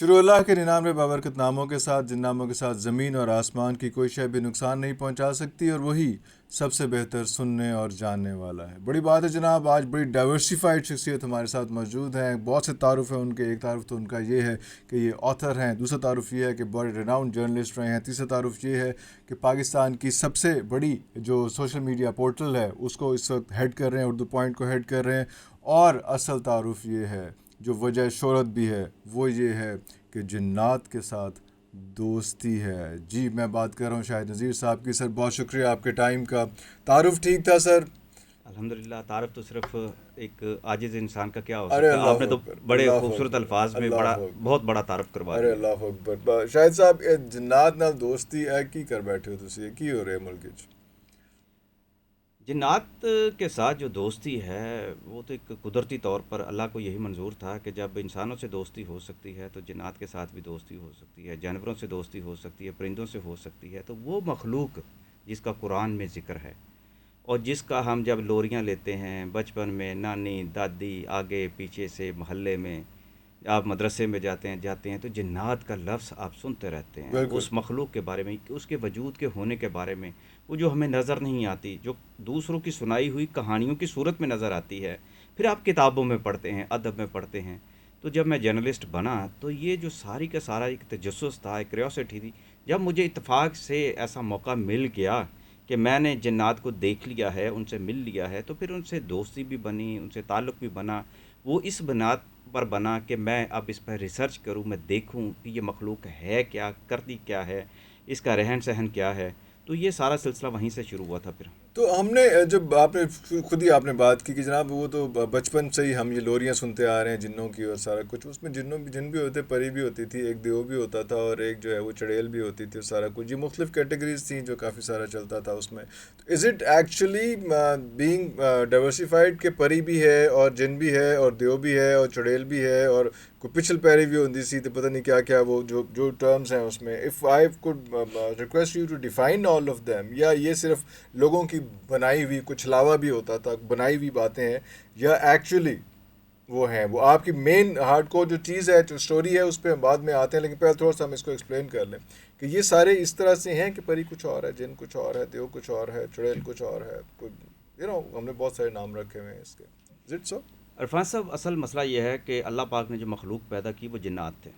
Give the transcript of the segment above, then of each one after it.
شروع اللہ کے 99 بابرکت ناموں کے ساتھ، جن ناموں کے ساتھ زمین اور آسمان کی کوئی شے بھی نقصان نہیں پہنچا سکتی، اور وہی سب سے بہتر سننے اور جاننے والا ہے۔ بڑی بات ہے جناب، آج بڑی ڈائیورسیفائڈ شخصیت ہمارے ساتھ موجود ہیں۔ بہت سے تعارف ہیں ان کے۔ ایک تعارف تو ان کا یہ ہے کہ یہ آتھر ہیں، دوسرا تعارف یہ ہے کہ بڑے ریناؤنڈ جرنلسٹ رہے ہیں، تیسرا تعارف یہ ہے کہ پاکستان کی سب سے بڑی جو سوشل میڈیا پورٹل ہے اس کو اس وقت ہیڈ کر رہے ہیں، اردو پوائنٹ کو ہیڈ کر رہے ہیں۔ اور اصل تعارف یہ ہے، جو وجہ شہرت بھی ہے، وہ یہ ہے کہ جنات کے ساتھ دوستی ہے۔ جی میں بات کر رہا ہوں شاہد نذیر صاحب کی۔ سر بہت شکریہ آپ کے ٹائم کا۔ تعارف ٹھیک تھا سر؟ الحمدللہ، تعارف تو صرف ایک عاجز انسان کا کیا ہو ارے سکتا ہے، آپ نے اللہ تو اکبر، بڑے اللہ خوبصورت اکبر، الفاظ میں اللہ اکبر، بہت بڑا تعارف کروا ارے دیا۔ اللہ اکبر۔ شاہد صاحب جنات نال دوستی ہے کی کر بیٹھے ہو تسی؟ کی ہو رہے ملک وچ؟ جنات کے ساتھ جو دوستی ہے وہ تو ایک قدرتی طور پر اللہ کو یہی منظور تھا کہ جب انسانوں سے دوستی ہو سکتی ہے تو جنات کے ساتھ بھی دوستی ہو سکتی ہے، جانوروں سے دوستی ہو سکتی ہے، پرندوں سے ہو سکتی ہے۔ تو وہ مخلوق جس کا قرآن میں ذکر ہے اور جس کا ہم جب لوریاں لیتے ہیں بچپن میں، نانی دادی آگے پیچھے سے محلے میں، آپ مدرسے میں جاتے ہیں تو جنات کا لفظ آپ سنتے رہتے ہیں، بالکل اس مخلوق کے بارے میں، اس کے وجود کے ہونے کے بارے میں، وہ جو ہمیں نظر نہیں آتی، جو دوسروں کی سنائی ہوئی کہانیوں کی صورت میں نظر آتی ہے، پھر آپ کتابوں میں پڑھتے ہیں، ادب میں پڑھتے ہیں۔ تو جب میں جرنلسٹ بنا تو یہ جو ساری کا سارا ایک تجسس تھا، ایک کریوسٹی تھی۔ جب مجھے اتفاق سے ایسا موقع مل گیا کہ میں نے جنات کو دیکھ لیا ہے، ان سے مل لیا ہے، تو پھر ان سے دوستی بھی بنی، ان سے تعلق بھی بنا۔ وہ اس بنیاد پر بنا کہ میں اب اس پر ریسرچ کروں، میں دیکھوں کہ یہ مخلوق ہے کیا، کرتی کیا ہے، اس کا رہن سہن کیا ہے۔ تو یہ سارا سلسلہ وہیں سے شروع ہوا تھا پھر۔ تو ہم نے جب آپ نے خود ہی آپ نے بات کی کہ جناب وہ تو بچپن سے ہی ہم یہ لوریاں سنتے آ رہے ہیں جنوں کی اور سارا کچھ، اس میں جن بھی ہوتے، پری بھی ہوتی تھی، ایک دیو بھی ہوتا تھا، اور ایک جو ہے وہ چڑیل بھی ہوتی تھی، اور سارا کچھ یہ مختلف کیٹیگریز تھیں جو کافی سارا چلتا تھا اس میں۔ تو is it actually being diversified کہ پری بھی ہے اور جن بھی ہے اور دیو بھی ہے اور چڑیل بھی ہے اور کوئی پچھل پیری بھی ہوتی سی، تو پتہ نہیں کیا کیا وہ جو ٹرمز ہیں اس میں۔ If I could request you to define all of them, یا یہ صرف لوگوں کی بنائی ہوئی کچھ علاوہ بھی ہوتا تھا، بنائی ہوئی باتیں ہیں، یا ایکچولی وہ ہیں، وہ آپ کی مین ہارڈ کور جو چیز ہے، جو سٹوری ہے، اس پہ ہم بعد میں آتے ہیں، لیکن پہلے تھوڑا سا ہم اس کو ایکسپلین کر لیں کہ یہ سارے اس طرح سے ہیں کہ پری کچھ اور ہے، جن کچھ اور ہے، دیو کچھ اور ہے، چڑیل کچھ اور ہے، ہم نے بہت سارے نام رکھے ہوئے ہیں اس کے۔ Is it so? عرفان صاحب، اصل مسئلہ یہ ہے کہ اللہ پاک نے جو مخلوق پیدا کی وہ جنات تھے۔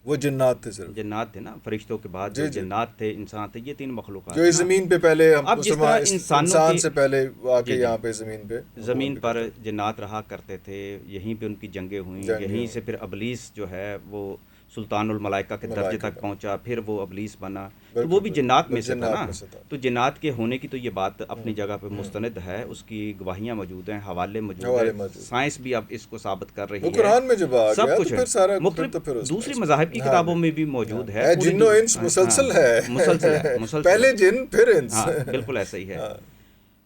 وہ جنات تھے صرف؟ جنات تھے نا، فرشتوں کے بعد جو جی جی، جنات تھے، انسان تھے، یہ تین جو مخلوقات ہیں اس نا۔ زمین پہ پہلے ہم اب جس طرح انسانوں انسان کی، سے پہلے آ کے جی جی، یہاں پہ زمین پہ حکومت زمین بھی پر کرتے جنات رہا کرتے تھے، یہیں پہ ان کی جنگیں ہوئیں، جنگیں یہیں ہوئیں، سے پھر ابلیس جو ہے وہ سلطان الملائکہ کے درجے ملائکہ تک کا، پہنچا، پھر وہ ابلیس بنا، تو وہ بالکل بھی بالکل، جنات میں بس سے تھا نا۔ جنات میں سے تھا۔ تو جنات کے ہونے کی تو یہ بات اپنی جگہ پہ ہوں، مستند ہے، اس کی گواہیاں موجود ہیں، حوالے موجود ہیں، حوالے موجود، سائنس بھی اب اس کو ثابت کر وہ رہی ہے، قرآن میں جب آ سب گیا تو کچھ ہے، پھر سارا پھر مختلف تو پھر اس میں دوسری مذاہب کی ہاں کتابوں جی، میں بھی ہاں موجود جی، ہے، ہے پوری جن و انس ہاں، مسلسل ہے مسلسل ہے، مسلسل ہے، پہلے جن پھر انس۔ ہاں بالکل ایسا ہی ہے۔ ہاں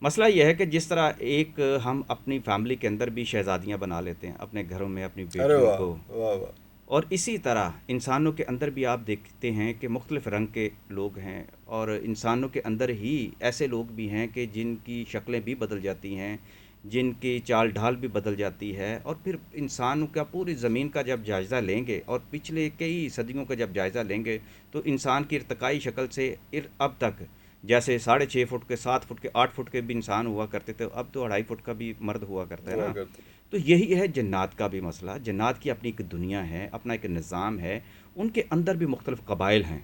مسئلہ یہ ہے کہ جس طرح ایک ہم اپنی فیملی کے اندر بھی شہزادیاں بنا لیتے ہیں اپنے گھروں میں اپنی ارے بیٹیوں واہ کو، واہ واہ، اور اسی طرح انسانوں کے اندر بھی آپ دیکھتے ہیں کہ مختلف رنگ کے لوگ ہیں، اور انسانوں کے اندر ہی ایسے لوگ بھی ہیں کہ جن کی شکلیں بھی بدل جاتی ہیں، جن کی چال ڈھال بھی بدل جاتی ہے۔ اور پھر انسانوں کا پوری زمین کا جب جائزہ لیں گے اور پچھلے کئی صدیوں کا جب جائزہ لیں گے تو انسان کی ارتقائی شکل سے اب تک جیسے 6.5 فٹ کے، 7 فٹ کے، 8 فٹ کے بھی انسان ہوا کرتے تھے، اب تو 2.5 فٹ کا بھی مرد ہوا کرتا ہے ہوا نا۔ کرتے تو یہی ہے جنات کا بھی مسئلہ۔ جنات کی اپنی ایک دنیا ہے، اپنا ایک نظام ہے، ان کے اندر بھی مختلف قبائل ہیں،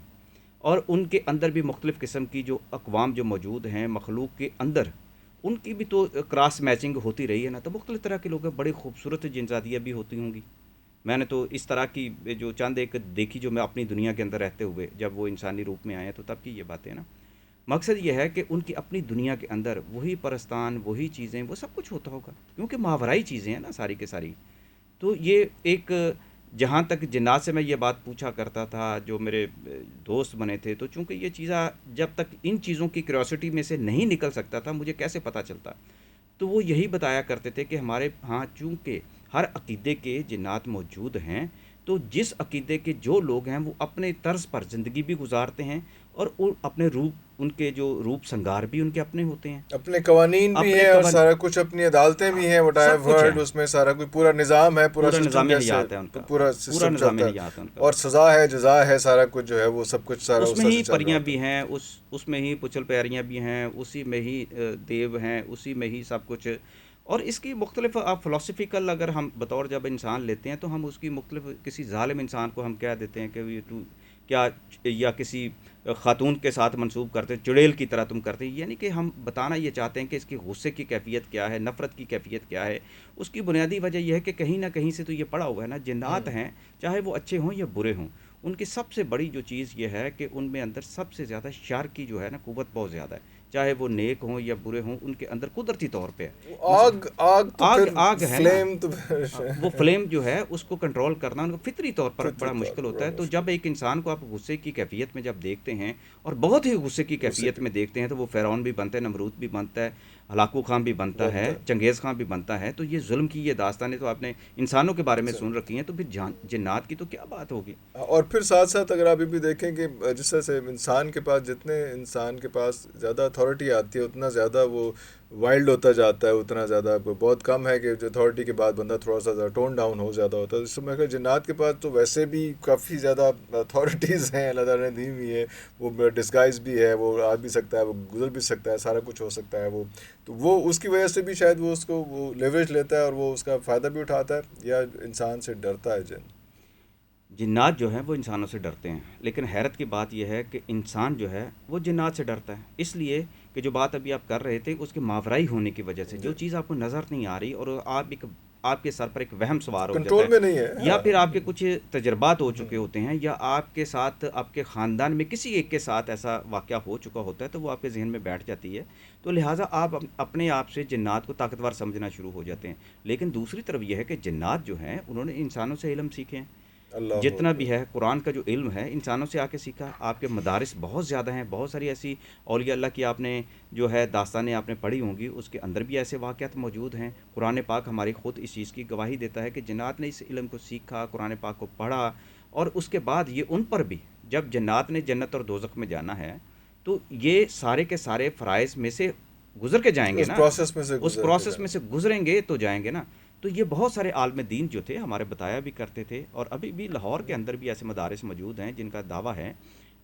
اور ان کے اندر بھی مختلف قسم کی جو اقوام جو موجود ہیں مخلوق کے اندر، ان کی بھی تو کراس میچنگ ہوتی رہی ہے نا، تو مختلف طرح کے لوگ ہیں، بڑی خوبصورت جنزادیاں بھی ہوتی ہوں گی۔ میں نے تو اس طرح کی جو چند ایک دیکھی جو میں اپنی دنیا کے اندر رہتے ہوئے جب وہ انسانی روپ میں آئے ہیں تو تب کی یہ باتیں نا۔ مقصد یہ ہے کہ ان کی اپنی دنیا کے اندر وہی پرستان، وہی چیزیں، وہ سب کچھ ہوتا ہوگا، کیونکہ ماورائی چیزیں ہیں نا ساری کے ساری۔ تو یہ ایک، جہاں تک جنات سے میں یہ بات پوچھا کرتا تھا جو میرے دوست بنے تھے، تو چونکہ یہ چیزیں جب تک ان چیزوں کی کیوریوسٹی میں سے نہیں نکل سکتا تھا، مجھے کیسے پتہ چلتا، تو وہ یہی بتایا کرتے تھے کہ ہمارے ہاں چونکہ ہر عقیدے کے جنات موجود ہیں، تو جس عقیدے کے جو لوگ ہیں وہ اپنے طرز پر زندگی بھی گزارتے ہیں، اور اپنے روپ، ان کے جو روپ سنگار بھی ان کے اپنے ہوتے ہیں، اپنے قوانین بھی اپنے ہیں اور سارا کچھ، اپنی عدالتیں بھی ہیں، وٹ آئی سب ہیو کچھ ہے، ہرڈ، اس میں سارا کچھ پورا نظام ہے، پورا پورا سسٹم نظام کیسے، حیات ہے ان کا، پورا پورا سسٹم نظام چلتا ہے، حیات ہے ان کا اور بس۔ سزا ہے، جزا ہے، سارا کچھ جو ہے وہ سب کچھ سارا اس اس میں طرح ہی سے چل رہا پریاں ہوتا بھی ہے۔ ہیں، اس میں ہی پچل پیریاں بھی ہیں، اسی میں ہی دیو ہیں، اسی میں ہی سب کچھ۔ اور اس کی مختلف آپ فلاسفیکل اگر ہم بطور جب انسان لیتے ہیں تو ہم اس کی مختلف، کسی ظالم انسان کو ہم کہہ دیتے ہیں کہ یہ تو کیا، یا کسی خاتون کے ساتھ منسوب کرتے ہیں، چڑیل کی طرح تم کرتے ہیں، یعنی کہ ہم بتانا یہ چاہتے ہیں کہ اس کی غصے کی کیفیت کیا ہے، نفرت کی کیفیت کیا ہے۔ اس کی بنیادی وجہ یہ ہے کہ کہیں نہ کہیں سے تو یہ پڑا ہوا ہے نا، جنات ہوں، ہیں، چاہے وہ اچھے ہوں یا برے ہوں، ان کی سب سے بڑی جو چیز یہ ہے کہ ان میں اندر سب سے زیادہ شر کی جو ہے نا قوت بہت زیادہ ہے، چاہے وہ نیک ہوں یا برے ہوں، ان کے اندر قدرتی طور پہ ہے۔ مثلا آگ آگ تو آگ، پھر آگ ہے نا، فلیم تو پھر وہ فلیم جو ہے اس کو کنٹرول کرنا ان کو فطری طور پر فطری بڑا طور مشکل پر ہوتا بڑا ہے۔ تو مشکل جب ایک انسان کو آپ غصے کی کیفیت میں جب دیکھتے ہیں، اور بہت ہی غصے کی غصے کیفیت کے میں دیکھتے ہیں، تو وہ فرعون بھی بنتا ہے، نمرود بھی بنتا ہے، ہلاکو خان بھی بنتا ہے، بنتا ہے۔ چنگیز خان بھی بنتا ہے۔ تو یہ ظلم کی یہ داستانیں تو آپ نے انسانوں کے بارے میں اچھا، سن رکھی ہیں، تو پھر جنات کی تو کیا بات ہوگی؟ اور پھر ساتھ ساتھ اگر آپ یہ بھی دیکھیں کہ جس طرح سے انسان کے پاس، جتنے انسان کے پاس زیادہ اتھارٹی آتی ہے اتنا زیادہ وہ وائلڈ ہوتا جاتا ہے، اتنا زیادہ بہت کم ہے کہ جو اتھارٹی کے بعد بندہ تھوڑا سا ٹون ڈاؤن ہو زیادہ ہوتا ہے۔ اس میں کہ جنات کے پاس تو ویسے بھی کافی زیادہ اتھارٹیز ہیں، اللہ تعالیٰ نے دی ہوئی ہے، وہ ڈسگائز بھی ہے، وہ آ بھی سکتا ہے، وہ گزر بھی سکتا ہے، سارا کچھ ہو سکتا ہے وہ، تو وہ اس کی وجہ سے بھی شاید وہ اس کو وہ لیوریج لیتا ہے اور وہ اس کا فائدہ بھی اٹھاتا ہے، یا انسان سے ڈرتا ہے جن۔ جنات جو ہیں وہ انسانوں سے ڈرتے ہیں، لیکن حیرت کی بات یہ ہے کہ انسان جو ہے وہ جنات سے ڈرتا ہے، اس لیے کہ جو بات ابھی آپ کر رہے تھے اس کے ماورائی ہونے کی وجہ سے، جی، جو چیز آپ کو نظر نہیں آ رہی، اور آپ کے سر پر ایک وہم سوار ہو جاتا کنٹرول ہے، میں نہیں ہے، یا ہاں۔ پھر آپ کے کچھ تجربات ہو چکے ہوں، ہوتے ہیں، یا آپ کے ساتھ، آپ کے خاندان میں کسی ایک کے ساتھ ایسا واقعہ ہو چکا ہوتا ہے، تو وہ آپ کے ذہن میں بیٹھ جاتی ہے، تو لہٰذا آپ اپنے آپ سے جنات کو طاقتور سمجھنا شروع ہو جاتے ہیں۔ لیکن دوسری طرف یہ ہے کہ جنات جو ہیں انہوں نے انسانوں سے علم سیکھے ہیں، اللہ جتنا اکبر، بھی ہے قرآن کا جو علم ہے انسانوں سے آ کے سیکھا۔ آپ کے مدارس بہت زیادہ ہیں، بہت ساری ایسی اولیاء اللہ کی آپ نے جو ہے داستانیں آپ نے پڑھی ہوں گی، اس کے اندر بھی ایسے واقعات موجود ہیں۔ قرآن پاک ہماری خود اس چیز کی گواہی دیتا ہے کہ جنات نے اس علم کو سیکھا، قرآن پاک کو پڑھا، اور اس کے بعد یہ ان پر بھی، جب جنات نے جنت اور دوزخ میں جانا ہے، تو یہ سارے کے سارے فرائض میں سے گزر کے جائیں گے اس نا، پروسیس میں سے اس گزر کے پروسیس جانا۔ میں سے گزریں گے تو جائیں گے نا۔ تو یہ بہت سارے عالم دین جو تھے ہمارے بتایا بھی کرتے تھے، اور ابھی بھی لاہور کے اندر بھی ایسے مدارس موجود ہیں جن کا دعویٰ ہے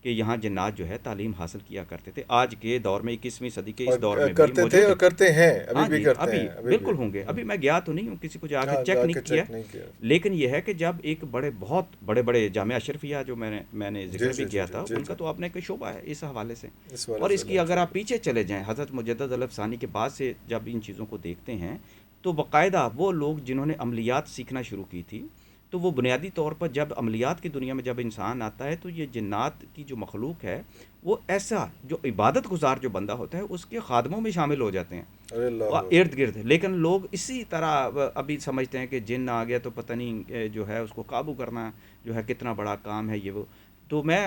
کہ یہاں جنات جو ہے تعلیم حاصل کیا کرتے تھے، آج کے دور میں 21ویں صدی کے اور اس دور میں بھی کرتے تھے موجود اور ہے۔ کرتے ہیں، ابھی ہاں بھی جی، کرتے ابھی ہیں، ابھی بھی۔ بالکل ہوں گے، ابھی میں گیا تو نہیں ہوں، کسی کو جا کے ہاں، چیک جا نہیں کے کیا، چیک نہیں کیا۔ لیکن یہ ہے کہ جب ایک بہت بڑے بڑے جامعہ اشرفیہ جو میں نے جی ذکر بھی جی جی کیا جی تھا، جی ان جی، کا تو اپنے کوئی شعبہ ہے اس حوالے سے۔ اس والے اور سے اس کی اللہ اگر آپ چاہیے۔ پیچھے چلے جائیں، حضرت مجدد علیہ ثانی کے بعد سے جب ان چیزوں کو دیکھتے ہیں، تو باقاعدہ وہ لوگ جنہوں نے عملیات سیکھنا شروع کی تھی، تو وہ بنیادی طور پر جب عملیات کی دنیا میں جب انسان آتا ہے، تو یہ جنات کی جو مخلوق ہے وہ ایسا جو عبادت گزار جو بندہ ہوتا ہے اس کے خادموں میں شامل ہو جاتے ہیں، ارے وہ اللہ ارد اکبر، گرد۔ لیکن لوگ اسی طرح ابھی سمجھتے ہیں کہ جن آ گیا تو پتہ نہیں جو ہے اس کو قابو کرنا جو ہے کتنا بڑا کام ہے یہ وہ۔ تو میں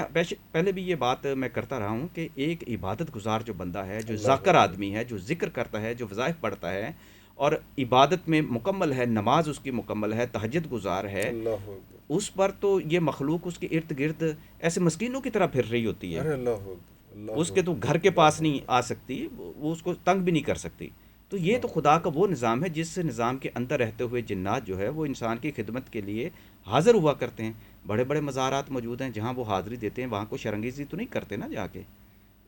پہلے بھی یہ بات میں کرتا رہا ہوں کہ ایک عبادت گزار جو بندہ ہے، جو اللہ ذاکر اکبر، آدمی ہے، جو ذکر کرتا ہے، جو وظائف پڑھتا ہے، اور عبادت میں مکمل ہے، نماز اس کی مکمل ہے، تہجد گزار ہے، اللہ اکبر، اس پر تو یہ مخلوق اس کے ارد گرد ایسے مسکینوں کی طرح پھر رہی ہوتی ہے، ارے اللہ اکبر، اس اللہ کے تو اکبر، گھر کے پاس اللہ نہیں اکبر، آ سکتی، وہ اس کو تنگ بھی نہیں کر سکتی۔ تو یہ تو اللہ خدا اکبر، کا وہ نظام ہے جس نظام کے اندر رہتے ہوئے جنات جو ہے وہ انسان کی خدمت کے لیے حاضر ہوا کرتے ہیں۔ بڑے بڑے مزارات موجود ہیں جہاں وہ حاضری دیتے ہیں، وہاں کو شرنگیزی تو نہیں کرتے نا جا کے،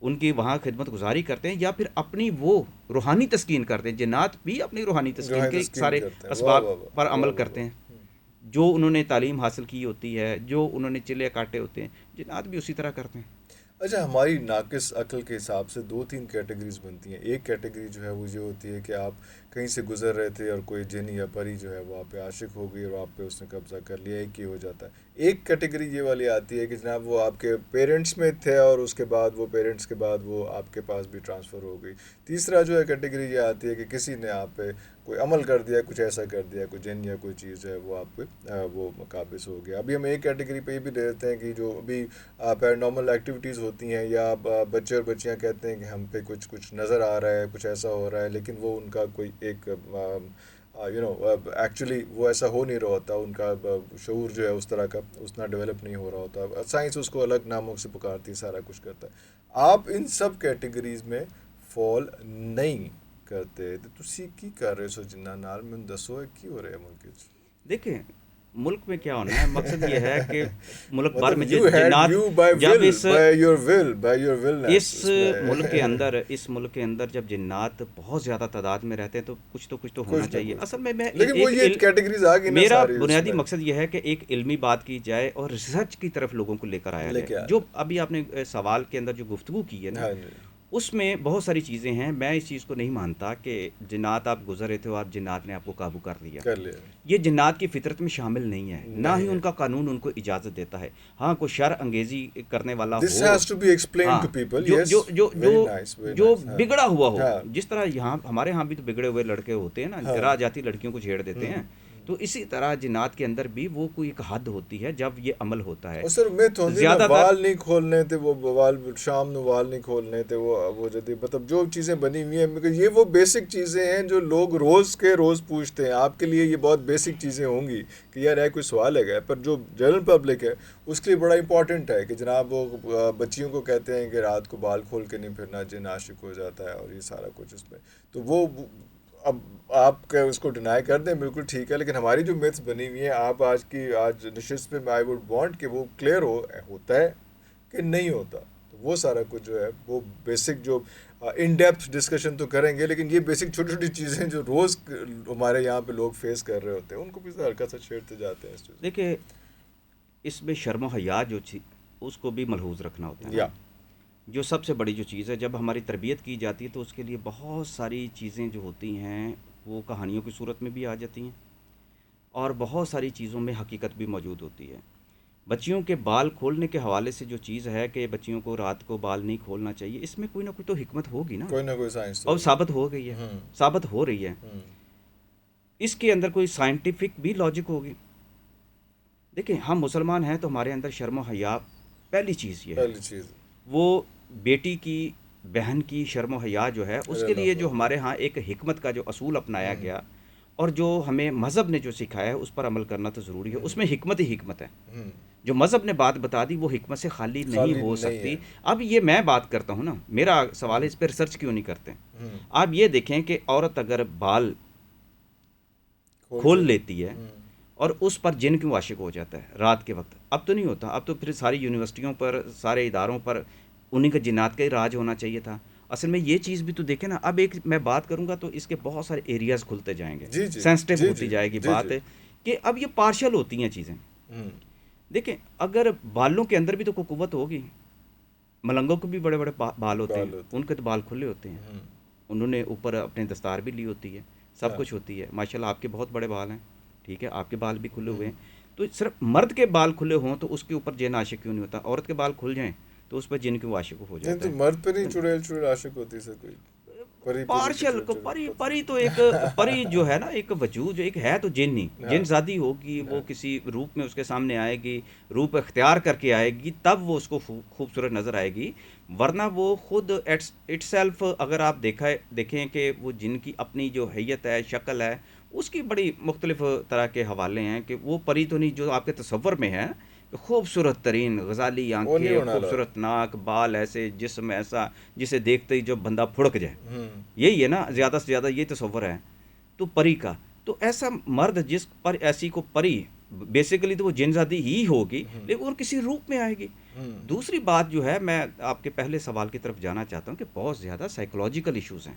ان کی وہاں خدمت گزاری کرتے ہیں، یا پھر اپنی وہ روحانی تسکین کرتے ہیں۔ جنات بھی اپنی روحانی تسکین روحانی کے تسکین سارے کرتے ہیں، واہ اسباب واہ پر واہ، واہ عمل واہ کرتے ہیں، واہ۔ جو انہوں نے تعلیم حاصل کی ہوتی ہے، جو انہوں نے چلے کاٹے ہوتے ہیں، جنات بھی اسی طرح کرتے ہیں۔ اچھا، ہماری ناقص عقل کے حساب سے دو تین کیٹیگریز بنتی ہیں۔ ایک کیٹیگری جو ہے وہ یہ ہوتی ہے کہ آپ کہیں سے گزر رہے تھے اور کوئی جن یا پری جو ہے وہ آپ پہ عاشق ہو گئی اور آپ پہ اس نے قبضہ کر لیا، ایک ہی ہو جاتا ہے۔ ایک کیٹیگری یہ والی آتی ہے کہ جناب وہ آپ کے پیرنٹس میں تھے اور اس کے بعد وہ پیرنٹس کے بعد وہ آپ کے پاس بھی ٹرانسفر ہو گئی۔ تیسرا جو ہے کیٹیگری یہ آتی ہے کہ کسی نے آپ پہ کوئی عمل کر دیا، کچھ ایسا کر دیا، کوئی جن یا کوئی چیز ہے وہ آپ پہ وہ قابض ہو گیا۔ ابھی ہم ایک کیٹیگری پہ یہ بھی دیتے ہیں کہ جو ابھی پیرانارمل ایکٹیویٹیز ہوتی ہیں، یا بچے اور بچیاں کہتے ہیں کہ ہم پہ کچھ نظر آ رہا ہے، کچھ ایسا ہو رہا ہے، لیکن وہ ان کا کوئی ایک ایکچولی وہ ایسا ہو نہیں رہا ہوتا، ان کا شعور جو ہے اس طرح کا اتنا ڈیولپ نہیں ہو رہا ہوتا، سائنس اس کو الگ ناموں سے پکارتی، سارا کچھ کرتا ہے. آپ ان سب کیٹیگریز میں فال نہیں کرتے تو تسی کی کر رہے سو جنہ نال میں دسو کی ہو رہا ہے ملک وچ؟ دیکھیں ملک میں کیا ہونا ہے، مقصد یہ ہے کہ ملک بھر مطلب میں یو ہیڈ جنات یو بائی جب ول، بائی یور ولنس اس اس میں ملک کے اندر جب جنات بہت زیادہ تعداد میں رہتے ہیں تو کچھ تو ہونا کچھ نہ چاہیے. کچھ اصل نہ. میں لیکن وہ یہ کیٹیگریز آ گئی نا میرا ساری اس بنیادی میں مقصد یہ ہے کہ ایک علمی بات کی جائے اور ریسرچ کی طرف لوگوں کو لے کر آیا لے جائے. کے آ جو جائے. ابھی آپ نے سوال کے اندر جو گفتگو کی ہے نا، ہاں جی اس میں بہت ساری چیزیں ہیں. میں اس چیز کو نہیں مانتا کہ جنات آپ گزر رہے تھے اور آپ جنات نے آپ کو قابو کر لیا. کر لیا یہ جنات کی فطرت میں شامل نہیں ہے، نہ ہی نہیں ہے. ان کا قانون ان کو اجازت دیتا ہے. ہاں کوئی شر انگیزی کرنے والا دس ہو، ہیز ٹو بی ایکسپلین ہاں ٹو پیپل. جو یس، جو جو ویری جو نائس ویری جو نائس. ہاں بگڑا ہوا ہو، ہاں جس طرح یہاں ہمارے ہاں بھی تو بگڑے ہوئے لڑکے ہوتے ہیں نا، ہاں. راہ جاتی لڑکیوں کو چھیڑ دیتے ہوں. ہیں. تو اسی طرح جنات کے اندر بھی وہ کوئی ایک حد ہوتی ہے جب یہ عمل ہوتا ہے. اور سر میں تو نا زیادہ تر وال نہیں کھولنے تھے، وہ وال شام نو وال نہیں کھولنے تھے، وہ جدی مطلب جو چیزیں بنی ہوئی ہیں یہ وہ بیسک چیزیں ہیں جو لوگ روز کے روز پوچھتے ہیں. آپ کے لیے یہ بہت بیسک چیزیں ہوں گی کہ یار ہے کوئی سوال ہے گا، پر جو جنرل پبلک ہے اس کے لیے بڑا امپورٹنٹ ہے کہ جناب وہ بچیوں کو کہتے ہیں کہ رات کو بال کھول کے نہیں پھرنا، جن عاشق ہو جاتا ہے اور یہ سارا کچھ اس میں. تو وہ اب آپ کا اس کو ڈینائی کر دیں بالکل ٹھیک ہے، لیکن ہماری جو میتھس بنی ہوئی ہیں آپ آج نشست پہ آئی ووڈ وانٹ کہ وہ کلیئر ہوتا ہے کہ نہیں ہوتا. تو وہ سارا کچھ جو ہے وہ بیسک جو ان ڈیپتھ ڈسکشن تو کریں گے، لیکن یہ بیسک چھوٹی چھوٹی چیزیں جو روز ہمارے یہاں پہ لوگ فیس کر رہے ہوتے ہیں ان کو بھی ہلکا سا چھیڑتے جاتے ہیں اس چیز دیکھیں اس میں شرم و حیا جو اس کو بھی ملحوظ رکھنا ہوتا ہے نا. یا جو سب سے بڑی جو چیز ہے، جب ہماری تربیت کی جاتی ہے تو اس کے لیے بہت ساری چیزیں جو ہوتی ہیں وہ کہانیوں کی صورت میں بھی آ جاتی ہیں اور بہت ساری چیزوں میں حقیقت بھی موجود ہوتی ہے. بچیوں کے بال کھولنے کے حوالے سے جو چیز ہے کہ بچیوں کو رات کو بال نہیں کھولنا چاہیے، اس میں کوئی نہ کوئی تو حکمت ہوگی نا، کوئی نہ کوئی سائنس تو اور ہوگی. ثابت ہو گئی ہے، ہوں ثابت ہو رہی ہے. ہوں اس کے اندر کوئی سائنٹیفک بھی لاجک ہوگی. دیکھیں ہم مسلمان ہیں تو ہمارے اندر شرم و حیا پہلی چیز یہ ہے. پہلی چیز. وہ بیٹی کی بہن کی شرم و حیا جو ہے اس کے لیے جو ہمارے ہاں ایک حکمت کا جو اصول اپنایا گیا اور جو ہمیں مذہب نے جو سکھایا ہے اس پر عمل کرنا تو ضروری ہے. اس میں حکمت ہی حکمت ہے. جو مذہب نے بات بتا دی وہ حکمت سے خالی نہیں ہو سکتی. اب یہ میں بات کرتا ہوں نا، میرا سوال ہے اس پہ ریسرچ کیوں نہیں کرتے. آپ یہ دیکھیں کہ عورت اگر بال کھول لیتی ہے اور اس پر جن کیوں عاشق ہو جاتا ہے رات کے وقت، اب تو نہیں ہوتا. اب تو پھر ساری یونیورسٹیوں پر سارے اداروں پر انہیں کے جنات کا ہی راج ہونا چاہیے تھا. اصل میں یہ چیز بھی تو دیکھیں نا. اب ایک میں بات کروں گا تو اس کے بہت سارے ایریاز کھلتے جائیں گے، جی جی سینسٹیو جی ہوتی جی جائے گی جی بات جی. کہ اب یہ پارشل ہوتی ہیں چیزیں. دیکھیں اگر بالوں کے اندر بھی تو کوئی قوت ہوگی. ملنگوں کو بھی بڑے بڑے بال ہوتے ہیں، ان کے تو بال کھلے ہوتے ہیں، انہوں نے اوپر اپنے دستار بھی لی ہوتی ہے، سب کچھ ہوتی ہے. ماشاءاللہ آپ کے بہت بڑے بال ہیں، ٹھیک ہے، آپ کے بال بھی کھلے ہوئے ہیں. تو صرف مرد کے بال کھلے ہوں تو اس کے اوپر جن عاشق کیوں نہیں ہوتا؟ عورت کے بال کھل جائیں تو اس پہ جن کیوں عاشق ہو جاتا تو ہے؟ مرد پہ نہیں چڑیل چڑیل عاشق ہوتی سے کوئی پارشل کو پری تو ایک پری جو ہے نا ایک وجود جو ایک ہے تو جن ہی جن ذاتی ہوگی، وہ کسی روپ میں اس کے سامنے آئے گی، روپ اختیار کر کے آئے گی تب وہ اس کو خوبصورت نظر آئے گی. ورنہ وہ خود اٹ سیلف اگر آپ دیکھیں کہ وہ جن کی اپنی جو حیت ہے، شکل ہے، اس کی بڑی مختلف طرح کے حوالے ہیں کہ وہ پری تو نہیں جو آپ کے تصور میں ہے. خوبصورت ترین غزالی آنکھیں، خوبصورت ناک، بال ایسے، جسم ایسا جسے دیکھتے ہی جو بندہ پھڑک جائے. یہی ہے نا زیادہ سے زیادہ یہ تصور ہے تو پری کا. تو ایسا مرد جس پر ایسی کو پری بیسیکلی تو وہ جن ذاتی ہی ہوگی لیکن وہ کسی روپ میں آئے گی. دوسری بات جو ہے میں آپ کے پہلے سوال کی طرف جانا چاہتا ہوں کہ بہت زیادہ سائیکولوجیکل ایشوز ہیں.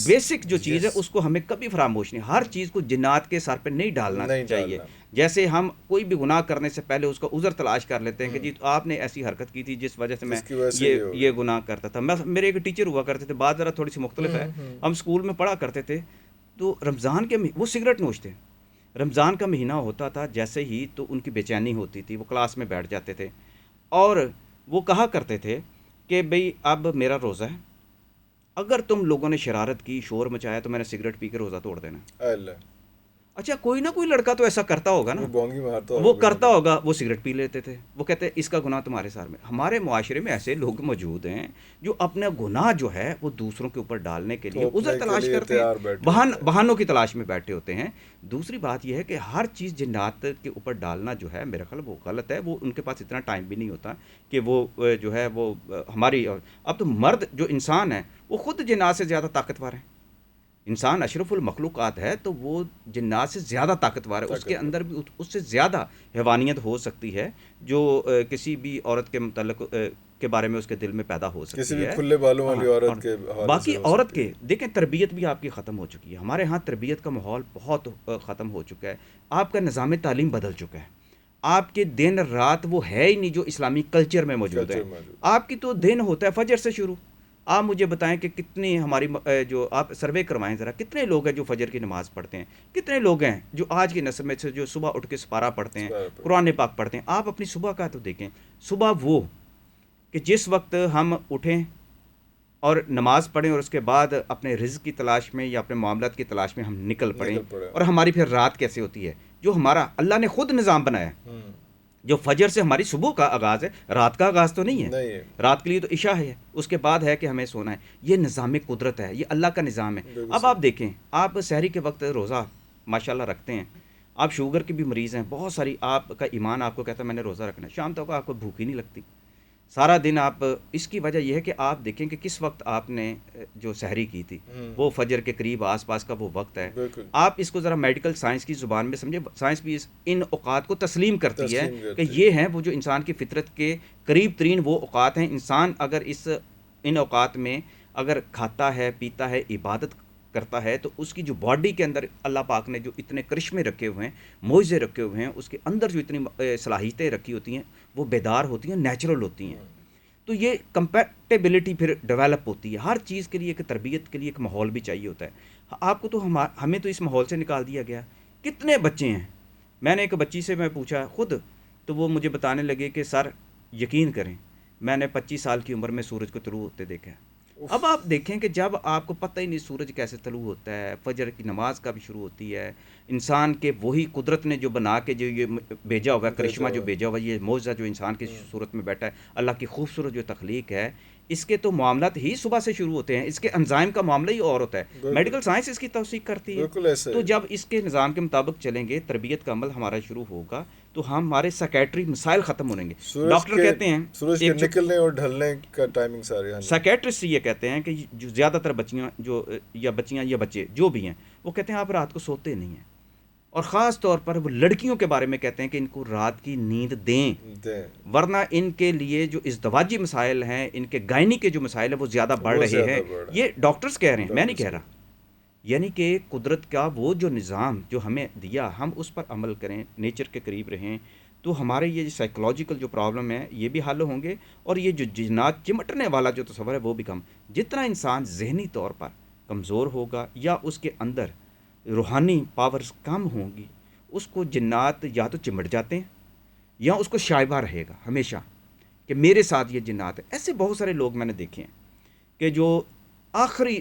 بیسک جو چیز ہے اس کو ہمیں کبھی فراموش نہیں، ہر چیز کو جنات کے سر پہ نہیں ڈالنا چاہیے. جیسے ہم کوئی بھی گناہ کرنے سے پہلے اس کا عذر تلاش کر لیتے ہیں کہ جی آپ نے ایسی حرکت کی تھی جس وجہ سے میں یہ گناہ کرتا تھا. میرے ایک ٹیچر ہوا کرتے تھے، بات ذرا تھوڑی سی مختلف ہے. ہم اسکول میں پڑھا کرتے تھے تو رمضان کے وہ سگریٹ نوشتے، رمضان کا مہینہ ہوتا تھا جیسے ہی تو ان کی بے چینی ہوتی تھی، وہ کلاس میں بیٹھ جاتے تھے اور وہ کہا کرتے تھے کہ بھئی اب میرا روزہ ہے، اگر تم لوگوں نے شرارت کی، شور مچایا تو میں نے سگریٹ پی کے روزہ توڑ دینا. اچھا کوئی نہ کوئی لڑکا تو ایسا کرتا ہوگا نا، وہ بونگی مارتا وہ ہوگا کرتا کوئی ہوگا، وہ سگریٹ پی لیتے تھے، وہ کہتے ہیں اس کا گناہ تمہارے سار میں. ہمارے معاشرے میں ایسے لوگ موجود ہیں جو اپنا گناہ جو ہے وہ دوسروں کے اوپر ڈالنے کے لیے عذر تھوپنے کے تلاش لیے کرتے ہیں، تیار بیٹھے ہوتے ہیں. بہانوں کی تلاش میں بیٹھے ہوتے ہیں. دوسری بات یہ ہے کہ ہر چیز جنات کے اوپر ڈالنا جو ہے میرا خیال وہ غلط ہے. وہ ان کے پاس اتنا ٹائم بھی نہیں ہوتا کہ وہ جو ہے وہ ہماری اب تو مرد جو انسان ہے وہ خود جنات سے زیادہ طاقتور ہے. انسان اشرف المخلوقات ہے تو وہ جنات سے زیادہ طاقتور ہے، اس کے طاقتور. اندر بھی اس سے زیادہ حیوانیت ہو سکتی ہے جو کسی بھی عورت کے متعلق کے بارے میں اس کے دل میں پیدا ہو کسی سکتی بھی ہے. کھلے بالوں والی ہاں، اور عورت کے حوالے سے باقی ہو عورت سکتی کے ہے. دیکھیں تربیت بھی آپ کی ختم ہو چکی ہے. ہمارے ہاں تربیت کا ماحول بہت ختم ہو چکا ہے. آپ کا نظام تعلیم بدل چکا ہے. آپ کے دن رات وہ ہے ہی نہیں جو اسلامی کلچر میں موجود ہے. کلچر موجود. آپ کی تو دن ہوتا ہے فجر سے شروع. آپ مجھے بتائیں کہ کتنی ہماری جو آپ سروے کروائیں ذرا، کتنے لوگ ہیں جو فجر کی نماز پڑھتے ہیں، کتنے لوگ ہیں جو آج کی نسل میں سے جو صبح اٹھ کے سپارہ پڑھتے ہیں، قرآن پاک پڑھتے ہیں. آپ اپنی صبح کا تو دیکھیں. صبح وہ کہ جس وقت ہم اٹھیں اور نماز پڑھیں اور اس کے بعد اپنے رزق کی تلاش میں یا اپنے معاملات کی تلاش میں ہم نکل پڑیں، نکل پڑے. اور ہماری پھر رات کیسے ہوتی ہے جو ہمارا اللہ نے خود نظام بنایا ہے. ہوں. جو فجر سے ہماری صبح کا آغاز ہے، رات کا آغاز تو نہیں ہے. نہیں ہے. رات کے لیے تو عشاء ہے، اس کے بعد ہے کہ ہمیں سونا ہے. یہ نظام قدرت ہے، یہ اللہ کا نظام ہے. بالکل اب صحیح. آپ دیکھیں، آپ سحری کے وقت روزہ ماشاءاللہ رکھتے ہیں، آپ شوگر کے بھی مریض ہیں بہت ساری، آپ کا ایمان آپ کو کہتا ہے میں نے روزہ رکھنا ہے، شام تک آپ کو بھوک ہی نہیں لگتی سارا دن. آپ اس کی وجہ یہ ہے کہ آپ دیکھیں کہ کس وقت آپ نے جو سحری کی تھی، ہوں. وہ فجر کے قریب آس پاس کا وہ وقت ہے. بالکل آپ اس کو ذرا میڈیکل سائنس کی زبان میں سمجھے. سائنس بھی ان اوقات کو تسلیم کرتی ہے تسلیم کہ کرتی ہے. یہ ہیں وہ جو انسان کی فطرت کے قریب ترین وہ اوقات ہیں. انسان اگر ان اوقات میں اگر کھاتا ہے، پیتا ہے، عبادت کرتا ہے، تو اس کی جو باڈی کے اندر اللہ پاک نے جو اتنے کرشمے رکھے ہوئے ہیں، معجزے رکھے ہوئے ہیں، اس کے اندر جو اتنی صلاحیتیں رکھی ہوتی ہیں وہ بیدار ہوتی ہیں، نیچرل ہوتی ہیں. تو یہ کمپیٹیبلٹی پھر ڈیولپ ہوتی ہے. ہر چیز کے لیے ایک تربیت کے لیے ایک ماحول بھی چاہیے ہوتا ہے. آپ کو تو ہمیں تو اس ماحول سے نکال دیا گیا. کتنے بچے ہیں، میں نے ایک بچی سے میں پوچھا خود، تو وہ مجھے بتانے لگے کہ سر یقین کریں میں نے 25 سال کی عمر میں سورج کو طلوع ہوتے دیکھا ہے. اب آپ دیکھیں کہ جب آپ کو پتہ ہی نہیں سورج کیسے طلوع ہوتا ہے، فجر کی نماز کا بھی شروع ہوتی ہے، انسان کے وہی قدرت نے جو بنا کے جو یہ بھیجا ہوگا، کرشمہ جو بھیجا ہوگا، یہ معجزہ جو انسان کی صورت میں بیٹھا ہے، اللہ کی خوبصورت جو تخلیق ہے، اس کے تو معاملات ہی صبح سے شروع ہوتے ہیں. اس کے انزائم کا معاملہ ہی اور ہوتا ہے. بالکل میڈیکل سائنس اس کی توثیق کرتی ہے. بالکل ایسے تو ہی. جب اس کے نظام کے مطابق چلیں گے، تربیت کا عمل ہمارا شروع ہوگا، تو ہمارے سیکیٹری مسائل ختم ہونے گے. ڈاکٹر کہتے ہیں سورج کے ایک نکلنے اور ڈھلنے کا ٹائمنگ سارے. سائیکیٹرسٹ یہ کہتے ہیں کہ جو زیادہ تر بچیاں جو یا بچیاں یا بچے جو بھی ہیں، وہ کہتے ہیں آپ رات کو سوتے نہیں ہیں، اور خاص طور پر وہ لڑکیوں کے بارے میں کہتے ہیں کہ ان کو رات کی نیند دیں، ورنہ ان کے لیے جو ازدواجی مسائل ہیں، ان کے گائنی کے جو مسائل ہیں وہ زیادہ بڑھ رہے ہیں. یہ ڈاکٹرز کہہ رہے ہیں، میں نہیں کہہ رہا. یعنی کہ قدرت کا وہ جو نظام جو ہمیں دیا، ہم اس پر عمل کریں، نیچر کے قریب رہیں، تو ہمارے یہ سائیکولوجیکل جو پرابلم ہے یہ بھی حل ہوں گے، اور یہ جو جنات چمٹنے والا جو تصور ہے وہ بھی کم. جتنا انسان ذہنی طور پر کمزور ہوگا یا اس کے اندر روحانی پاورز کم ہوں گی، اس کو جنات یا تو چمٹ جاتے ہیں یا اس کو شائبہ رہے گا ہمیشہ کہ میرے ساتھ یہ جنات ہے. ایسے بہت سارے لوگ میں نے دیکھے ہیں کہ جو آخری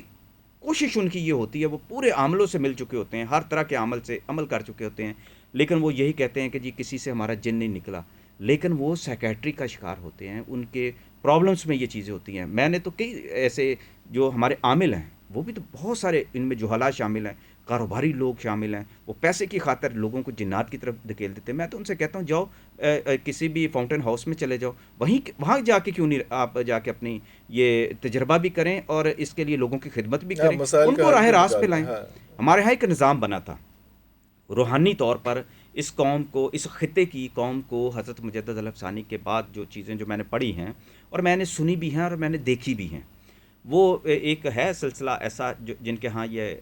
کوشش ان کی یہ ہوتی ہے، وہ پورے عاملوں سے مل چکے ہوتے ہیں، ہر طرح کے عمل سے عمل کر چکے ہوتے ہیں، لیکن وہ یہی کہتے ہیں کہ جی کسی سے ہمارا جن نہیں نکلا، لیکن وہ سائیکیٹری کا شکار ہوتے ہیں. ان کے پرابلمس میں یہ چیزیں ہوتی ہیں. میں نے تو کئی ایسے جو ہمارے عامل ہیں، وہ بھی تو بہت سارے ان میں جہلا شامل ہیں، کاروباری لوگ شامل ہیں، وہ پیسے کی خاطر لوگوں کو جنات کی طرف دھکیل دیتے ہیں. میں تو ان سے کہتا ہوں جاؤ کسی بھی فاؤنٹین ہاؤس میں چلے جاؤ، وہاں جا کے کیوں نہیں آپ جا کے اپنی یہ تجربہ بھی کریں اور اس کے لیے لوگوں کی خدمت بھی کریں، ان کو راہ راست پہ لائیں. ہمارے ہاں ایک نظام بنا تھا روحانی طور پر. اس قوم کو، اس خطے کی قوم کو حضرت مجدد الافسانی کے بعد جو چیزیں جو میں نے پڑھی ہیں اور میں نے سنی بھی ہیں اور میں نے دیکھی بھی ہیں، وہ ایک ہے سلسلہ ایسا جن کے ہاں یہ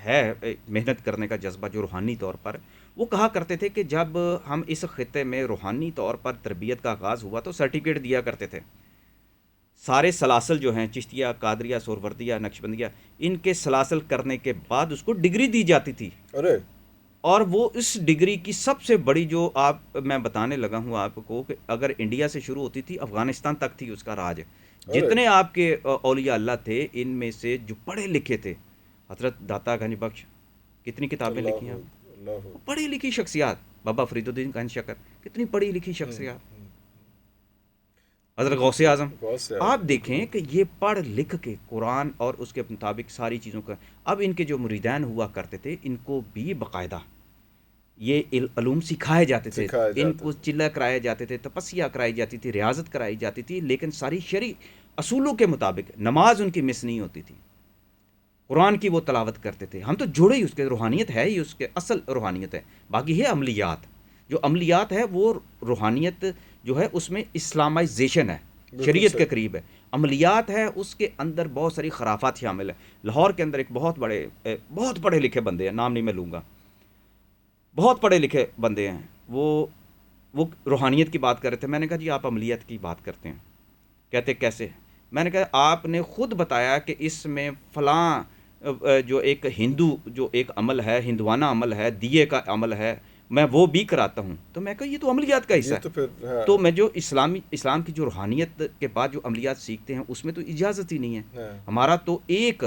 ہے محنت کرنے کا جذبہ جو روحانی طور پر. وہ کہا کرتے تھے کہ جب ہم اس خطے میں روحانی طور پر تربیت کا آغاز ہوا تو سرٹیفکیٹ دیا کرتے تھے. سارے سلاسل جو ہیں، چشتیہ، قادریہ، سہروردیہ، نقشبندیہ، ان کے سلاسل کرنے کے بعد اس کو ڈگری دی جاتی تھی. اور وہ اس ڈگری کی سب سے بڑی جو میں بتانے لگا ہوں آپ کو کہ اگر انڈیا سے شروع ہوتی تھی، افغانستان تک تھی اس کا راج. جتنے آپ کے اولیاء اللہ تھے، ان میں سے جو پڑھے لکھے تھے، حضرت داتا گنج بخش کتنی کتابیں لکھی ہیں، اللہ پڑھی لکھی شخصیات، بابا فرید الدین خان شکر، کتنی پڑھی لکھی شخصیات، حضرت غوث اعظم. بہت سے آپ بالکل دیکھیں کہ یہ پڑھ لکھ کے قرآن اور اس کے مطابق ساری چیزوں کا، اب ان کے جو مریدان ہوا کرتے تھے ان کو بھی باقاعدہ یہ علوم سکھائے جاتے تھے، سکھایا ان جاتا کو تھا. چلہ کرائے جاتے تھے، تپسیا کرائی جاتی تھی، ریاضت کرائی جاتی تھی، لیکن ساری شرعی اصولوں کے مطابق نماز ان کی مس نہیں ہوتی تھی، قرآن کی وہ تلاوت کرتے تھے. ہم تو جڑے ہی اس کے روحانیت ہے ہی، اس کے اصل روحانیت ہے. باقی ہے عملیات، جو عملیات ہے وہ روحانیت جو ہے اس میں اسلامائزیشن ہے، بالکل شریعت کے صحیح. قریب ہے. عملیات ہے اس کے اندر بہت ساری خرافات شامل ہیں. لاہور کے اندر ایک بہت پڑھے لکھے بندے ہیں، نام نہیں میں لوں گا، بہت پڑھے لکھے بندے ہیں، وہ روحانیت کی بات کر رہے تھے. میں نے کہا جی آپ عملیات کی بات کرتے ہیں، کہتے کیسے؟ میں نے کہا آپ نے خود بتایا کہ اس میں فلاں جو ایک ہندو جو ایک عمل ہے، ہندوانہ عمل ہے، دیے کا عمل ہے، میں وہ بھی کراتا ہوں. تو میں کہا یہ تو عملیات کا حصہ یہ ہے. تو پھر تو میں جو اسلام کی جو روحانیت کے بعد جو عملیات سیکھتے ہیں اس میں تو اجازت ہی نہیں ہے. ہاں. ہمارا تو ایک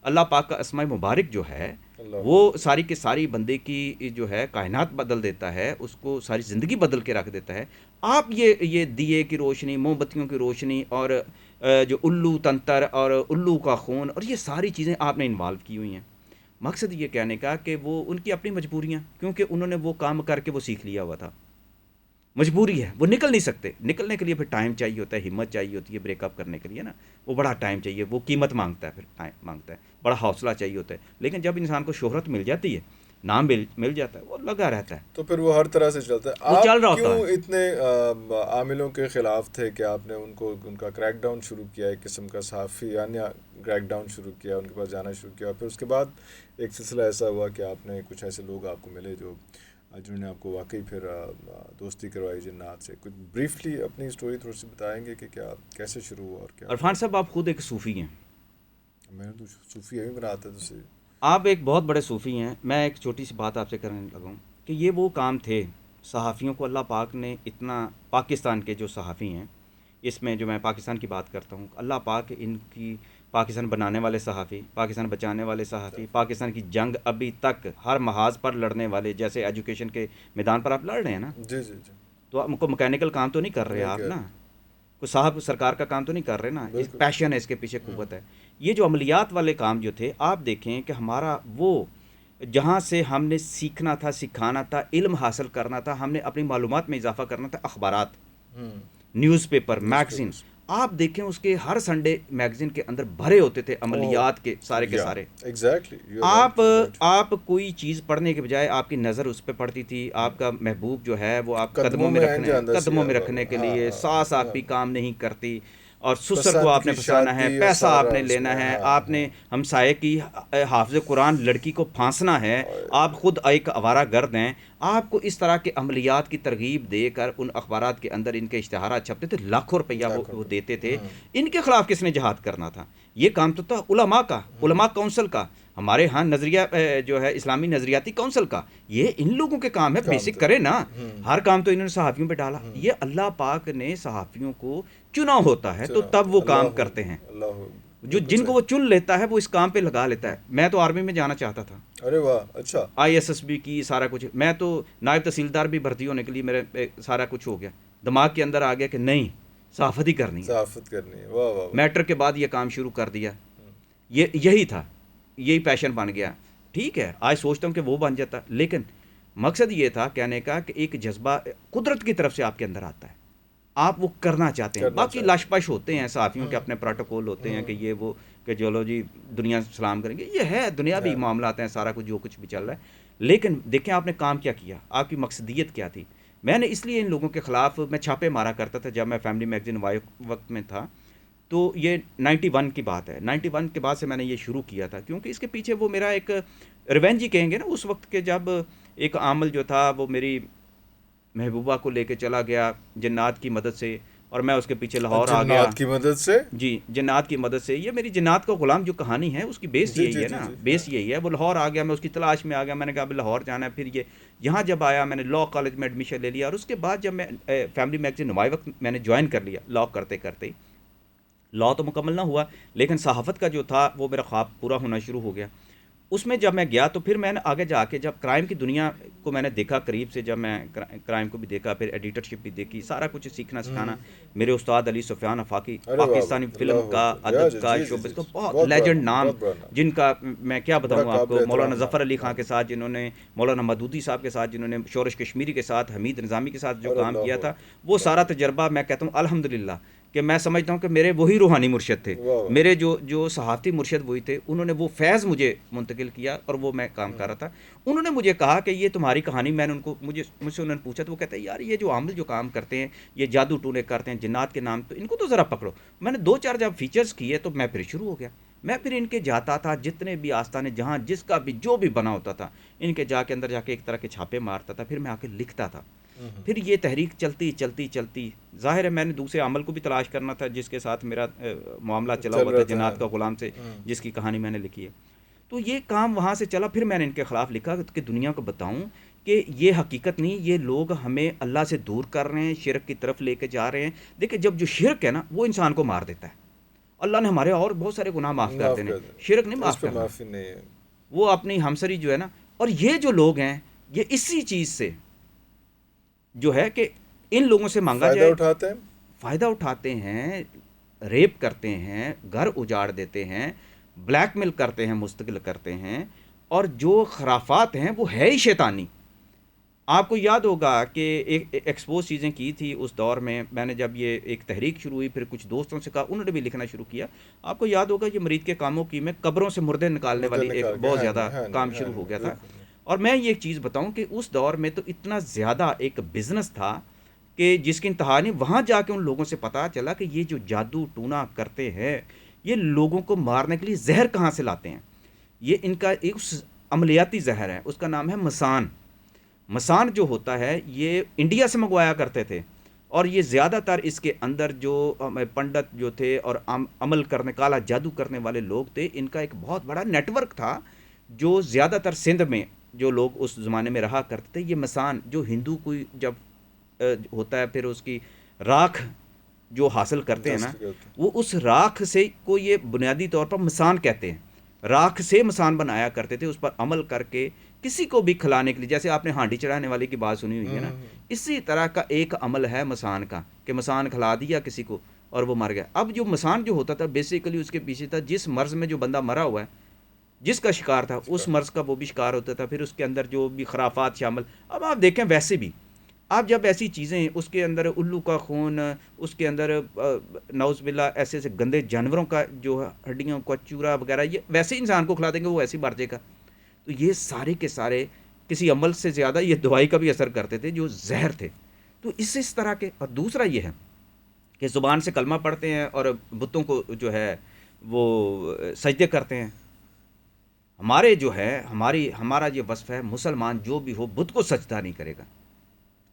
اللہ پاک کا اسماء مبارک جو ہے اللہ وہ ساری کے ساری بندے کی جو ہے کائنات بدل دیتا ہے، اس کو ساری زندگی بدل کے رکھ دیتا ہے. آپ یہ دیے کی روشنی، موم بتیوں کی روشنی اور جو الو تنتر اور الو کا خون اور یہ ساری چیزیں آپ نے انوالو کی ہوئی ہیں. مقصد یہ کہنے کا کہ وہ ان کی اپنی مجبوریاں، کیونکہ انہوں نے وہ کام کر کے وہ سیکھ لیا ہوا تھا، مجبوری ہے، وہ نکل نہیں سکتے. نکلنے کے لیے پھر ٹائم چاہیے ہوتا ہے، ہمت چاہیے ہوتی ہے بریک اپ کرنے کے لیے نا، وہ بڑا ٹائم چاہیے، وہ قیمت مانگتا ہے، پھر ٹائم مانگتا ہے، بڑا حوصلہ چاہیے ہوتا ہے. لیکن جب انسان کو شہرت مل جاتی ہے، نام مل جاتا ہے، وہ لگا رہتا ہے، تو پھر وہ ہر طرح سے چلتا ہے. وہ چل رہا آپ ہوتا کیوں ہے. اتنے عاملوں کے خلاف تھے کہ آپ نے ان کا کریک ڈاؤن شروع کیا، ایک قسم کا صحافی یعنی کریک ڈاؤن شروع کیا، ان کے پاس جانا شروع کیا، پھر اس کے بعد ایک سلسلہ ایسا ہوا کہ آپ نے کچھ ایسے لوگ آپ کو ملے جنہوں نے آپ کو واقعی پھر دوستی کروائی جنات سے. کچھ بریفلی اپنی اسٹوری تھوڑی سی بتائیں گے کہ کیا کیسے شروع ہوا اور کیا عرفان صاحب آپ خود ایک صوفی ہیں، میں نے تو صوفی ابھی بناتا تو سے. آپ ایک بہت بڑے صوفی ہیں. میں ایک چھوٹی سی بات آپ سے کرنے لگا ہوں کہ یہ وہ کام تھے صحافیوں کو اللہ پاک نے اتنا، پاکستان کے جو صحافی ہیں، اس میں جو میں پاکستان کی بات کرتا ہوں، اللہ پاک ان کی، پاکستان بنانے والے صحافی، پاکستان بچانے والے صحافی، پاکستان کی جنگ ابھی تک ہر محاذ پر لڑنے والے، جیسے ایجوکیشن کے میدان پر آپ لڑ رہے ہیں نا، جی جی جی. تو آپ کو مکینیکل کام تو نہیں کر رہے نہیں آپ کہہ نا، رہے. کوئی صاحب سرکار کا کام تو نہیں کر رہے نا، اس بالکل. پیشن ہے، اس کے پیچھے قوت ہے. یہ جو عملیات والے کام جو تھے، آپ دیکھیں کہ ہمارا وہ جہاں سے ہم نے سیکھنا تھا، سکھانا تھا، علم حاصل کرنا تھا، ہم نے اپنی معلومات میں اضافہ کرنا تھا، اخبارات، news paper, news magazine. Papers. آپ دیکھیں اس کے ہر سنڈے میگزین کے اندر بھرے ہوتے تھے اوہ عملیات کے سارے کے یا سارے. ایگزیکٹلی یو آر آپ رائٹ. آپ کوئی چیز پڑھنے کے بجائے آپ کی نظر اس پہ پڑتی تھی، آپ کا محبوب جو ہے وہ آپ قدموں میں ہیں جاندہ قدموں سیا. میں رکھنے کے ہاں لیے سانس ہاں. آپ کی کام نہیں کرتی، اور سسر کو پسند آپ نے کی پھنسانا ہے، شادی اور پیسہ آپ سارا نے اس لینا میں. ہے، ہاں آپ ہاں. نے ہمسائے کی حافظ قرآن لڑکی کو پھانسنا ہے، آپ اور خود ایک آوارہ گرد ہیں. آپ کو اس طرح کے عملیات کی ترغیب دے کر ان اخبارات کے اندر ان کے اشتہارات چھپتے تھے، لاکھوں روپیہ لاکھوں وہ روپے. دیتے تھے. ان کے خلاف کس نے جہاد کرنا تھا؟ یہ کام تو تھا علماء کا، علماء کونسل کا، ہمارے ہاں نظریہ جو ہے اسلامی نظریاتی کونسل کا. یہ ان لوگوں کے کام ہے، کام بیسک تھا. کرے نا. ہر کام تو انہوں نے صحافیوں پہ ڈالا. یہ اللہ پاک نے صحافیوں کو چنا ہوتا ہے تو چنا تب ہوتا. وہ کام اللہ کرتے ہیں. اللہ. بالکل جن کو وہ صحیح. چن لیتا ہے وہ اس کام پہ لگا لیتا ہے. میں تو آرمی میں جانا چاہتا تھا، ارے واہ اچھا. آئی ایس ایس بی کی سارا کچھ، میں تو نائب تحصیلدار بھی بھرتی ہونے کے لیے میرے سارا کچھ ہو گیا، دماغ کے اندر آ گیا کہ نہیں صحافت ہی کرنی ہے. صحافت کرنی ہے. واہ واہ واہ. میٹر کے بعد یہ کام شروع کر دیا. یہی تھا، یہی پیشن بن گیا. ٹھیک ہے، آج سوچتا ہوں کہ وہ بن جاتا، لیکن مقصد یہ تھا کہنے کا کہ ایک جذبہ قدرت کی طرف سے آپ کے اندر آتا ہے، آپ وہ کرنا چاہتے ہیں. کرنا باقی چاہتے لاش پش ہوتے ہیں صحافیوں کے، اپنے پروٹوکول ہوتے ہیں کہ یہ وہ کہ چلو جی دنیا سلام کریں گے، یہ ہے دنیاوی ہیں. معاملات ہیں سارا کچھ جو کچھ بھی چل رہا ہے. لیکن دیکھیں آپ نے کام کیا کیا، آپ کی مقصدیت کیا تھی. میں نے اس لیے ان لوگوں کے خلاف میں چھاپے مارا کرتا تھا جب میں فیملی میگزین وقت میں تھا. تو یہ 91 کی بات ہے، 91 کے بعد سے میں نے یہ شروع کیا تھا، کیونکہ اس کے پیچھے وہ میرا ایک ریونج ہی کہیں گے نا، اس وقت کے جب ایک عامل جو تھا وہ میری محبوبہ کو لے کے چلا گیا جنات کی مدد سے، اور میں اس کے پیچھے لاہور آ گیا. جنات کی مدد سے. جی جنات کی مدد سے، یہ میری جنات کا غلام جو کہانی ہے اس کی بیس جی جی یہی ہے جی نا، جی. بیس یہی ہے. وہ لاہور آ گیا، میں اس کی تلاش میں آ گیا. میں نے کہا اب لاہور جانا ہے. پھر یہ یہاں جب آیا میں نے لاء کالج میں ایڈمیشن لے لیا، اور اس کے بعد جب میں فیملی میگزین نمائے وقت میں نے جوائن کر لیا، لاء کرتے کرتے لاء تو مکمل نہ ہوا، لیکن صحافت کا جو تھا وہ میرا خواب پورا ہونا شروع ہو گیا. اس میں جب میں گیا تو پھر میں نے آگے جا کے جب کرائم کی دنیا کو میں نے دیکھا قریب سے، جب میں کرائم کو بھی دیکھا، پھر ایڈیٹرشپ بھی دیکھی، سارا کچھ سیکھنا سکھانا. میرے استاد علی سفیان آفاقی، ارے واہ پاکستانی واہ، فلم اللہ کا، اکبر، یا ادب کا، جی جی جی شوبز کا جی، بہت بہت بڑا لیجنڈ نام، نام، بہت بڑا نام، جن کا میں کیا بڑا بتاؤں آپ قابل کو، مولانا احترام ظفر نام علی خان نام. کے ساتھ جنہوں نے، مولانا مودودی صاحب کے ساتھ جنہوں نے، شورش کشمیری کے ساتھ، حمید نظامی کے ساتھ جو ارے کام اللہ کیا تھا، اکبر، وہ اللہ سارا اکبر، تجربہ میں کہتا ہوں الحمدللہ کہ میں سمجھتا ہوں کہ میرے وہی روحانی مرشد تھے. واہ واہ. میرے جو صحافتی مرشد وہی تھے، انہوں نے وہ فیض مجھے منتقل کیا اور وہ میں کام کر رہا تھا. انہوں نے مجھے کہا کہ یہ تمہاری کہانی، میں نے ان کو، مجھ سے انہوں نے پوچھا تو وہ کہتے ہیں یار یہ جو عامل جو کام کرتے ہیں، یہ جادو ٹونے کرتے ہیں جنات کے نام، تو ان کو تو ذرا پکڑو. میں نے دو چار جب فیچرز کیے تو میں پھر شروع ہو گیا. میں پھر ان کے جاتا تھا، جتنے بھی آستانے جہاں جس کا بھی جو بھی بنا ہوتا تھا، ان کے جا کے اندر جا کے ایک طرح کے چھاپے مارتا تھا، پھر میں آ کے لکھتا تھا. پھر یہ تحریک چلتی چلتی چلتی، ظاہر ہے میں نے دوسرے عمل کو بھی تلاش کرنا تھا جس کے ساتھ میرا معاملہ چلا چل ہوا تھا، رہا تھا، جنات کا غلام سے، جس کی کہانی میں نے لکھی ہے. تو یہ کام وہاں سے چلا. پھر میں نے ان کے خلاف لکھا کہ دنیا کو بتاؤں کہ یہ حقیقت نہیں، یہ لوگ ہمیں اللہ سے دور کر رہے ہیں، شرک کی طرف لے کے جا رہے ہیں. دیکھیں جب جو شرک ہے نا وہ انسان کو مار دیتا ہے. اللہ نے ہمارے اور بہت سارے گناہ معاف کر معاف دینے، کر دیں، شرک نہیں اس معاف پہ کرنا. معافی نہیں ہے. وہ اپنی ہمسری جو ہے نا، اور یہ جو لوگ ہیں یہ اسی چیز سے جو ہے کہ ان لوگوں سے مانگا فائدہ جائے، اٹھاتے ہیں. فائدہ اٹھاتے ہیں، ریپ کرتے ہیں، گھر اجاڑ دیتے ہیں، بلیک میل کرتے ہیں، مستقل کرتے ہیں، اور جو خرافات ہیں وہ ہے ہی شیطانی. آپ کو یاد ہوگا کہ ایک ایکسپوز چیزیں کی تھی اس دور میں نے جب یہ ایک تحریک شروع ہوئی، پھر کچھ دوستوں سے کہا، انہوں نے بھی لکھنا شروع کیا. آپ کو یاد ہوگا یہ مرید کے کاموں کی میں قبروں سے مردے نکالنے مردہ والی ایک نکال کے، بہت ہاں جی، زیادہ ہاں جی، کام ہاں شروع جی، ہو گیا تھا. بالکل. اور میں یہ ایک چیز بتاؤں کہ اس دور میں تو اتنا زیادہ ایک بزنس تھا کہ جس کی انتہا نہیں. وہاں جا کے ان لوگوں سے پتہ چلا کہ یہ جو جادو ٹونا کرتے ہیں، یہ لوگوں کو مارنے کے لیے زہر کہاں سے لاتے ہیں. یہ ان کا ایک عملیاتی زہر ہے، اس کا نام ہے مسان. مسان جو ہوتا ہے یہ انڈیا سے منگوایا کرتے تھے، اور یہ زیادہ تر اس کے اندر جو پنڈت جو تھے اور عمل کرنے، کالا جادو کرنے والے لوگ تھے، ان کا ایک بہت بڑا نیٹ ورک تھا جو زیادہ تر سندھ میں جو لوگ اس زمانے میں رہا کرتے تھے. یہ مسان جو ہندو کوئی جب ہوتا ہے، پھر اس کی راکھ جو حاصل کرتے ہیں نا، حاصل کرتے وہ اس راکھ سے کو یہ بنیادی طور پر مسان کہتے ہیں. راکھ سے مسان بنایا کرتے تھے، اس پر عمل کر کے کسی کو بھی کھلانے کے لیے، جیسے آپ نے ہانڈی چڑھانے والے کی بات سنی ہوئی ہے نا، ہیں. اسی طرح کا ایک عمل ہے مسان کا، کہ مسان کھلا دیا کسی کو اور وہ مر گیا. اب جو مسان جو ہوتا تھا بیسیکلی اس کے پیچھے تھا جس مرض میں جو بندہ مرا ہوا ہے، جس کا شکار تھا، اس مرض کا وہ بھی شکار ہوتا تھا. پھر اس کے اندر جو بھی خرافات شامل. اب آپ دیکھیں ویسے بھی آپ جب ایسی چیزیں، اس کے اندر الو کا خون، اس کے اندر نعوذ باللہ ایسے ایسے گندے جانوروں کا جو ہڈیوں کا چورا وغیرہ، یہ ویسے انسان کو کھلا دیں گے وہ ایسے ہی مر جائے گا. تو یہ سارے کے سارے کسی عمل سے زیادہ یہ دوائی کا بھی اثر کرتے تھے جو زہر تھے. تو اس طرح کے. اور دوسرا یہ ہے کہ زبان سے کلمہ پڑھتے ہیں اور بتوں کو جو ہے وہ سجدے کرتے ہیں. ہمارے جو ہے ہمارا یہ وصف ہے، مسلمان جو بھی ہو بت کو سجدہ نہیں کرے گا.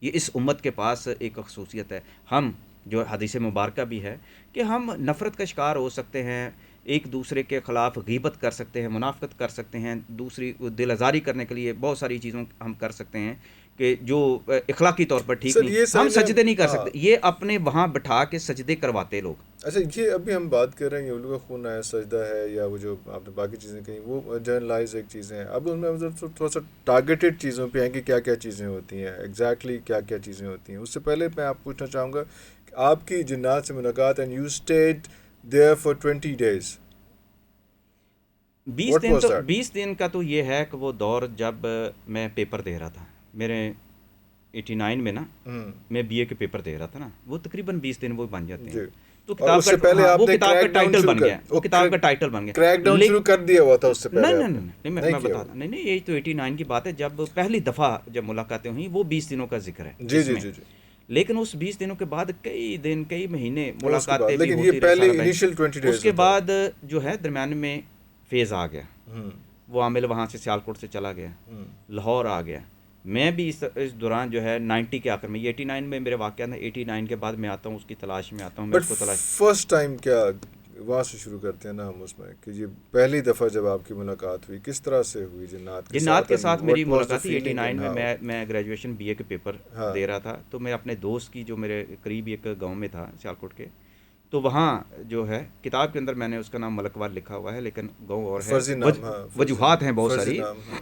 یہ اس امت کے پاس ایک خصوصیت ہے. ہم جو حدیث مبارکہ بھی ہے کہ ہم نفرت کا شکار ہو سکتے ہیں، ایک دوسرے کے خلاف غیبت کر سکتے ہیں، منافقت کر سکتے ہیں، دوسری دل آزاری کرنے کے لیے بہت ساری چیزوں ہم کر سکتے ہیں کہ جو اخلاقی طور پر ٹھیک سر نہیں. یہ ہم سمجھیں. سجدے نہیں کر ہاں. سکتے، یہ اپنے وہاں بٹھا کے سجدے کرواتے لوگ. اچھا، یہ ابھی ہم بات کر رہے ہیں یہ الو کا خون ہے، سجدہ ہے، یا وہ جو آپ نے باقی چیزیں کہیں وہ جنرلائز ایک چیزیں ہیں. اب ان میں ہم تھوڑا سا ٹارگیٹڈ چیزوں پہ ہیں کہ کیا کیا چیزیں ہوتی ہیں، ایگزیکٹلی کیا کیا چیزیں ہوتی ہیں. اس سے پہلے میں آپ پوچھنا چاہوں گا کہ آپ کی جنات سے ملاقات، and you stayed there for 20 days. 20 what دن واز تو دیٹ؟ 20 دن کا تو یہ ہے کہ وہ دور جب میں پیپر دے رہا تھا، میرے 89 میں نا، میں بی اے کے پیپر دے رہا تھا نا، وہ تقریباً 20 دن وہ بن جاتے ہیں. جی. تو اور کتاب اس سے پہلے ہاں آپ وہ نے کتاب کا کریک ڈاؤن ٹائٹل شروع بن کر گیا، وہ کتاب کا ٹائٹل بن گیا. کریک ڈاؤن شروع کر دیا ہوا تھا اس سے پہلے آپ نے؟ نہیں میں کیا بتا نہیں یہی تو 89 کی بات ہے جب پہلی دفعہ جب ملاقاتیں ہوئیں، وہ 20 دنوں کا ذکر ہے جی اس جی میں. جی جی. لیکن اس 20 دنوں کے بعد کئی دن، کئی مہینے اور اس کے بعد ملاقاتیں بھی لیکن یہ ہوتی رہی پہلے سارا ٹائم. انیشیل 20 اس days کے ہوتا ہے. بعد جو ہے درمیان میں فیز آ گیا، وہ عامل وہاں سے سیالکوٹ سے چلا گیا، لاہور آ گیا. میں بھی اس دوران جو ہے 90 کے آخر میں، یہ 89 میں میرے واقعات ہیں، 89 کے بعد میں آتا ہوں، اس کی تلاش میں آتا ہوں، میں بٹ اس کو تلاش. فرسٹ ٹائم کیا وہاں سے شروع کرتے ہیں نا ہم اس میں، کہ یہ پہلی دفعہ جب آپ کی ملاقات ہوئی کس طرح سے ہوئی جنات کے جنات ساتھ، کے and ساتھ میری what was the ملاقات تھی feeling 89 and میں. how؟ میں گریجویشن BA کے پیپر ہاں. دے رہا تھا، تو میں اپنے دوست کی جو میرے قریب ایک گاؤں میں تھا سیالکوٹ کے، تو وہاں جو ہے کتاب کے اندر میں نے اس کا نام ملکوال لکھا ہوا ہے، لیکن گاؤں اور ہے، فرضی نام، ہاں وجوہات ہیں بہت فرضی ساری. نام، ہاں.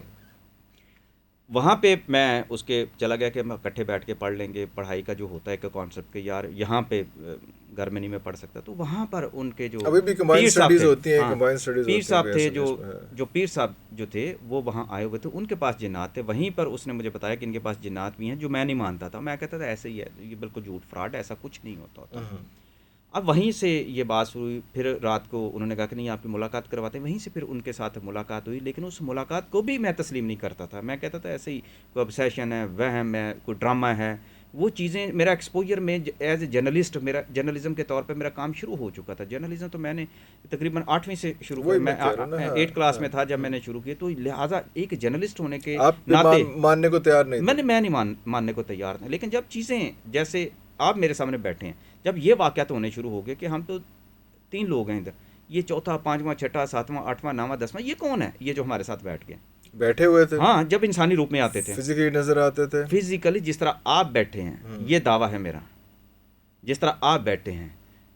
وہاں پہ میں اس کے چلا گیا کہ ہم اکٹھے بیٹھ کے پڑھ لیں گے، پڑھائی کا جو ہوتا ہے کہ کانسیپٹ کہ یار یہاں پہ گھر میں نہیں میں پڑھ سکتا. تو وہاں پر ان کے جو ابھی بھی کمبائنڈ پیر صاحب اسٹڈیز تھے، ہوتی ہیں، ہاں کمبائنڈ اسٹڈیز پیر ہوتی ہیں صاحب ابھی تھے، اصل جو اس میں، ہاں. جو پیر صاحب جو تھے وہ وہاں آئے ہوئے تھے، ان کے پاس جنات تھے. وہیں پر اس نے مجھے بتایا کہ ان کے پاس جنات بھی ہیں، جو میں نہیں مانتا تھا. میں کہتا تھا ایسے ہی ہے، یہ بالکل جھوٹ فراڈ ہے، ایسا کچھ نہیں ہوتا. اب وہیں سے یہ بات شروع ہوئی. پھر رات کو انہوں نے کہا کہ نہیں آپ کی ملاقات کرواتے ہیں. وہیں سے پھر ان کے ساتھ ملاقات ہوئی، لیکن اس ملاقات کو بھی میں تسلیم نہیں کرتا تھا. میں کہتا تھا ایسے ہی کوئی obsession ہے، وہم ہے، کوئی ڈرامہ ہے. وہ چیزیں میرا ایکسپوجر میں ایز اے جرنلسٹ، میرا جرنلزم کے طور پہ میرا کام شروع ہو چکا تھا. جرنلزم تو میں نے تقریباً 8ویں سے شروع کیا. وہی میں کہہ رہا ہوں نا، ہاں 8 کلاس ہاں. میں تھا جب میں نے شروع کیا. تو لہٰذا ایک جرنلسٹ ہونے کے آپ بھی ناطے ماننے کو تیار نہیں تھے. میں نہیں ماننے کو تیار تھا. لیکن جب چیزیں جیسے آپ میرے سامنے بیٹھے ہیں، جب یہ واقعات ہونے شروع ہو گئے کہ ہم تو 3 لوگ ہیں ادھر، یہ چوتھا، پانچواں، چھٹا، ساتواں، آٹھواں، نواں، 10واں، یہ کون ہے یہ جو ہمارے ساتھ بیٹھ گئے؟ بیٹھے ہوئے تھے، ہاں جب انسانی روپ میں آتے تھے، فزیکلی نظر آتے تھے. فزیکلی جس طرح آپ بیٹھے ہیں، یہ دعویٰ ہے میرا، جس طرح آپ بیٹھے ہیں.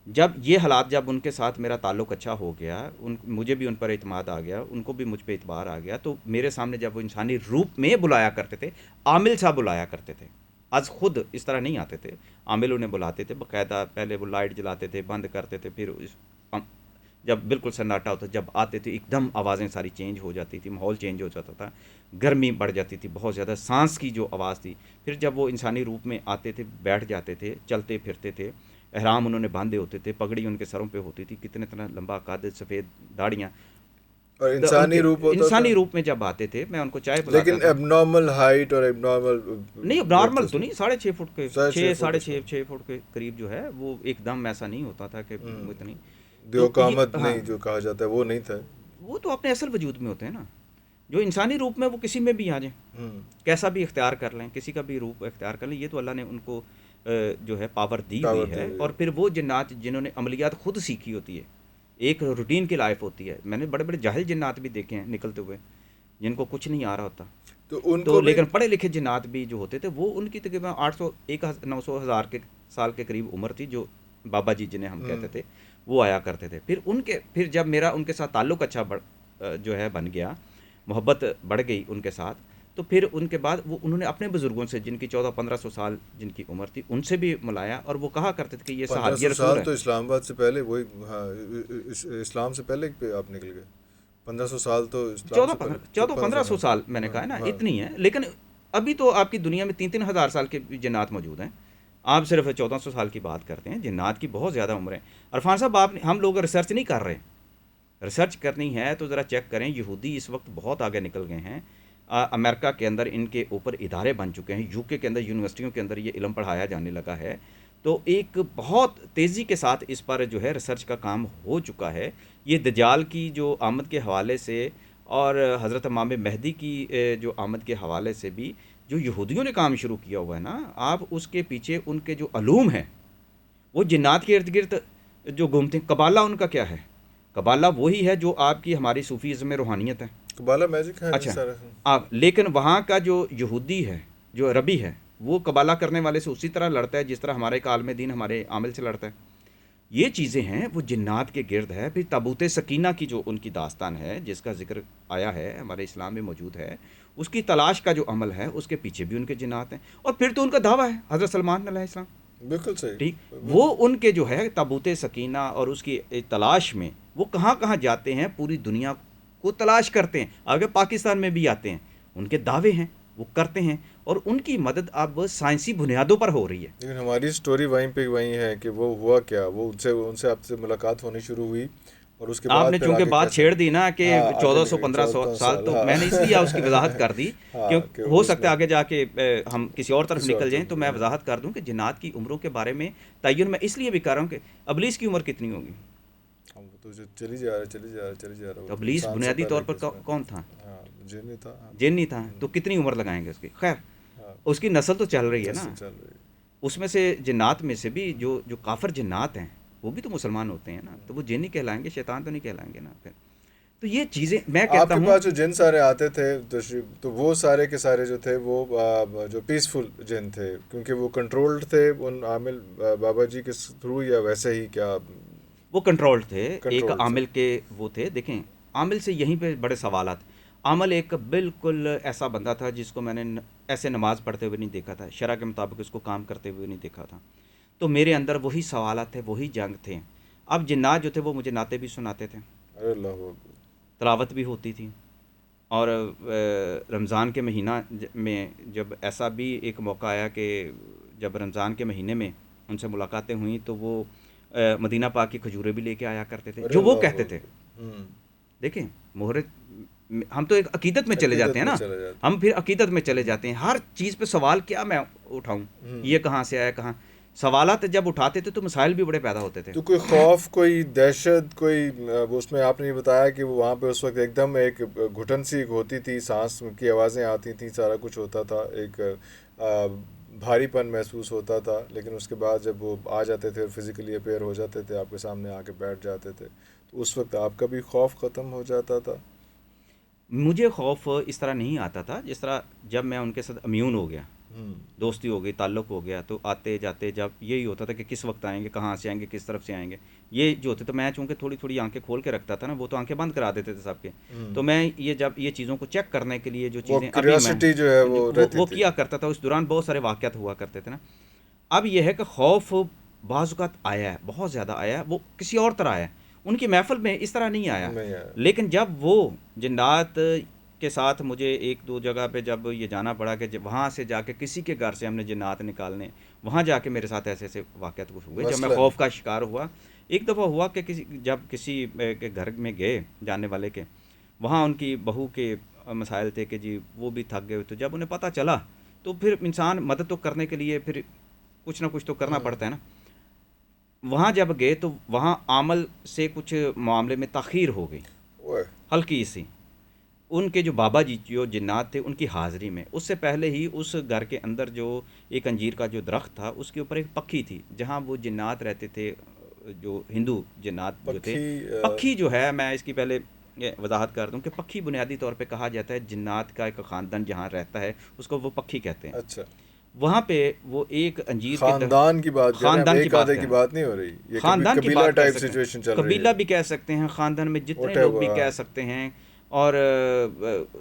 جب یہ حالات، جب ان کے ساتھ میرا تعلق اچھا ہو گیا، مجھے بھی ان پر اعتماد آ گیا، ان کو بھی مجھ پہ اعتبار آ گیا، تو میرے سامنے جب وہ انسانی روپ میں بلایا کرتے تھے، عامل صاحب بلایا کرتے تھے، از خود اس طرح نہیں آتے تھے. عامل انہیں بلاتے تھے باقاعدہ. پہلے وہ لائٹ جلاتے تھے، بند کرتے تھے، پھر جب بالکل سناٹا ہوتا جب آتے تھے ایک دم آوازیں ساری چینج ہو جاتی تھی، ماحول چینج ہو جاتا تھا، گرمی بڑھ جاتی تھی بہت زیادہ، سانس کی جو آواز تھی. پھر جب وہ انسانی روپ میں آتے تھے، بیٹھ جاتے تھے، چلتے پھرتے تھے، احرام انہوں نے باندھے ہوتے تھے، پگڑی ان کے سروں پہ ہوتی تھی، کتنے طرح لمبا قد، سفید داڑیاں. اور تو ان انسانی کے روپ ہوتا تھا، انسانی روپ میں جب آتے تھے، میں ان کو چائے پلاتا لیکن تھا. اب نارمل ہائٹ اور اب نارمل نہیں نارمل تو نہیں، 6.5 فٹ کے، 6.5 فٹ ساڑھے اس میں. 6 فٹ کے قریب جو ہے وہ ایک دم ایسا نہیں ہوتا تھا کہ وہ اتنی. تو دیوقامت ہاں نہیں جو کہا جاتا ہے وہ نہیں تھا. وہ تو اپنے اصل وجود میں ہوتے ہیں نا. جو انسانی روپ میں وہ کسی میں بھی آ جائیں، کیسا بھی اختیار کر لیں، کسی کا بھی روپ اختیار کر لیں. یہ تو اللہ نے ان کو جو ہے پاور دی ٹاور ہوئی دے ہے. ہوئی اور ہے. پھر وہ جنات جنہوں نے عملیات خود سیکھی ہوتی ہے، ایک روٹین کی لائف ہوتی ہے. میں نے بڑے بڑے جاہل جنات بھی دیکھے ہیں نکلتے ہوئے، جن کو کچھ نہیں آ رہا ہوتا. تو ان تو کو بھی لیکن پڑھے لکھے جنات بھی جو ہوتے تھے، وہ ان کی تقریباً 800، 900 ہزار کے سال کے قریب عمر تھی. جو بابا جی جنہیں ہم کہتے تھے وہ آیا کرتے تھے. پھر جب میرا ان کے ساتھ تعلق اچھا جو ہے بن گیا، محبت بڑھ گئی ان کے ساتھ، تو پھر ان کے بعد انہوں نے اپنے بزرگوں سے، جن کی 1400-1500 سال جن کی عمر تھی، ان سے بھی ملایا. اور وہ کہا کرتے تھے کہ یہ صحابی 1500 رسول سال ہے. تو اسلام آباد سے پہلے، وہی ہاں اسلام سے پہلے پہ آپ نکل گئے. 1500 سال تو اسلام سے پہلے، 1400-1500 سال میں نے کہا ہے نا، اتنی ہے. لیکن ابھی تو آپ کی دنیا میں 3-3 ہزار سال کے بھی جنات موجود ہیں. آپ صرف 1400 سال کی بات کرتے ہیں. جنات کی بہت زیادہ عمر ہے. عرفان صاحب ہم لوگ ریسرچ نہیں کر رہے. ریسرچ کرنی ہے تو ذرا چیک کریں. یہودی اس وقت بہت آگے نکل گئے ہیں. امریکہ کے اندر ان کے اوپر ادارے بن چکے ہیں. یو کے اندر یونیورسٹیوں کے اندر یہ علم پڑھایا جانے لگا ہے. تو ایک بہت تیزی کے ساتھ اس پر جو ہے ریسرچ کا کام ہو چکا ہے. یہ دجال کی جو آمد کے حوالے سے اور حضرت امام مہدی کی جو آمد کے حوالے سے بھی جو یہودیوں نے کام شروع کیا ہوا ہے نا، آپ اس کے پیچھے ان کے جو علوم ہیں وہ جنات کے ارد گرد جو گھومتے ہیں. قبالہ ان کا کیا ہے؟ قبالہ وہی ہے جو آپ کی ہماری صوفیزم میں روحانیت ہے. قبالہ میجک ہے اچھا، سارا. لیکن وہاں کا جو یہودی ہے، جو عربی ہے، وہ قبالہ کرنے والے سے اسی طرح لڑتا ہے جس طرح ہمارے عالم دین ہمارے عامل سے لڑتا ہے. یہ چیزیں ہیں وہ جنات کے گرد ہے. پھر تابوت سکینہ کی جو ان کی داستان ہے، جس کا ذکر آیا ہے ہمارے اسلام میں موجود ہے، اس کی تلاش کا جو عمل ہے اس کے پیچھے بھی ان کے جنات ہیں. اور پھر تو ان کا دعویٰ ہے حضرت سلمان علیہ السلام. بالکل صحیح. ٹھیک، وہ ان کے جو ہے تابوت سکینہ اور اس کی تلاش میں وہ کہاں کہاں جاتے ہیں، پوری دنیا کو تلاش کرتے ہیں. آگے پاکستان میں بھی آتے ہیں. ان کے دعوے ہیں، وہ کرتے ہیں، اور ان کی مدد اب سائنسی بنیادوں پر ہو رہی ہے. لیکن ہماری سٹوری وہیں پہ وہیں ہے کہ وہ ہوا کیا. وہ ان سے آپ سے ملاقات ہونی شروع ہوئی، اور اس کے آپ بعد نے پھر چونکہ آگے بات کیسے. چھیڑ دی نا کہ ہاں آگے 1400-1500 14 سال، تو ہاں. میں نے اس لیے اس کی وضاحت کر دی ہاں کہ ہو اس سکتا میں ہے آگے جا کے ہم کسی اور طرف کسی اور نکل جائیں طرف، تو میں وضاحت کر دوں کہ جنات کی عمروں کے بارے میں تعین میں اس لیے بھی کر رہا ہوں کہ ابلیس کی عمر کتنی ہوگی. وہ تو چلی جا رہا ہے. وہ تو تو ابلیس انسان سے بنیادی پہلے طور کے پر اس میں. کون تھا؟ ہاں جن تھا. جن نہیں تھا. تو کتنی عمر لگائیں گے اس کی؟ خیر، ہاں اس کی نسل تو چل رہی ہے نا. جیسے چل رہی. اس میں سے جنات میں سے بھی جو کافر جنات ہیں وہ بھی تو مسلمان ہوتے ہیں نا. تو وہ جن ہی کہلائیں گے، شیطان تو نہیں کہلائیں گے نا. پھر تو یہ چیزیں میں آپ کہتا کے ہوں. پاس جو جن سارے آتے تھے تو وہ سارے کے سارے جو تھے وہ جو پیسفل جن تھے کیونکہ وہ کنٹرولڈ تھے ان عامل بابا جی کے تھرو یا ویسے ہی کیا وہ کنٹرول تھے. ایک کنٹرول تھے؟ عامل کے وہ تھے. دیکھیں عامل سے یہیں پہ بڑے سوالات. عامل ایک بالکل ایسا بندہ تھا جس کو میں نے ایسے نماز پڑھتے ہوئے نہیں دیکھا تھا, شرع کے مطابق اس کو کام کرتے ہوئے نہیں دیکھا تھا. تو میرے اندر وہی سوالات تھے, وہی جنگ تھے. اب جنات جو تھے وہ مجھے نعتیں بھی سناتے تھے, ارے اللہ اکبر. تلاوت بھی ہوتی تھی. اور رمضان کے مہینہ میں جب ایسا بھی ایک موقع آیا کہ جب رمضان کے مہینے میں ان سے ملاقاتیں ہوئیں تو وہ مدینہ پاک کی کھجوریں بھی لے کے آیا کرتے تھے ارے جو وہ اللہ کہتے تھے. اکبر. دیکھیں محرت, ہم تو ایک عقیدت میں چلے جاتے عقیدت ہیں میں نا, چلے جاتے ہم پھر عقیدت میں چلے جاتے ہیں. ہر چیز پہ سوال کیا میں اٹھاؤں, ہیں. یہ کہاں سے آیا, کہاں. سوالات جب اٹھاتے تھے تو مسائل بھی بڑے پیدا ہوتے تھے. تو کوئی خوف, کوئی دہشت, کوئی اس میں آپ نے یہ بتایا کہ وہ وہاں پہ اس وقت ایک دم ایک گھٹن سی ہوتی تھی, سانس کی آوازیں آتی تھیں, سارا کچھ ہوتا تھا, ایک بھاری پن محسوس ہوتا تھا, لیکن اس کے بعد جب وہ آ جاتے تھے اور فزیکلی اپیئر ہو جاتے تھے, آپ کے سامنے آ کے بیٹھ جاتے تھے, تو اس وقت آپ کا بھی خوف ختم ہو جاتا تھا؟ مجھے خوف اس طرح نہیں آتا تھا جس طرح جب میں ان کے ساتھ امیون ہو گیا, ہوں. دوستی ہو گئی, تعلق ہو گیا, تو آتے جاتے جب یہی ہوتا تھا کہ کس وقت آئیں گے, کہاں سے آئیں گے, کس طرف سے آئیں گے, یہ جو ہوتے. تو میں چونکہ تھوڑی تھوڑی آنکھیں کھول کے رکھتا تھا نا, وہ تو آنکھیں بند کرا دیتے تھے سب کے. تو میں یہ جب یہ چیزوں کو چیک کرنے کے لیے جو وہ چیزیں ابھی میں کیوریاسٹی جو ہے وہ رہتی وہ تھی. کیا کرتا تھا, اس دوران بہت سارے واقعات ہوا کرتے تھے نا. اب یہ ہے کہ خوف بعض اوقات آیا ہے, بہت زیادہ آیا ہے, وہ کسی اور طرح آیا ہے, ان کی محفل میں اس طرح نہیں آیا. نہیں آیا. لیکن جب وہ جنات کے ساتھ مجھے ایک دو جگہ پہ جب یہ جانا پڑا کہ وہاں سے جا کے کسی کے گھر سے ہم نے جنات نکالنے, وہاں جا کے میرے ساتھ ایسے ایسے واقعات کچھ ہوئے جب میں مثلاً خوف کا شکار ہوا. ایک دفعہ ہوا کہ جب کسی کے گھر میں گئے جاننے والے کے, وہاں ان کی بہو کے مسائل تھے کہ جی وہ بھی تھک گئے ہوئے, تو جب انہیں پتہ چلا تو پھر انسان مدد تو کرنے کے لیے پھر کچھ نہ کچھ تو کرنا پڑتا ہے نا. وہاں جب گئے تو وہاں عمل سے کچھ معاملے میں تاخیر ہو گئی اوئے. ہلکی سی. ان کے جو بابا جی جو جنات تھے ان کی حاضری میں, اس سے پہلے ہی اس گھر کے اندر جو ایک انجیر کا جو درخت تھا اس کے اوپر ایک پکھی تھی جہاں وہ جنات رہتے تھے, جو ہندو جنات جو تھے. پکھی پکھی جو ہے, میں اس کی پہلے وضاحت کر دوں کہ پکھی بنیادی طور پہ کہا جاتا ہے جنات کا ایک خاندان جہاں رہتا ہے اس کو وہ پکھی کہتے ہیں. اچھا, وہاں پہ وہ ایک انجیر کے خاندان کی بات کر رہے ہیں ہم, خاندان کی ایک بات آدھے کر کی رہے ہیں, بات نہیں ہو رہی, یہ خاندان کی قبیلہ بات کر ٹائپ سکتے سچویشن ہیں, چل رہی قبیلہ ہے. بھی کہہ سکتے ہیں, خاندان میں جتنے اٹھے لوگ بھی ہوا, کہہ سکتے ہیں, اور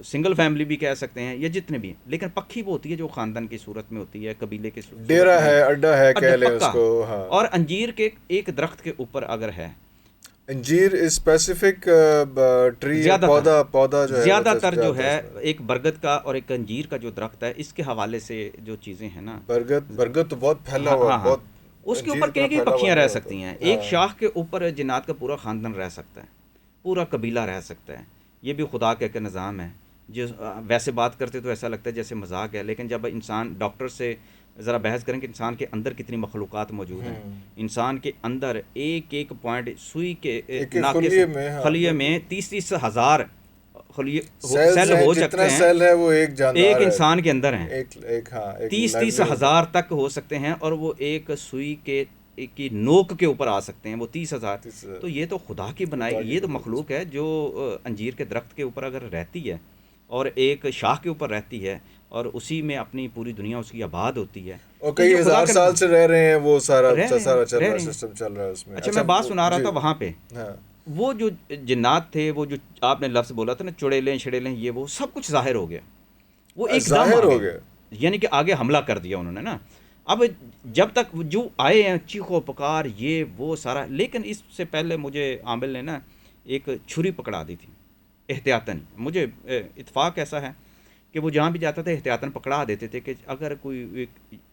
سنگل فیملی بھی کہہ سکتے ہیں, یا جتنے بھی. لیکن پکھی وہ ہوتی ہے جو خاندان کی صورت میں ہوتی ہے, قبیلے کی صورت ڈیرا میں, ہے, اڈا ہے, کہہ لیں اس پکا. کو. ہاں. اور انجیر کے ایک درخت کے اوپر اگر ہے, انجیر اسپیسیفک ٹری, زیادہ تر پودا جو ہے وہ زیادہ تر جو جاتا ہے ہے اس میں. ایک برگد کا اور ایک انجیر کا جو درخت ہے, اس کے حوالے سے جو چیزیں ہیں نا. برگد تو بہت پھیلا ہاں ہوا, ہاں ہاں, بہت اس کے انجیر اوپر اتنا کئی کئی پھیلا ہوا پکھیاں نہیں رہ ہوتا. سکتی ہیں. ایک ہاں. شاخ کے اوپر جنات کا پورا خاندان رہ سکتا ہے, پورا قبیلہ رہ سکتا ہے. یہ بھی خدا کا ایک نظام ہے. جو ویسے بات کرتے تو ایسا لگتا ہے جیسے مذاق ہے, لیکن جب انسان ڈاکٹر سے ذرا بحث کریں کہ انسان کے اندر کتنی مخلوقات موجود ہیں, انسان کے اندر ایک ایک پوائنٹ سوئی کے ایک ایک ناکے سے خلیے میں, ہاں خلیے میں بالکل 30 ہزار خلیے سیلز سیل ہیں, ہو جتنا سکتے ہیں سیل ہے وہ ایک ایک جاندار ہے, انسان کے اندر ہیں. ایک ہاں, ایک 30 لائف. ہزار تک ہو سکتے ہیں, اور وہ ایک سوئی کے کی نوک کے اوپر آ سکتے ہیں, وہ 30,000. تو یہ تو خدا کی بنائی, یہ تو مخلوق ہے جو انجیر کے درخت کے اوپر اگر رہتی ہے اور ایک شاخ کے اوپر رہتی ہے اور اسی میں اپنی پوری دنیا اس کی آباد ہوتی ہے. اور تو یہ کئی خدا ہزار کا سال سے رہ رہے ہیں, وہ سارا رہ رہے ہیں, سارا چل رہ رہا ہے, رہے ہیں. سسٹم چل رہا ہے اس میں. اچھا میں بات سنا رہا تھا وہاں پہ, ہاں. وہ جو جنات تھے, وہ جو آپ نے لفظ بولا تھا نا, چڑیلیں چھڑیلیں, یہ وہ سب کچھ ظاہر ہو گیا, وہ ایک دم ظاہر آ ہو گئے, گیا. یعنی کہ آگے حملہ کر دیا انہوں نے نا. اب جب تک جو آئے ہیں چیخو پکار یہ وہ سارا, لیکن اس سے پہلے مجھے عامل نے نا ایک چھری پکڑا دی تھی احتیاطاً. مجھے اتفاق ایسا ہے کہ وہ جہاں بھی جاتا تھا احتیاطاً پکڑا دیتے تھے کہ اگر کوئی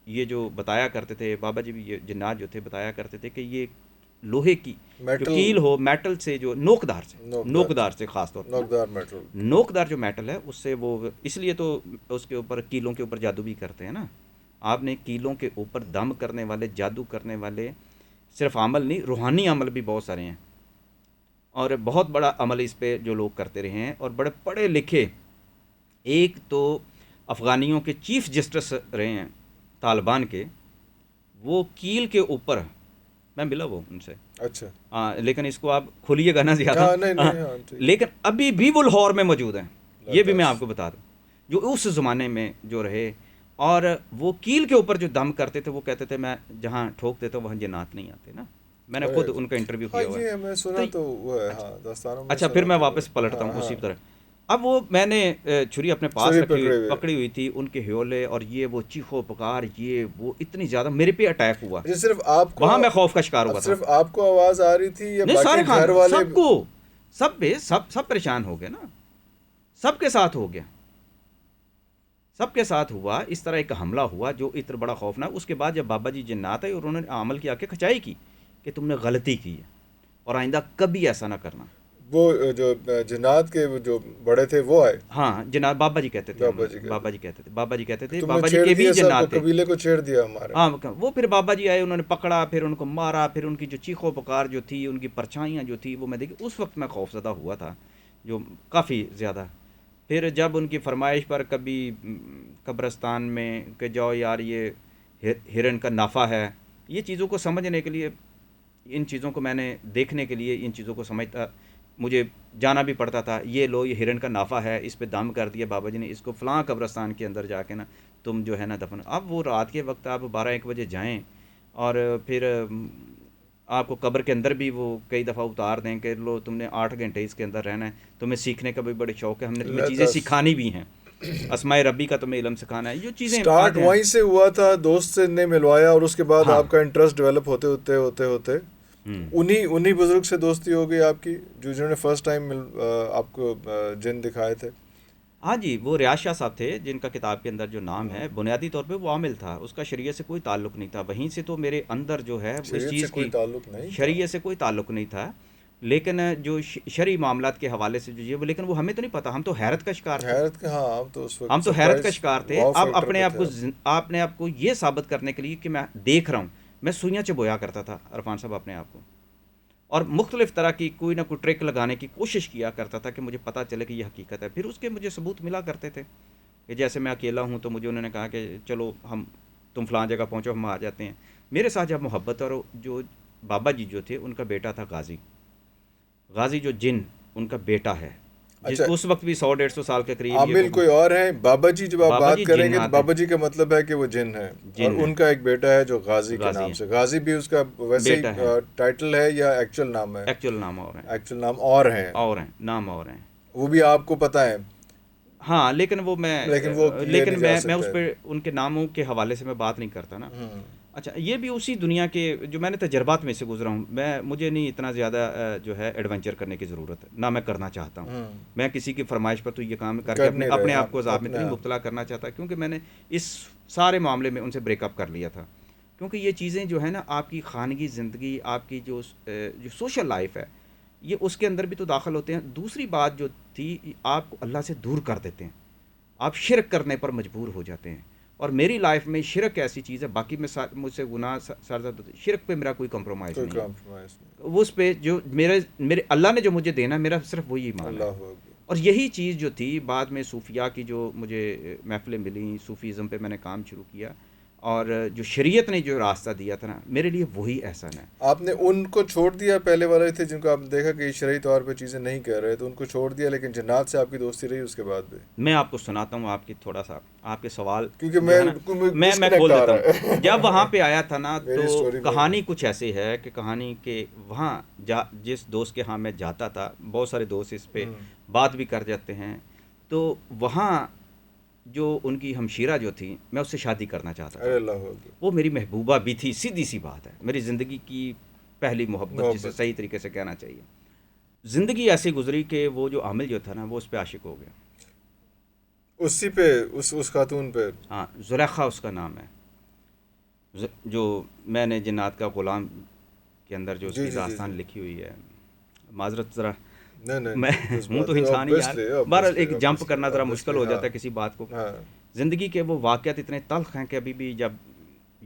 یہ جو بتایا کرتے تھے بابا جی بھی, یہ جنات جو تھے بتایا کرتے تھے کہ یہ لوہے کی جو کیل ہو, میٹل سے, جو نوکدار سے خاص طور پر نوکدار میٹل, نوکدار جو میٹل ہے اس سے وہ, اس لیے تو اس کے اوپر کیلوں کے اوپر جادو بھی کرتے ہیں نا. آپ نے کیلوں کے اوپر دم کرنے والے, جادو کرنے والے صرف عمل نہیں, روحانی عمل بھی بہت سارے ہیں, اور بہت بڑا عمل اس پہ جو لوگ کرتے رہے ہیں, اور بڑے پڑھے لکھے. ایک تو افغانیوں کے چیف جسٹس رہے ہیں طالبان کے, وہ کیل کے اوپر میں ملا وہ ان سے، اچھا، لیکن اس کو آپ کھولیے گا نا زیادہ، ہاں نہیں نہیں، ہاں ٹھیک ہے، لیکن ابھی بھی وہ لاہور میں موجود ہیں، یہ بھی میں آپ زبردست، کو بتا دوں، جو اس زمانے میں جو رہے، اور وہ کیل کے اوپر جو دم کرتے تھے، وہ کہتے تھے میں جہاں ٹھوکتے تھے وہاں جنات نہیں آتے نا، میں نے ارے خود ان کا انٹرویو ہاں کیا ہوا ہے۔ یہ میں تو سنا تو وہ ہے، اچھا ہاں داستانوں میں اچھا، پھر سنا میں تو وہ واپس ہے، پلٹتا ہاں ہوں اسی ہاں، طرح۔ اب وہ میں نے چھری اپنے پاس چھری رکھی ہوئی پکڑے ہوئے، پکڑی ہوئی تھی، ان کے ہیولے اور یہ وہ چیخو پکار، یہ وہ اتنی زیادہ میرے پہ اٹیک ہوا، اچھا صرف آپ کو، وہاں میں خوف کا شکار اب ہوا تھا۔ صرف آپ کو آواز آ رہی تھی یا نہیں، باقی سارے گھر خاندان والے؟ سب کو، سب پہ سب پریشان ہو گئے نا، سب کے ساتھ ہو گیا، سب کے ساتھ ہوا اس طرح ایک حملہ ہوا جو اتنا بڑا خوفناک۔ اس کے بعد جب بابا جی جنات آئے اور انہوں نے عمل کیا کہ کھچائی کی کہ تم نے غلطی کی ہے اور آئندہ کبھی ایسا نہ کرنا۔ وہ جو جنات کے وہ جو بڑے تھے وہ آئے، ہاں جناب، بابا جی کہتے تھے، بابا جی ہم کہتے بابا جی کہتے تھے، بابا جی کہتے کہ تھے، تم نے بابا جی چھیڑ کے بھی دیا سب کو، جنات تھے۔ قبیلے کو چھیڑ دیا ہمارے، ہاں وہ پھر بابا جی آئے، انہوں نے پکڑا، پھر ان کو مارا، پھر ان کی جو چیخو پکار جو تھی، ان کی پرچھائیاں جو تھی وہ میں دیکھی، اس وقت میں خوف زدہ ہوا تھا جو کافی زیادہ۔ پھر جب ان کی فرمائش پر کبھی قبرستان میں کہ جاؤ یار یہ ہرن کا نافع ہے، یہ چیزوں کو سمجھنے کے لیے، ان چیزوں کو میں نے دیکھنے کے لیے، ان چیزوں کو سمجھتا مجھے جانا بھی پڑتا تھا۔ یہ لو یہ ہرن کا نافع ہے، اس پہ دم کر دیا بابا جی نے، اس کو فلاں قبرستان کے اندر جا کے نا تم جو ہے نا دفن۔ اب وہ رات کے وقت آپ 12-1 بجے جائیں اور پھر آپ کو قبر کے اندر بھی وہ کئی دفعہ اتار دیں کہ لو تم نے 8 گھنٹے اس کے اندر رہنا ہے، تمہیں سیکھنے کا بھی بڑے شوق ہے، ہم نے تمہیں اللہ چیزیں دس سکھانی بھی ہیں، اسماء ربی کا تمہیں علم سکھانا ہے، جو چیزیں سٹارٹ آتے ہیں۔ وہیں سے ہوا تھا، دوست سے نے ملوایا اور اس کے بعد ہاں، آپ کا انٹرسٹ ڈیولپ ہوتے ہوتے ہوتے ہوتے ہوں، انہی بزرگ سے دوستی ہو گئی آپ کی، جنہوں نے فرسٹ ٹائم آپ کو جن دکھائے تھے؟ ہاں جی، وہ ریاض شاہ صاحب تھے جن کا کتاب کے اندر جو نام ہے، بنیادی طور پہ وہ عامل تھا، اس کا شریعت سے کوئی تعلق نہیں تھا، وہیں سے تو میرے اندر جو ہے اس شریعت سے چیز کوئی کی، تعلق نہیں تھا؟ شریعت سے کوئی تعلق نہیں تھا، لیکن جو شرعی معاملات کے حوالے سے جو یہ وہ، لیکن وہ ہمیں تو نہیں پتا، ہم تو حیرت کا شکار تھے، حیرت کے، ہاں آپ تو اس ہم وقت تو حیرت کا سرپرائز، شکار تھے۔ واو اب فیکٹر اپنے پہ آپ تھے کو آپ۔ آپ نے آپ کو یہ ثابت کرنے کے لیے کہ میں دیکھ رہا ہوں، میں سوئیاں چبویا کرتا تھا عرفان صاحب اپنے آپ کو، اور مختلف طرح کی کوئی نہ کوئی ٹرک لگانے کی کوشش کیا کرتا تھا کہ مجھے پتہ چلے کہ یہ حقیقت ہے، پھر اس کے مجھے ثبوت ملا کرتے تھے کہ جیسے میں اکیلا ہوں تو مجھے انہوں نے کہا کہ چلو تم فلاں جگہ پہنچو، ہم آ جاتے ہیں، میرے ساتھ جب محبت، اور جو بابا جی جو تھے ان کا بیٹا تھا غازی، غازی جو جن ان کا بیٹا ہے، جس اچھا، کو اس وقت بھی 100-150 سال کے قریب یہ عامل کوئی اور ہیں، بابا جی جب آپ بابا بات جی کریں گے تو جنات ہیں، بابا جی کا مطلب ہے کہ وہ جن ہے، اور جن ہے، ان کا ایک بیٹا ہے جو غازی کے غازی نام ہیں، سے، غازی بھی اس کا ویسے بیٹا ہے، ہی ٹائٹل ہے یا ایکچوئل نام ہے؟ ایکچوئل نام اور ہیں، ایکچوئل نام اور ہیں، نام اور ہیں، وہ بھی آپ کو پتہ ہے، ہاں، لیکن وہ میں لیکن وہ لے نہیں لیکن جا میں سکتا اس ہے۔ پہ ان کے ناموں کے حوالے سے میں بات نہیں کرتا نا۔ ہوں، اچھا، یہ بھی اسی دنیا کے جو میں نے تجربات میں سے گزرا ہوں، مجھے نہیں اتنا زیادہ جو ہے ایڈونچر کرنے کی ضرورت ہے، نہ میں کرنا چاہتا ہوں، ہوں، میں کسی کی فرمائش پر تو یہ کام کر کے کر نہیں رہے، اپنے ہاں آپ کو عذاب میں تو اپنے نہیں آپ، مبتلا کرنا چاہتا، کیونکہ میں نے اس سارے معاملے میں ان سے بریک اپ کر لیا تھا، کیونکہ یہ چیزیں جو ہے نا آپ کی خانگی زندگی، آپ کی جو سوشل لائف ہے، یہ اس کے اندر بھی تو داخل ہوتے ہیں۔ دوسری بات جو تھی، آپ کو اللہ سے دور کر دیتے ہیں، آپ شرک کرنے پر مجبور ہو جاتے ہیں، اور میری لائف میں شرک ایسی چیز ہے، باقی میں مجھ سے گناہ سرزد ہوتے، شرک پہ میرا کوئی کمپرومائز کوئی نہیں ہے، کمپرومائز نہیں، وہ اس پہ جو میرے اللہ نے جو مجھے دینا، میرا صرف وہی ایمان ہے۔ اللہ اکبر، اور یہی چیز جو تھی بعد میں صوفیاء کی جو مجھے محفلیں ملیں، صوفیزم پہ میں نے کام شروع کیا، اور جو شریعت نے جو راستہ دیا تھا نا، میرے لیے وہی احسان ہے۔ آپ نے ان کو چھوڑ دیا، پہلے والے تھے جن کو آپ نے دیکھا کہ شرعی طور پہ چیزیں نہیں کہہ رہے تو ان کو چھوڑ دیا، لیکن جنات سے آپ کی دوستی رہی اس کے بعد بھی؟ میں آپ کو سناتا ہوں، آپ کی تھوڑا سا آپ کے سوال کیونکہ جو ہے نا، میں ڈسکنیکٹ کھول آ دیتا رہا ہوں۔ جب وہاں ہے پہ آیا تھا نا تو میری سٹوری میں۔ کہانی کچھ ایسی ہے کہ کہانی کے وہاں جس دوست کے ہاں میں جاتا تھا، بہت سارے دوست اس پہ بات بھی کر جاتے ہیں، تو وہاں جو ان کی ہمشیرہ جو تھی، میں اس سے شادی کرنا چاہتا تھا، ارے اللہ اکبر، وہ میری محبوبہ بھی تھی، سیدھی سی بات ہے، میری زندگی کی پہلی محبت جسے محبت، صحیح طریقے سے کہنا چاہیے۔ زندگی ایسی گزری کہ وہ جو عامل جو تھا نا، وہ اس پہ عاشق ہو گیا۔ اسی پہ، اس خاتون پہ؟ ہاں، زلیخا اس کا نام ہے، جو میں نے جنات کا غلام کے اندر جو اس جی کی جی جی جی، داستان لکھی ہوئی ہے، معذرت ذرا، نہیں میں نہیں، کس ہوں تو بات ہے، انسان ہی یار، آبویسلی بہرحال آبویسلی ایک جمپ آبویسلی کرنا ذرا مشکل آبویسلی، ہو ہاں جاتا ہے کسی بات کو۔ ہاں، زندگی کے وہ واقعات اتنے تلخ ہیں کہ ابھی بھی جب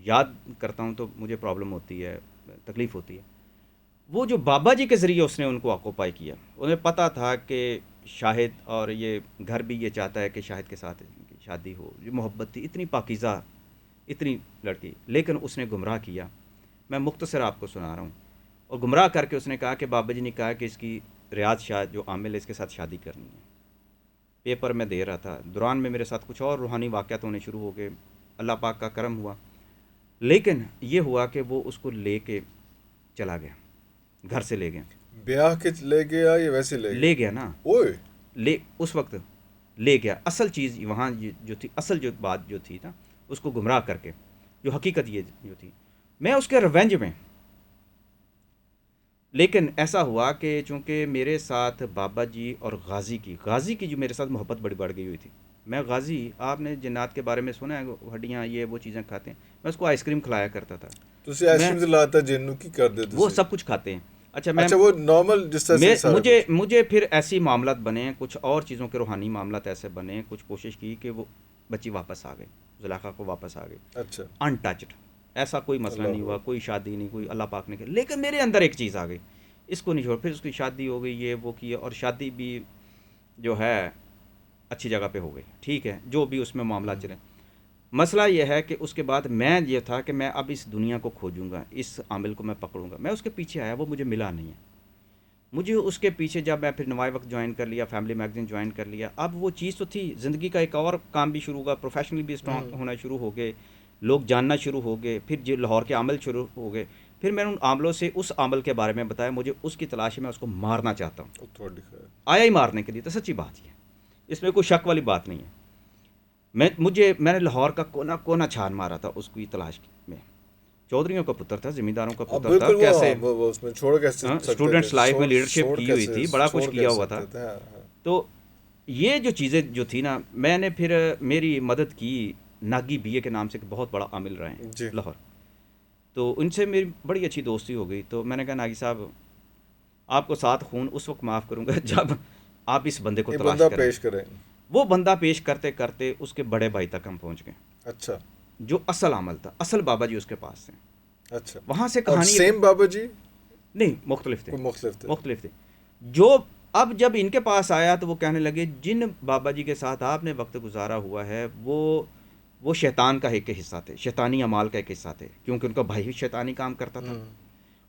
یاد کرتا ہوں تو مجھے پرابلم ہوتی ہے، تکلیف ہوتی ہے۔ وہ جو بابا جی کے ذریعے اس نے ان کو آکوپائی کیا، انہیں پتہ تھا کہ شاہد، اور یہ گھر بھی یہ چاہتا ہے کہ شاہد کے ساتھ ان کی شادی ہو، جو محبت تھی اتنی پاکیزہ، اتنی لڑکی، لیکن اس نے گمراہ کیا، میں مختصر آپ کو سنا رہا ہوں. اور گمراہ کر کے اس نے کہا کہ بابا جی نے کہا کہ اس کی ریاض شاہ جو عامل ہے اس کے ساتھ شادی کرنی ہے. پیپر میں دے رہا تھا، دوران میں میرے ساتھ کچھ اور روحانی واقعات ہونے شروع ہو گئے. اللہ پاک کا کرم ہوا، لیکن یہ ہوا کہ وہ اس کو لے کے چلا گیا، گھر سے لے گیا. بیاہ کے لے گیا یا ویسے لے گیا؟ لے گیا نا، اوئے لے اس وقت لے گیا. اصل چیز وہاں جو تھی، اصل جو بات جو تھی نا، اس کو گمراہ کر کے جو حقیقت یہ جو تھی، میں اس کے ریونج میں. لیکن ایسا ہوا کہ چونکہ میرے ساتھ بابا جی اور غازی کی جو میرے ساتھ محبت بڑی بڑھ گئی ہوئی تھی. میں غازی، آپ نے جنات کے بارے میں سنا ہے، ہڈیاں یہ وہ چیزیں کھاتے ہیں، میں اس کو آئس کریم کھلایا کرتا تھا. تسی آئس میں کریم سے لاتا جنوں کی کر دے وہ تسی؟ سب کچھ کھاتے ہیں. اچھا میں اچھا وہ نارمل جس طرح سے سارا کچھ. مجھے پھر ایسی معاملات بنے، کچھ اور چیزوں کے روحانی معاملات ایسے بنے، کچھ کوشش کی کہ وہ بچی واپس آ گئی، زلیخا کو واپس آ گئی اچھا انٹچڈ. ایسا کوئی مسئلہ نہیں اللہ ہوا، کوئی شادی نہیں، کوئی اللہ پاک نے کیا. لیکن میرے اندر ایک چیز آ گئی، اس کو نہیں چھوڑ. پھر اس کی شادی ہو گئی، یہ وہ کی، اور شادی بھی جو ہے اچھی جگہ پہ ہو گئی، ٹھیک ہے، جو بھی اس میں معاملات چلے. مسئلہ یہ ہے کہ اس کے بعد میں یہ تھا کہ میں اب اس دنیا کو کھوجوں گا، اس عامل کو میں پکڑوں گا. میں اس کے پیچھے آیا، وہ مجھے ملا نہیں ہے. مجھے اس کے پیچھے جب میں پھر نوائے وقت جوائن کر لیا، فیملی میگزین جوائن کر لیا، اب وہ چیز تو تھی. زندگی کا ایک اور کام بھی شروع ہوا، پروفیشنلی بھی اسٹرانگ ہونا شروع ہو گئے، لوگ جاننا شروع ہو گئے. پھر جو لاہور کے عمل شروع ہو گئے، پھر میں نے ان عاملوں سے اس عمل کے بارے میں بتایا. مجھے اس کی تلاش ہے، میں اس کو مارنا چاہتا ہوں. تھوڑی خیر. آیا ہی مارنے کے لیے، تو سچی بات یہ ہے، اس میں کوئی شک والی بات نہیں ہے. میں نے لاہور کا کونا کونا چھان مارا تھا اس کی تلاش میں. چودھریوں کا پتر تھا، زمینداروں کا اب پتر تھا، بالکل کیسے وہ اس میں چھوڑ کیسے سکتے تھے؟ اسٹوڈنٹس لائف میں لیڈرشپ چھوڑ کی ہوئی کیسے تھی، بڑا کچھ چھوڑ کیا کیسے ہوا تھا. سکتے تھے؟ ہاں ہاں. تو یہ جو چیزیں جو تھی نا، میں نے پھر میری مدد کی ناگی بی اے کے نام سے، ایک بہت بڑا عامل رہے ہیں جی لاہور. تو ان سے میری بڑی اچھی دوستی ہو گئی. تو میں نے کہا ناگی صاحب، آپ کو سات خون اس وقت معاف کروں گا جب آپ اس بندے کو یہ تلاش بندہ کریں. پیش کریں. وہ بندہ پیش کرتے کرتے اس کے بڑے بھائی تک ہم پہنچ گئے، اچھا جو اصل عمل تھا. اصل بابا جی اس کے پاس تھے. اچھا. وہاں سے اور کہانی سیم بابا جی نہیں، مختلف تھے، کوئی مختلف تھے؟ مختلف تھے. جو اب جب ان کے پاس آیا تو وہ کہنے لگے جن بابا جی کے ساتھ آپ نے وقت گزارا ہوا ہے وہ شیطان کا ایک حصہ تھے، شیطانی اعمال کا ایک حصہ تھے، کیونکہ ان کا بھائی بھی شیطانی کام کرتا تھا.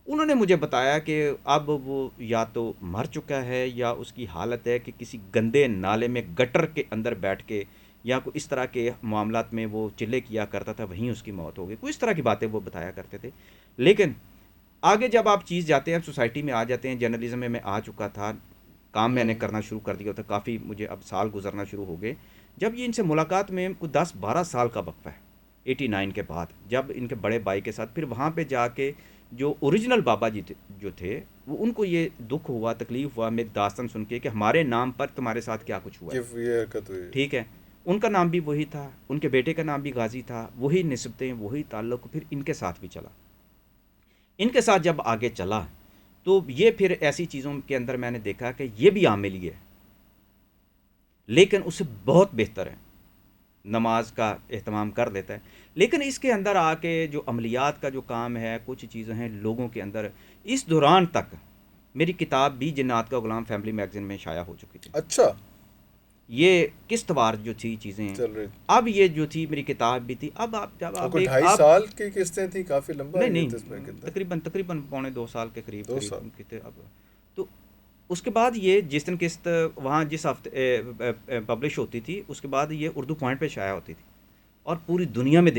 انہوں نے مجھے بتایا کہ اب وہ یا تو مر چکا ہے، یا اس کی حالت ہے کہ کسی گندے نالے میں گٹر کے اندر بیٹھ کے یا کوئی اس طرح کے معاملات میں وہ چلے کیا کرتا تھا، وہیں اس کی موت ہو گئی. کوئی اس طرح کی باتیں وہ بتایا کرتے تھے. لیکن آگے جب آپ چیز جاتے ہیں، سوسائٹی میں آ جاتے ہیں، جرنلزم میں آ چکا تھا، کام میں نے کرنا شروع کر دیا تھا. کافی مجھے اب سال گزرنا شروع ہو گئے. جب یہ ان سے ملاقات میں کوئی 10-12 سال کا وقفہ ہے 89 کے بعد، جب ان کے بڑے بھائی کے ساتھ پھر وہاں پہ جا کے جو اوریجنل بابا جی جو تھے، وہ ان کو یہ دکھ ہوا، تکلیف ہوا میری داستان سن کے کہ ہمارے نام پر تمہارے ساتھ کیا کچھ ہوا ہے. یہ حرکت ہوئی. ٹھیک ہے، ان کا نام بھی وہی تھا، ان کے بیٹے کا نام بھی غازی تھا، وہی نسبتیں، وہی تعلق پھر ان کے ساتھ بھی چلا. ان کے ساتھ جب آگے چلا تو یہ پھر ایسی چیزوں کے اندر میں نے دیکھا کہ یہ بھی عامل ہی ہے، لیکن اس سے بہت بہتر ہے، نماز کا اہتمام کر لیتا ہے. لیکن اس کے اندر آ کے جو عملیات کا جو کام ہے، کچھ چیزیں ہیں لوگوں کے اندر. اس دوران تک میری کتاب بھی جنات کا غلام فیملی میگزین میں شائع ہو چکی تھی. اچھا یہ قسط وار جو تھی چیزیں، چل رہی. اب یہ جو تھی میری کتاب بھی تھی. اب آپ جب آپ کوئی 2.5 سال کی قسطیں تھیں، کافی لمبا ہے یہ تو. اس میں نہیں، کتنا؟ تقریباً 1.25 سال کے قریب 2 سال. کتے. اب تو اس کے بعد یہ جس دن قسط وہاں جس ہفتے پبلش ہوتی تھی، اس کے بعد یہ اردو پوائنٹ پہ شائع ہوتی تھی اور پوری دنیا میں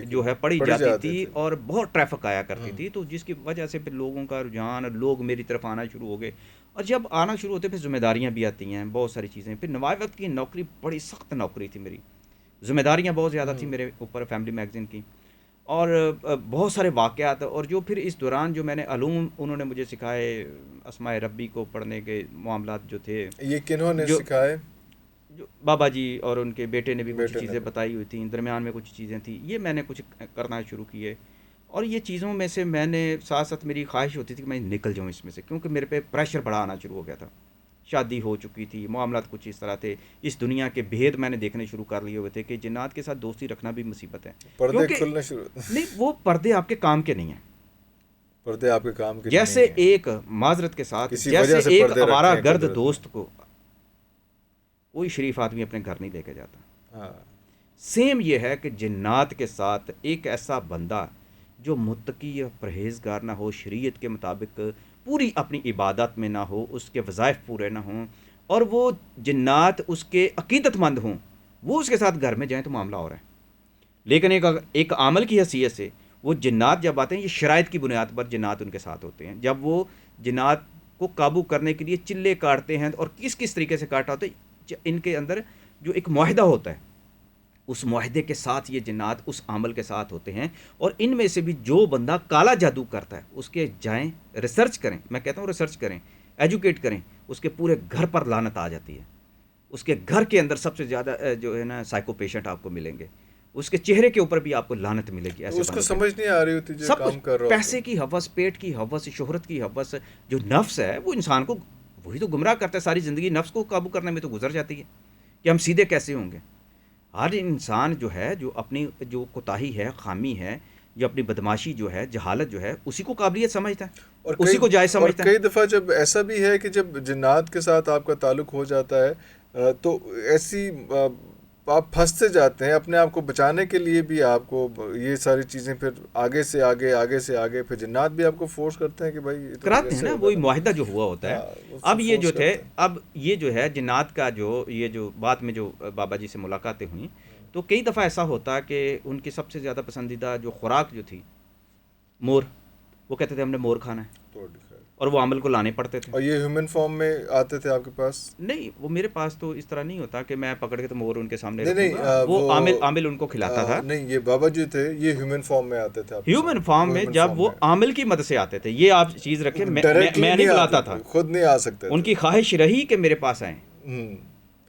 جو ہے پڑھی جاتی تھی اور بہت ٹریفک آیا کرتی تھی. تو جس کی وجہ سے پھر لوگوں کا رجحان، لوگ میری طرف آنا شروع ہو گئے. اور جب آنا شروع ہوتے پھر ذمہ داریاں بھی آتی ہیں، بہت ساری چیزیں. پھر نوائے وقت کی نوکری بڑی سخت نوکری تھی میری، ذمہ داریاں بہت زیادہ تھیں میرے اوپر فیملی میگزین کی، اور بہت سارے واقعات. اور جو پھر اس دوران جو میں نے علوم انہوں نے مجھے سکھائے، اسماء ربی کو پڑھنے کے معاملات جو تھے، یہ کنہوں نے جو سکھائے؟ جو بابا جی اور ان کے بیٹے نے بھی کچھ بیٹے نے چیزیں بھی. بتائی ہوئی تھیں، درمیان میں کچھ چیزیں تھیں، یہ میں نے کچھ کرنا شروع کیے. اور یہ چیزوں میں سے میں نے ساتھ ساتھ میری خواہش ہوتی تھی کہ میں نکل جاؤں اس میں سے، کیونکہ میرے پہ پریشر بڑا آنا شروع ہو گیا تھا. شادی ہو چکی تھی، معاملات کچھ اس طرح تھے، اس دنیا کے بھید میں نے دیکھنے شروع کر لیے ہوئے تھے کہ جنات کے ساتھ دوستی رکھنا بھی مصیبت ہے. پردے کیونکہ کھلنے شروع. نہیں، وہ پردے آپ کے کام کے نہیں ہیں. پردے آپ کے کام کے جیسے نہیں ہیں. ایک معذرت کے ساتھ، کسی جیسے وجہ سے ایک پردے آوارہ رکھے ہیں گرد قدرت نے. دوست کو کوئی شریف آدمی اپنے گھر نہیں لے کے جاتا. ہاں. سیم یہ ہے کہ جنات کے ساتھ ایک ایسا بندہ جو متقی یا پرہیزگار نہ ہو، شریعت کے مطابق پوری اپنی عبادت میں نہ ہو، اس کے وظائف پورے نہ ہوں، اور وہ جنات اس کے عقیدت مند ہوں، وہ اس کے ساتھ گھر میں جائیں تو معاملہ اور ہے. لیکن ایک عامل کی حیثیت سے وہ جنات جب آتے ہیں، یہ شرائط کی بنیاد پر جنات ان کے ساتھ ہوتے ہیں. جب وہ جنات کو قابو کرنے کے لیے چلے کاٹتے ہیں اور کس کس طریقے سے کاٹا ہوتا ہے، ان کے اندر جو ایک معاہدہ ہوتا ہے، اس معاہدے کے ساتھ یہ جنات اس عمل کے ساتھ ہوتے ہیں. اور ان میں سے بھی جو بندہ کالا جادو کرتا ہے اس کے جائیں ریسرچ کریں، میں کہتا ہوں ریسرچ کریں، ایجوکیٹ کریں، اس کے پورے گھر پر لعنت آ جاتی ہے. اس کے گھر کے اندر سب سے زیادہ جو ہے نا سائیکو پیشنٹ آپ کو ملیں گے، اس کے چہرے کے اوپر بھی آپ کو لعنت ملے گی ایسے اس کو بندوں کے. سمجھ نہیں آ رہی ہوتی جو سب کچھ کام کر رہا ہوتا پیسے کی ہوس، پیٹ کی ہوس، شہرت کی ہوس، جو نفس ہے وہ انسان کو وہی تو گمراہ کرتا ہے. ساری زندگی نفس کو قابو کرنے میں تو گزر جاتی ہے کہ ہم سیدھے کیسے ہوں گے. ہر انسان جو ہے، جو اپنی جو کوتاہی ہے، خامی ہے، جو اپنی بدماشی جو ہے، جہالت جو ہے، اسی کو قابلیت سمجھتا ہے، اور اسی کو جائز سمجھتا ہے. کئی دفعہ جب ایسا بھی ہے کہ جب جنات کے ساتھ آپ کا تعلق ہو جاتا ہے تو ایسی آپ پھنستے جاتے ہیں. اپنے آپ کو بچانے کے لیے بھی آپ کو یہ ساری چیزیں پھر آگے سے آگے، آگے سے آگے، پھر جنات بھی آپ کو فورس کرتے ہیں کہ بھائی یہ تو کراتے ہیں ایسے نا، ہوگا وہی نا. معاہدہ جو ہوا ہوتا ہے. ہاں، وہ اب یہ فورس جو تھے، کرتے ہیں. اب یہ جو ہے جنات کا یہ جو بات میں جو بابا جی سے ملاقاتیں ہوئیں، تو کئی دفعہ ایسا ہوتا کہ ان کی سب سے زیادہ پسندیدہ جو خوراک جو تھی مور، وہ کہتے تھے ہم نے مور کھانا ہے، تو خیر. اور وہ عمل کو لانے پڑتے تھے. اور یہ ہیومن فارم میں آتے تھے آپ کے پاس؟ نہیں، وہ میرے پاس تو اس طرح نہیں ہوتا کہ میں پکڑ کے تو مور ان کے سامنے نہیں رکھوں نہیں، گا. وہ عامل ان کو کھلاتا تھا. نہیں، یہ بابا جی تھے، یہ ہیومن فارم میں آتے تھے آپ کے ہیومن سامنے. فارم وہ میں ہیومن جب فارم وہ میں عامل کی مدد سے آتے تھے، یہ آپ چیز رکھیں، ڈائریکٹلی میں نہیں آتے بلاتا تھے، تھا. خود نہیں آ سکتے ان تھے. کی خواہش رہی کہ میرے پاس آئیں.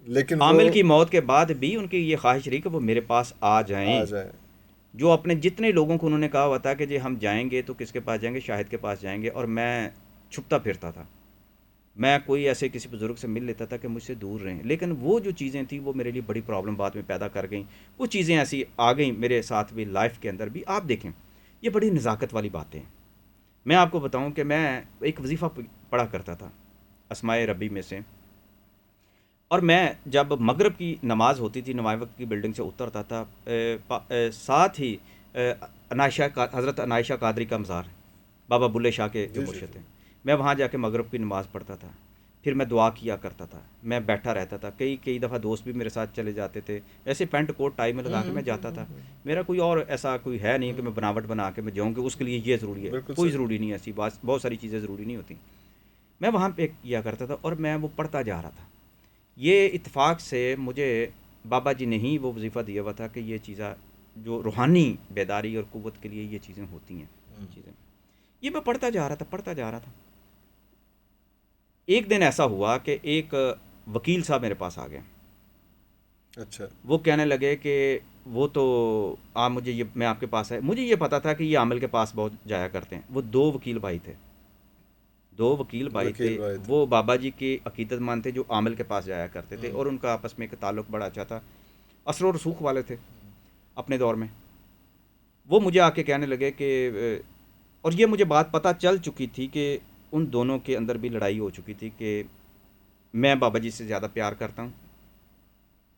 لیکن وہ عامل کی موت کے بعد بھی ان کی یہ خواہش رہی کہ وہ میرے پاس آ جائیں. آ جائیں. جو اپنے جتنے لوگوں کو انہوں نے کہا ہوا تھا کہ جی ہم جائیں گے تو کس کے پاس جائیں گے، شاہد کے پاس جائیں گے، اور میں چھپتا پھرتا تھا. میں کوئی ایسے کسی بزرگ سے مل لیتا تھا کہ مجھ سے دور رہیں. لیکن وہ جو چیزیں تھیں وہ میرے لیے بڑی پرابلم بعد میں پیدا کر گئیں. وہ چیزیں ایسی آ گئیں میرے ساتھ بھی، لائف کے اندر بھی. آپ دیکھیں، یہ بڑی نزاکت والی باتیں ہیں. میں آپ کو بتاؤں کہ میں ایک وظیفہ پڑھا کرتا تھا اسماء ربی میں سے، اور میں جب مغرب کی نماز ہوتی تھی نمائے وقت کی بلڈنگ سے اترتا تھا، ساتھ ہی حضرت عنائشہ قادری کا مزار، بابا بلے شاہ کے جو جی جی مرشد جی. ہیں، میں وہاں جا کے مغرب کی نماز پڑھتا تھا. پھر میں دعا کیا کرتا تھا، میں بیٹھا رہتا تھا. کئی دفعہ دوست بھی میرے ساتھ چلے جاتے تھے. ایسے پینٹ کوٹ ٹائی میں لگا کے میں جاتا تھا. میرا کوئی اور ایسا کوئی ہے نہیں کہ میں بناوٹ بنا کے میں جاؤں کہ اس کے لیے یہ ضروری ہے. بالکل کوئی صحیح. ضروری نہیں ہے، ایسی بہت ساری چیزیں ضروری نہیں ہوتی. میں وہاں پہ کیا کرتا تھا اور میں وہ پڑھتا جا رہا تھا. یہ اتفاق سے مجھے بابا جی نے ہی وہ وظیفہ دیا ہوا تھا کہ یہ چیزیں جو روحانی بیداری اور قوت کے لیے یہ چیزیں ہوتی ہیں. چیزیں یہ میں پڑھتا جا رہا تھا. ایک دن ایسا ہوا کہ ایک وکیل صاحب میرے پاس آ گئے. اچھا. وہ کہنے لگے کہ وہ تو میں آپ کے پاس ہے. مجھے یہ پتا تھا کہ یہ عامل کے پاس بہت جایا کرتے ہیں. وہ دو وکیل بھائی تھے، وکیل بھائی تھے. وہ بابا جی کے عقیدت مند تھے جو عامل کے پاس جایا کرتے تھے، اور ان کا آپس میں ایک تعلق بڑا اچھا تھا. اثر و رسوخ والے تھے اپنے دور میں. وہ مجھے آ کے کہنے لگے کہ اور یہ مجھے بات پتہ چل چکی تھی کہ ان دونوں کے اندر بھی لڑائی ہو چکی تھی کہ میں بابا جی سے زیادہ پیار کرتا ہوں،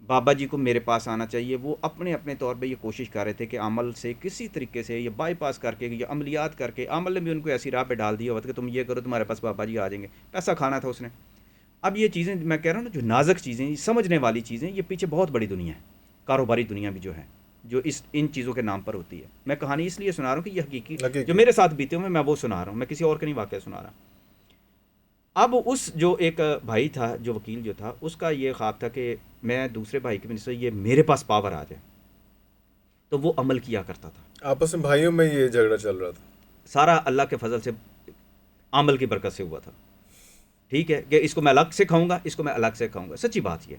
بابا جی کو میرے پاس آنا چاہیے. وہ اپنے طور پہ یہ کوشش کر رہے تھے کہ عمل سے کسی طریقے سے یہ بائی پاس کر کے، یہ عملیات کر کے، عمل نے بھی ان کو ایسی راہ پہ ڈال دیا ہوا تھا کہ تم یہ کرو تمہارے پاس بابا جی آ جائیں گے. پیسہ کھانا تھا اس نے. اب یہ چیزیں میں کہہ رہا ہوں نا، جو نازک چیزیں، سمجھنے والی چیزیں، یہ پیچھے بہت بڑی دنیا ہے، کاروباری دنیا بھی جو ہے، جو ان چیزوں کے نام پر ہوتی ہے. میں کہانی اس لیے سنا رہا ہوں کہ یہ حقیقی جو میرے ساتھ بیتے ہوئے میں وہ سنا رہا ہوں، میں کسی اور کا نہیں واقعہ سنا رہا. اب اس جو ایک بھائی تھا، جو وکیل جو تھا، اس کا یہ خواب تھا کہ میں دوسرے بھائی کی وجہ سے یہ میرے پاس پاور آ جائے. تو وہ عمل کیا کرتا تھا. آپس میں بھائیوں میں یہ جھگڑا چل رہا تھا. سارا اللہ کے فضل سے عمل کی برکت سے ہوا تھا. ٹھیک ہے کہ اس کو میں الگ سے کھاؤں گا، اس کو میں الگ سے کھاؤں گا. سچی بات یہ.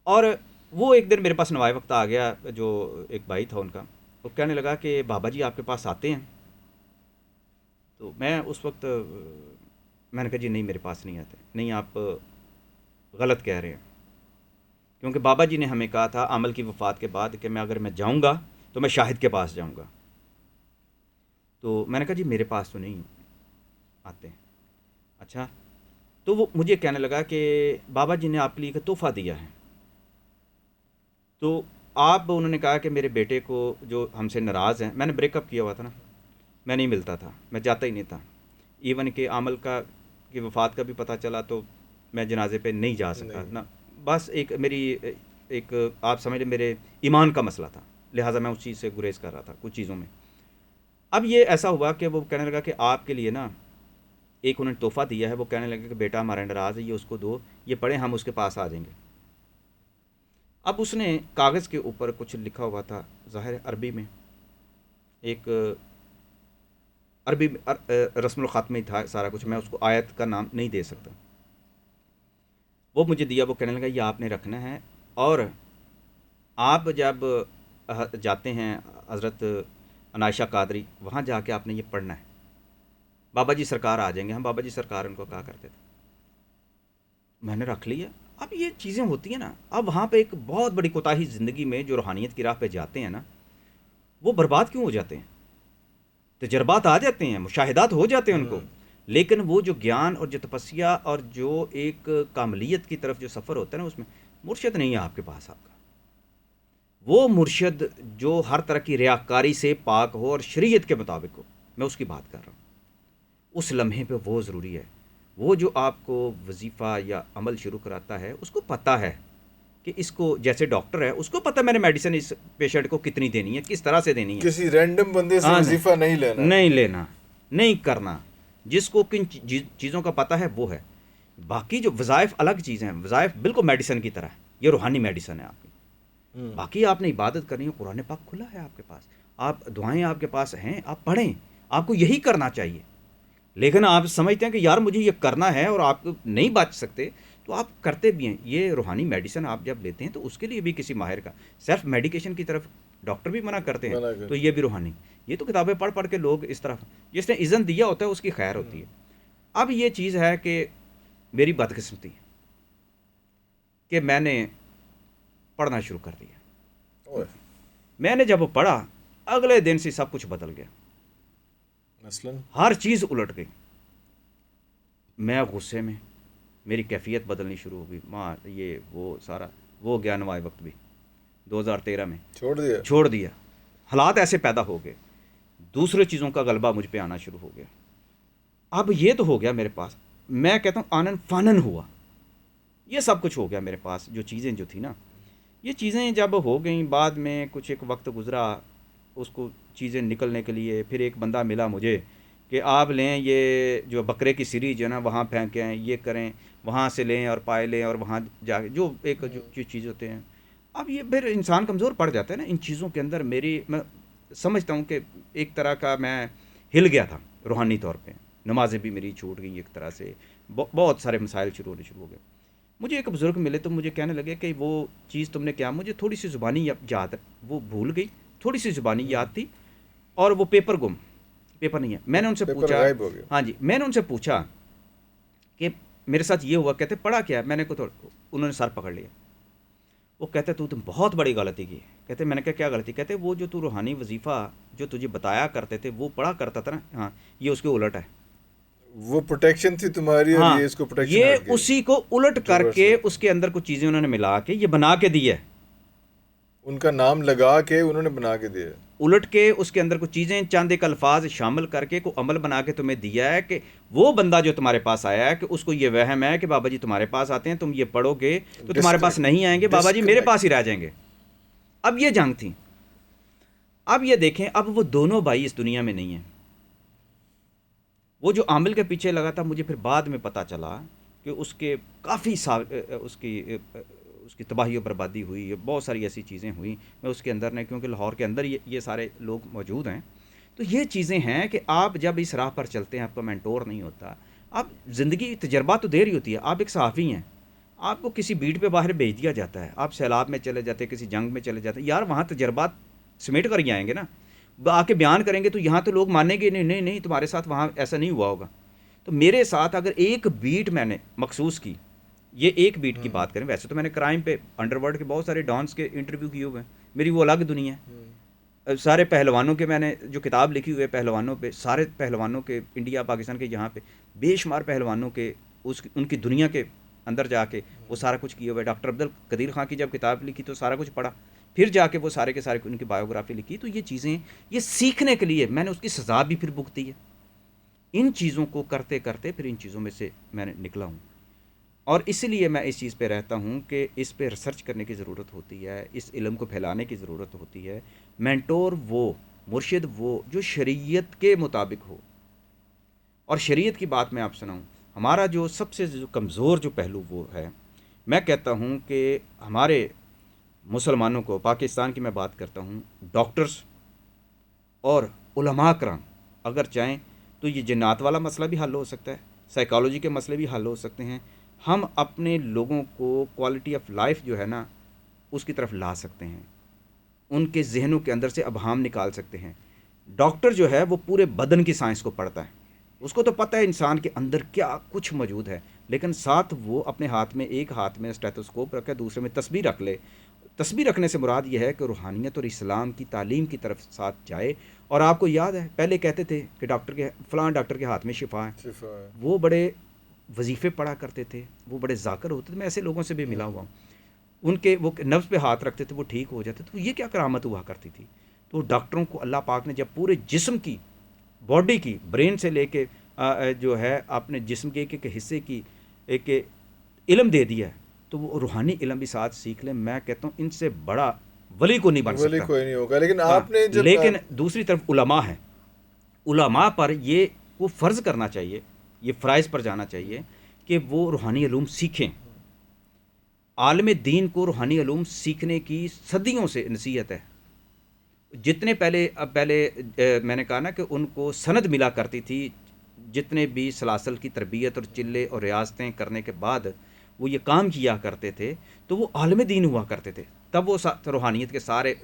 اور وہ ایک دن میرے پاس نوائے وقت آ گیا، جو ایک بھائی تھا ان کا. وہ کہنے لگا کہ بابا جی آپ کے پاس آتے ہیں. تو میں اس وقت میں نے کہا جی نہیں، میرے پاس نہیں آتے. نہیں، آپ غلط کہہ رہے ہیں، کیونکہ بابا جی نے ہمیں کہا تھا عمل کی وفات کے بعد کہ اگر میں جاؤں گا تو میں شاہد کے پاس جاؤں گا. تو میں نے کہا جی میرے پاس تو نہیں آتے. اچھا. تو وہ مجھے کہنے لگا کہ بابا جی نے آپ کے لیے ایک تحفہ دیا ہے. تو آپ انہوں نے کہا کہ میرے بیٹے کو جو ہم سے ناراض ہیں، میں نے بریک اپ کیا ہوا تھا نا، میں نہیں ملتا تھا، میں جاتا ہی نہیں تھا، ایون کہ عامل کا کی وفات کا بھی پتہ چلا تو میں جنازے پہ نہیں جا سکا نہیں نا، بس ایک میری ایک آپ سمجھ لیں میرے ایمان کا مسئلہ تھا، لہٰذا میں اس چیز سے گریز کر رہا تھا کچھ چیزوں میں۔ اب یہ ایسا ہوا کہ وہ کہنے لگا کہ آپ کے لیے نا ایک انہوں نے تحفہ دیا ہے، وہ کہنے لگے کہ بیٹا ہمارا ناراض ہے، یہ اس کو دو، یہ پڑھیں، ہم اس کے پاس آ جائیں گے۔ اب اس نے کاغذ کے اوپر کچھ لکھا ہوا تھا، ظاہر عربی میں، ایک عربی رسم الخط میں تھا سارا کچھ، میں اس کو آیت کا نام نہیں دے سکتا، وہ مجھے دیا، وہ کہنے لگا یہ آپ نے رکھنا ہے، اور آپ جب جاتے ہیں حضرت عنائشہ قادری، وہاں جا کے آپ نے یہ پڑھنا ہے، بابا جی سرکار آ جائیں گے، ہم بابا جی سرکار ان کو کہا کرتے تھے۔ میں نے رکھ لیا۔ اب یہ چیزیں ہوتی ہیں نا، اب وہاں پہ ایک بہت بڑی کوتاہی زندگی میں جو روحانیت کی راہ پہ جاتے ہیں نا، وہ برباد کیوں ہو جاتے ہیں؟ تجربات آ جاتے ہیں، مشاہدات ہو جاتے ہیں ان کو، لیکن وہ جو گیان اور جو تپسیا اور جو ایک کاملیت کی طرف جو سفر ہوتا ہے نا، اس میں مرشد نہیں ہے آپ کے پاس، آپ کا وہ مرشد جو ہر طرح کی ریاکاری سے پاک ہو اور شریعت کے مطابق ہو، میں اس کی بات کر رہا ہوں۔ اس لمحے پہ وہ ضروری ہے، وہ جو آپ کو وظیفہ یا عمل شروع کراتا ہے، اس کو پتہ ہے کہ اس کو، جیسے ڈاکٹر ہے اس کو پتہ میں نے میڈیسن اس پیشنٹ کو کتنی دینی ہے، کس طرح سے دینی ہے، کسی رینڈم بندے سے ہاں وظیفہ نہیں لینا، نہیں لینا، نہیں کرنا، جس کو کن چیزوں کا پتہ ہے وہ ہے۔ باقی جو وظائف الگ چیزیں ہیں، وظائف بالکل میڈیسن کی طرح ہے، یہ روحانی میڈیسن ہے آپ کی۔ باقی آپ نے عبادت کرنی ہے، قرآن پاک کھلا ہے آپ کے پاس، آپ دعائیں آپ کے پاس ہیں، آپ پڑھیں، آپ کو یہی کرنا چاہیے۔ لیکن آپ سمجھتے ہیں کہ یار مجھے یہ کرنا ہے اور آپ نہیں بچ سکتے، تو آپ کرتے بھی ہیں۔ یہ روحانی میڈیسن آپ جب لیتے ہیں تو اس کے لیے بھی کسی ماہر کا، سیلف میڈیکیشن کی طرف ڈاکٹر بھی منع کرتے ہیں، منع تو کرتے یہ بھی روحانی، یہ تو کتابیں پڑھ پڑھ کے لوگ اس طرف، جس نے اذن دیا ہوتا ہے اس کی خیر ہوتی ہے۔ اب یہ چیز ہے کہ میری بدقسمتی ہے کہ میں نے پڑھنا شروع کر دیا، اوہ، میں نے جب وہ پڑھا اگلے دن سے سب کچھ بدل گیا، مثلاً ہر چیز الٹ گئی، میں غصے میں، میری کیفیت بدلنی شروع ہو گئی، ماں یہ وہ سارا وہ گیا نوائے وقت بھی 2013 میں چھوڑ دیا۔ چھوڑ دیا۔ حالات ایسے پیدا ہو گئے، دوسرے چیزوں کا غلبہ مجھ پہ آنا شروع ہو گیا۔ اب یہ تو ہو گیا میرے پاس، میں کہتا ہوں آنن فانن ہوا، یہ سب کچھ ہو گیا میرے پاس، جو چیزیں جو تھی نا، یہ چیزیں جب ہو گئیں، بعد میں کچھ ایک وقت گزرا، اس کو چیزیں نکلنے کے لیے پھر ایک بندہ ملا مجھے کہ آپ لیں یہ جو بکرے کی سری جو ہے نا وہاں پھینکیں، یہ کریں، وہاں سے لیں اور پائے لیں اور وہاں جا کے جو ایک جو چیز ہوتے ہیں۔ اب یہ پھر انسان کمزور پڑ جاتا ہے نا ان چیزوں کے اندر۔ میں سمجھتا ہوں کہ ایک طرح کا میں ہل گیا تھا روحانی طور پہ، نمازیں بھی میری چھوٹ گئیں ایک طرح سے، بہت سارے مسائل شروع ہونے شروع ہو گئے۔ مجھے ایک بزرگ ملے تو مجھے کہنے لگے کہ وہ چیز تم نے کیا، مجھے تھوڑی سی زبانی یاد ہے، وہ بھول گئی، تھوڑی سی زبانی یاد تھی، اور وہ پیپر گم، پیپر نہیں ہے۔ میں نے ان سے پیپر پوچھا، غائب ہو گیا۔ ہاں جی، میں نے ان سے پوچھا کہ میرے ساتھ یہ ہوا، کہتے پڑھا کیا ہے؟ میں نے انہوں نے سر پکڑ لیا، وہ کہتے تم بہت بڑی غلطی کی ہے۔ کہتے میں نے کہا کیا غلطی؟ کہتے وہ جو تو روحانی وظیفہ جو تجھے بتایا کرتے تھے وہ پڑھا کرتا تھا نا، ہاں یہ اس کے الٹ ہے، وہ پروٹیکشن تھی تمہاری اور ہاں یہ اس کو پروٹیکشن یہ ہٹ گئی، اسی کو الٹ کر ریورس کے ہے۔ اس کے اندر کچھ چیزیں انہوں نے ملا کے یہ بنا کے دی ہے، ان کا نام لگا کے انہوں نے بنا کے دیا۔ الٹ کے اس کے اندر کچھ چیزیں چند ایک الفاظ شامل کر کے کو عمل بنا کے تمہیں دیا ہے کہ وہ بندہ جو تمہارے پاس آیا ہے کہ اس کو یہ وہم ہے کہ بابا جی تمہارے پاس آتے ہیں، تم یہ پڑھو گے تو تمہارے پاس نہیں آئیں گے، بابا جی میرے پاس ہی رہ جائیں گے۔ اب یہ جنگ تھی۔ اب یہ دیکھیں، اب وہ دونوں بھائی اس دنیا میں نہیں ہیں۔ وہ جو عامل کے پیچھے لگا تھا، مجھے پھر بعد میں پتہ چلا کہ اس کے کافی سال اس کی تباہی و بربادی ہوئی، بہت ساری ایسی چیزیں ہوئیں، میں اس کے اندر نہیں، کیونکہ لاہور کے اندر یہ سارے لوگ موجود ہیں۔ تو یہ چیزیں ہیں کہ آپ جب اس راہ پر چلتے ہیں، آپ کا مینٹور نہیں ہوتا، آپ زندگی تجربہ تو دے رہی ہوتی ہے، آپ ایک صحافی ہیں، آپ کو کسی بیٹ پہ باہر بھیج دیا جاتا ہے، آپ سیلاب میں چلے جاتے ہیں، کسی جنگ میں چلے جاتے ہیں، یار وہاں تجربات سمیٹ کر ہی آئیں گے نا، آ کے بیان کریں گے تو یہاں تو لوگ مانیں گے نہیں نہیں نہیں تمہارے ساتھ وہاں ایسا نہیں ہوا ہوگا۔ تو میرے ساتھ اگر ایک بیٹ میں نے مخصوص کی، یہ ایک بیٹ کی بات کریں، ویسے تو میں نے کرائم پہ انڈر ورلڈ کے بہت سارے ڈانس کے انٹرویو کیے ہوئے ہیں، میری وہ الگ دنیا ہے۔ سارے پہلوانوں کے میں نے جو کتاب لکھی ہوئی ہے پہلوانوں پہ، سارے پہلوانوں کے، انڈیا پاکستان کے، یہاں پہ بے شمار پہلوانوں کے ان کی دنیا کے اندر جا کے وہ سارا کچھ کیا ہوا ہے۔ ڈاکٹر عبد القدیر خان کی جب کتاب لکھی تو سارا کچھ پڑھا پھر جا کے وہ سارے کے سارے ان کی بایوگرافی لکھی. تو یہ چیزیں یہ سیکھنے کے لیے میں نے اس کی سزا بھی پھر بھگتی ہے. ان چیزوں کو کرتے کرتے پھر ان چیزوں میں سے میں نے نکلا ہوں. اور اس لیے میں اس چیز پہ رہتا ہوں کہ اس پہ ریسرچ کرنے کی ضرورت ہوتی ہے, اس علم کو پھیلانے کی ضرورت ہوتی ہے. مینٹور وہ, مرشد وہ جو شریعت کے مطابق ہو. اور شریعت کی بات میں آپ سناؤں, ہمارا جو سب سے جو کمزور جو پہلو وہ ہے, میں کہتا ہوں کہ ہمارے مسلمانوں کو, پاکستان کی میں بات کرتا ہوں, ڈاکٹرز اور علماء کرام اگر چاہیں تو یہ جنات والا مسئلہ بھی حل ہو سکتا ہے, سائیکالوجی کے مسئلے بھی حل ہو سکتے ہیں. ہم اپنے لوگوں کو کوالٹی آف لائف جو ہے نا اس کی طرف لا سکتے ہیں, ان کے ذہنوں کے اندر سے ابہام نکال سکتے ہیں. ڈاکٹر جو ہے وہ پورے بدن کی سائنس کو پڑھتا ہے, اس کو تو پتہ ہے انسان کے اندر کیا کچھ موجود ہے, لیکن ساتھ وہ اپنے ہاتھ میں, ایک ہاتھ میں اسٹیتھوسکوپ رکھے, دوسرے میں تسبیح رکھ لے. تسبیح رکھنے سے مراد یہ ہے کہ روحانیت اور اسلام کی تعلیم کی طرف ساتھ جائے. اور آپ کو یاد ہے پہلے کہتے تھے کہ ڈاکٹر کے فلاں ڈاکٹر کے ہاتھ میں شفا ہے, شفا ہے. وہ بڑے وظیفے پڑھا کرتے تھے, وہ بڑے ذاکر ہوتے تھے. میں ایسے لوگوں سے بھی ملا ہوا ہوں, ان کے وہ نبض پہ ہاتھ رکھتے تھے وہ ٹھیک ہو جاتے. تو یہ کیا کرامت ہوا کرتی تھی. تو ڈاکٹروں کو اللہ پاک نے جب پورے جسم کی, باڈی کی, برین سے لے کے جو ہے اپنے جسم کے ایک ایک حصے کی ایک علم دے دیا ہے, تو وہ روحانی علم بھی ساتھ سیکھ لیں. میں کہتا ہوں ان سے بڑا ولی کو نہیں بن ولی سکتا. کوئی نہیں ہوگا. لیکن ہاں, آپ نے جب لیکن دوسری طرف علماء ہیں, علماء پر یہ وہ فرض کرنا چاہیے, یہ فرائض پر جانا چاہیے کہ وہ روحانی علوم سیکھیں. عالم دین کو روحانی علوم سیکھنے کی صدیوں سے نصیحت ہے. جتنے پہلے میں نے کہا نا کہ ان کو سند ملا کرتی تھی, جتنے بھی سلاسل کی تربیت اور چلے اور ریاستیں کرنے کے بعد وہ یہ کام کیا کرتے تھے, تو وہ عالم دین ہوا کرتے تھے. تب وہ روحانیت کے سارے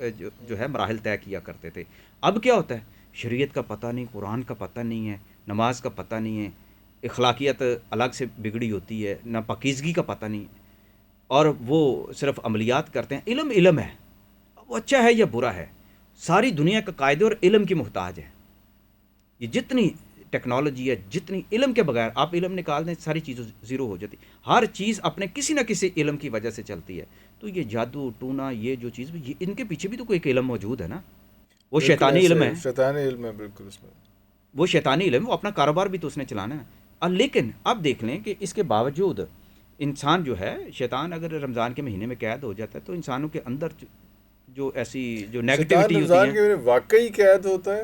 جو ہے مراحل طے کیا کرتے تھے. اب کیا ہوتا ہے, شریعت کا پتہ نہیں, قرآن کا پتہ نہیں ہے, نماز کا پتہ نہیں ہے, اخلاقیات الگ سے بگڑی ہوتی ہے, نہ پاکیزگی کا پتہ نہیں, اور وہ صرف عملیات کرتے ہیں. علم علم ہے, وہ اچھا ہے یا برا ہے, ساری دنیا کا قاعدے اور علم کی محتاج ہے. یہ جتنی ٹیکنالوجی ہے, جتنی علم کے بغیر آپ علم نکال دیں ساری چیزیں زیرو ہو جاتی. ہر چیز اپنے کسی نہ کسی علم کی وجہ سے چلتی ہے. تو یہ جادو ٹونا یہ جو چیز, یہ ان کے پیچھے بھی تو کوئی ایک علم موجود ہے نا, وہ بالکل شیطانی علم ایسے ہے, شیطانی علم ہے بالکل اس میں. وہ شیطانی علم ہے, وہ اپنا کاروبار بھی تو اس نے چلانا ہے. لیکن اب دیکھ لیں کہ اس کے باوجود انسان جو ہے, شیطان اگر رمضان کے مہینے میں قید ہو جاتا ہے تو انسانوں کے اندر جو ایسی جو شیطان نیگیٹیوٹی ہوتی رمضان ہیں, کے مہینے واقعی قید ہوتا ہے؟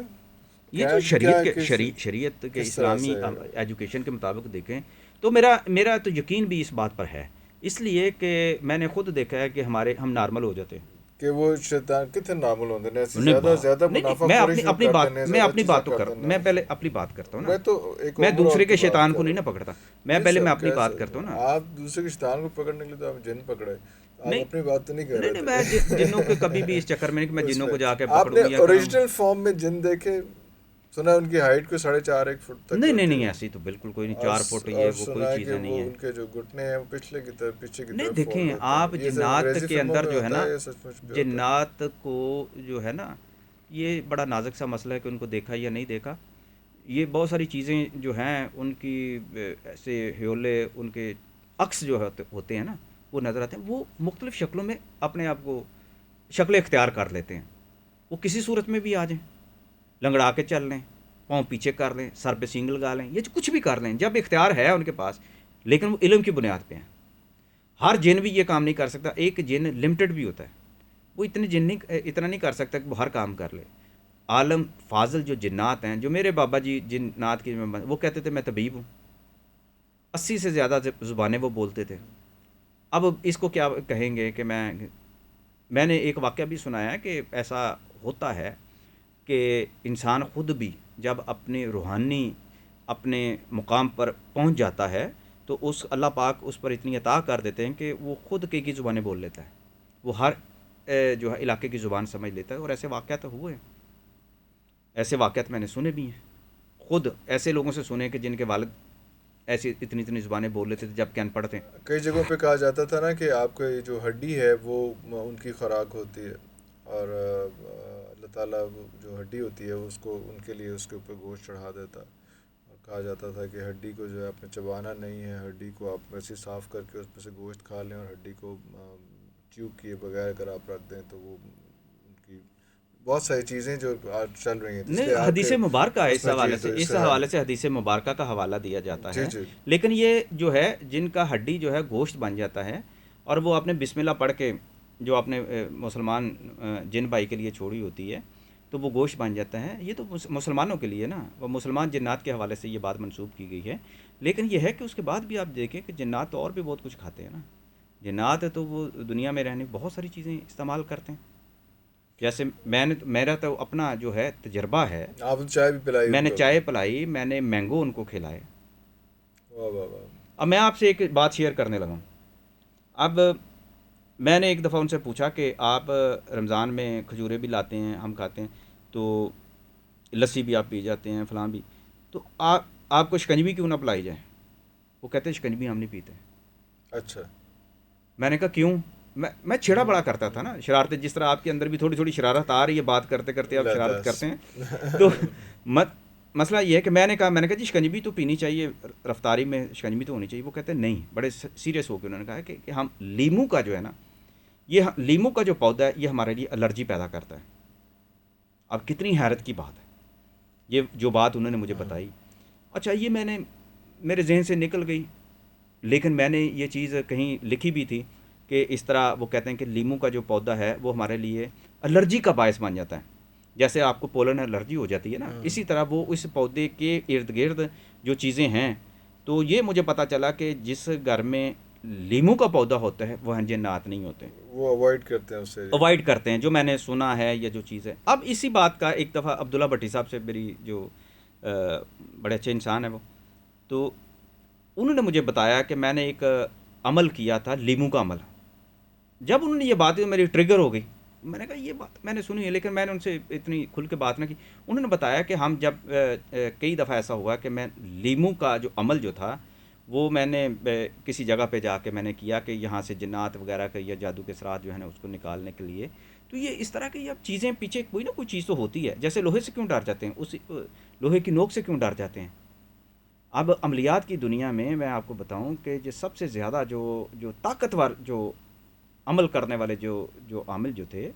یہ جو قید کیا شریعت کے کس شریعت کے کس طرح اسلامی سے؟ ایجوکیشن کے مطابق دیکھیں تو میرا تو یقین بھی اس بات پر ہے, اس لیے کہ میں نے خود دیکھا ہے کہ ہم نارمل ہو جاتے ہیں. کہ وہ شیطان کتنے نارمل ہوتے ہیں, ایسے نہیں زیادہ نہیں, منافع میں خوری شروع اپنی کر بات دینے, میں زیادہ اپنی چیزیں بات تو کر کر دینا. میں پہلے اپنی بات کرتا ہوں نا, میں تو ایک میں اوور آل دوسرے کی کے بات شیطان کر کو نہیں رہا نا ہوں. پکڑتا, نہیں میں سر, اپنی بات کیسے کرتا ہوں نا. آپ دوسرے کے شیطان کو پکڑنے کے لیے تو آپ جن پکڑے, آپ نہیں اپنی بات تو نہیں کر رہے نہیں, میں تھے. جنوں کے کبھی بھی اس چکر میں نہیں کہ میں اس جنوں میں کو جا کے آپ نے پکڑوں یا کروں. اوریجنل فارم میں جن دیکھے, سنا ہے ان کی ہائٹ کو 4.5 فٹ تک نہیں نہیں ہوتی نہیں, ہے, ایسی تو بالکل کوئی نہیں, اور 4 فٹ یہ اور وہ کوئی سنا ہے کہ چیزیں نہیں وہ ہیں. ان کے جو گھٹنے ہیں وہ پچھلے کی طرف, پیچھے کی نہیں طرف فولڈ دیکھیں ہوتے ہیں. آپ, یہ سب جنات انگریزی کے فلموں اندر میں جو ہے ہوتا نا, ہے یا سچ مچ بھی ہوتا ہے؟ جنات کو جو ہے نا, یہ بڑا نازک سا مسئلہ ہے کہ ان کو دیکھا یا نہیں دیکھا. یہ بہت ساری چیزیں جو ہیں ان کی ایسے ہیولے, ان کے عکس جو ہوتے ہیں نا وہ نظر آتے ہیں. وہ مختلف شکلوں میں اپنے آپ کو شکل اختیار کر لیتے ہیں. وہ کسی صورت میں بھی آ جائیں, لنگڑا کے چل لیں, پاؤں پیچھے کر لیں, سر پہ سینگ لگا لیں, یہ کچھ بھی کر لیں جب اختیار ہے ان کے پاس, لیکن وہ علم کی بنیاد پہ ہیں. ہر جن بھی یہ کام نہیں کر سکتا, ایک جن لمیٹڈ بھی ہوتا ہے, وہ اتنا نہیں کر سکتا کہ وہ ہر کام کر لے. عالم فاضل جو جنات ہیں, جو میرے بابا جی جنات کی وہ کہتے تھے میں طبیب ہوں, 80 سے زیادہ زبانیں وہ بولتے تھے. اب اس کو کیا کہیں گے کہ میں نے ایک واقعہ بھی سنایا ہے کہ ایسا ہوتا ہے کہ انسان خود بھی جب اپنے روحانی اپنے مقام پر پہنچ جاتا ہے تو اس اللہ پاک اس پر اتنی عطا کر دیتے ہیں کہ وہ خود کئی زبانیں بول لیتا ہے, وہ ہر جو ہے علاقے کی زبان سمجھ لیتا ہے. اور ایسے واقعات ہوئے ہیں, ایسے واقعات میں نے سنے بھی ہیں, خود ایسے لوگوں سے سنے کہ جن کے والد ایسی اتنی زبانیں بول لیتے تھے جب کہ ان پڑھ تھے. کئی جگہوں پہ کہا جاتا تھا نا کہ آپ کا یہ جو ہڈی ہے وہ ان کی خوراک ہوتی ہے, اور اللہ تعالیٰ وہ جو ہڈی ہوتی ہے اس کو ان کے لیے اس کے اوپر گوشت چڑھا دیتا. اور کہا جاتا تھا کہ ہڈی کو جو ہے آپ نے چبانا نہیں ہے, ہڈی کو آپ ویسے صاف کر کے اس میں سے گوشت کھا لیں اور ہڈی کو ٹیوب کیے بغیر اگر آپ رکھ دیں تو وہ ان کی بہت ساری چیزیں جو آج چل رہی ہیں جس نہیں، کے آپ حدیث کے مبارکہ ہے اس میں چیز تو اس اس سے حوالے سے حدیث مبارکہ کا حوالہ دیا جاتا جی ہے. جی لیکن یہ جو ہے جن کا ہڈی جو ہے گوشت بن جاتا ہے اور وہ آپ نے بسم اللہ پڑھ کے جو آپ نے مسلمان جن بھائی کے لیے چھوڑی ہوتی ہے تو وہ گوشت بن جاتا ہے. یہ تو مسلمانوں کے لیے نا، وہ مسلمان جنات کے حوالے سے یہ بات منسوب کی گئی ہے. لیکن یہ ہے کہ اس کے بعد بھی آپ دیکھیں کہ جنات تو اور بھی بہت کچھ کھاتے ہیں نا. جنات تو وہ دنیا میں رہنے بہت ساری چیزیں استعمال کرتے ہیں. جیسے میرا تو اپنا جو ہے تجربہ ہے. آپ نے چائے بھی پلائی میں ان نے کو؟ چائے پلائی، میں نے مینگو ان کو کھلائے. واہ واہ واہ. اب میں آپ سے ایک بات شیئر کرنے لگا ہوں. اب میں نے ایک دفعہ ان سے پوچھا کہ آپ رمضان میں کھجورے بھی لاتے ہیں، ہم کھاتے ہیں، تو لسی بھی آپ پی جاتے ہیں، فلاں بھی، تو آپ کو شکنجی کیوں نہ پلائی جائے؟ وہ کہتے ہیں شکنجی ہم نہیں پیتے. اچھا. میں نے کہا کیوں؟ میں چھیڑا بڑا کرتا تھا نا، شرارتیں، جس طرح آپ کے اندر بھی تھوڑی تھوڑی شرارت آ رہی ہے، بات کرتے کرتے آپ اللہ شرارت دس. کرتے ہیں. تو مسئلہ یہ ہے کہ میں نے کہا جی شکنجی تو پینی چاہیے، رفتاری میں شکنجی تو ہونی چاہیے. وہ کہتے ہیں نہیں، بڑے سیریس ہو کے انہوں نے کہا کہ ہم لیمو کا جو ہے نا، یہ لیمو کا جو پودا ہے یہ ہمارے لیے الرجی پیدا کرتا ہے. اب کتنی حیرت کی بات ہے یہ جو بات انہوں نے مجھے بتائی. اچھا، یہ میرے ذہن سے نکل گئی. لیکن میں نے یہ چیز کہیں لکھی بھی تھی کہ اس طرح وہ کہتے ہیں کہ لیمو کا جو پودا ہے وہ ہمارے لیے الرجی کا باعث بن جاتا ہے. جیسے آپ کو پولن الرجی ہو جاتی ہے نا، اسی طرح وہ اس پودے کے ارد گرد جو چیزیں ہیں. تو یہ مجھے پتہ چلا کہ جس گھر میں لیمو کا پودا ہوتا ہے وہ جنات نہیں ہوتے، وہ اوائڈ کرتے ہیں اس سے. اوائڈ کرتے ہیں، جو میں نے سنا ہے یہ جو چیز ہے. اب اسی بات کا ایک دفعہ عبداللہ بھٹی صاحب سے، میری جو بڑے اچھے انسان ہیں وہ، تو انہوں نے مجھے بتایا کہ میں نے ایک عمل کیا تھا، لیمو کا عمل. جب انہوں نے یہ بات میری ٹریگر ہو گئی. میں نے کہا یہ بات میں نے سنی ہے لیکن میں نے ان سے اتنی کھل کے بات نہ کی. انہوں نے بتایا کہ ہم جب کئی دفعہ ایسا ہوا کہ میں لیمو کا جو عمل جو تھا وہ میں نے کسی جگہ پہ جا کے میں نے کیا کہ یہاں سے جنات وغیرہ کا یا جادو کے اثرات جو ہے نا اس کو نکالنے کے لیے. تو یہ اس طرح کی اب چیزیں پیچھے کوئی نہ کوئی چیز تو ہوتی ہے. جیسے لوہے سے کیوں ڈر جاتے ہیں، اس لوہے کی نوک سے کیوں ڈر جاتے ہیں. اب عملیات کی دنیا میں آپ کو بتاؤں کہ جو سب سے زیادہ جو طاقتور جو عمل کرنے والے جو عامل جو تھے،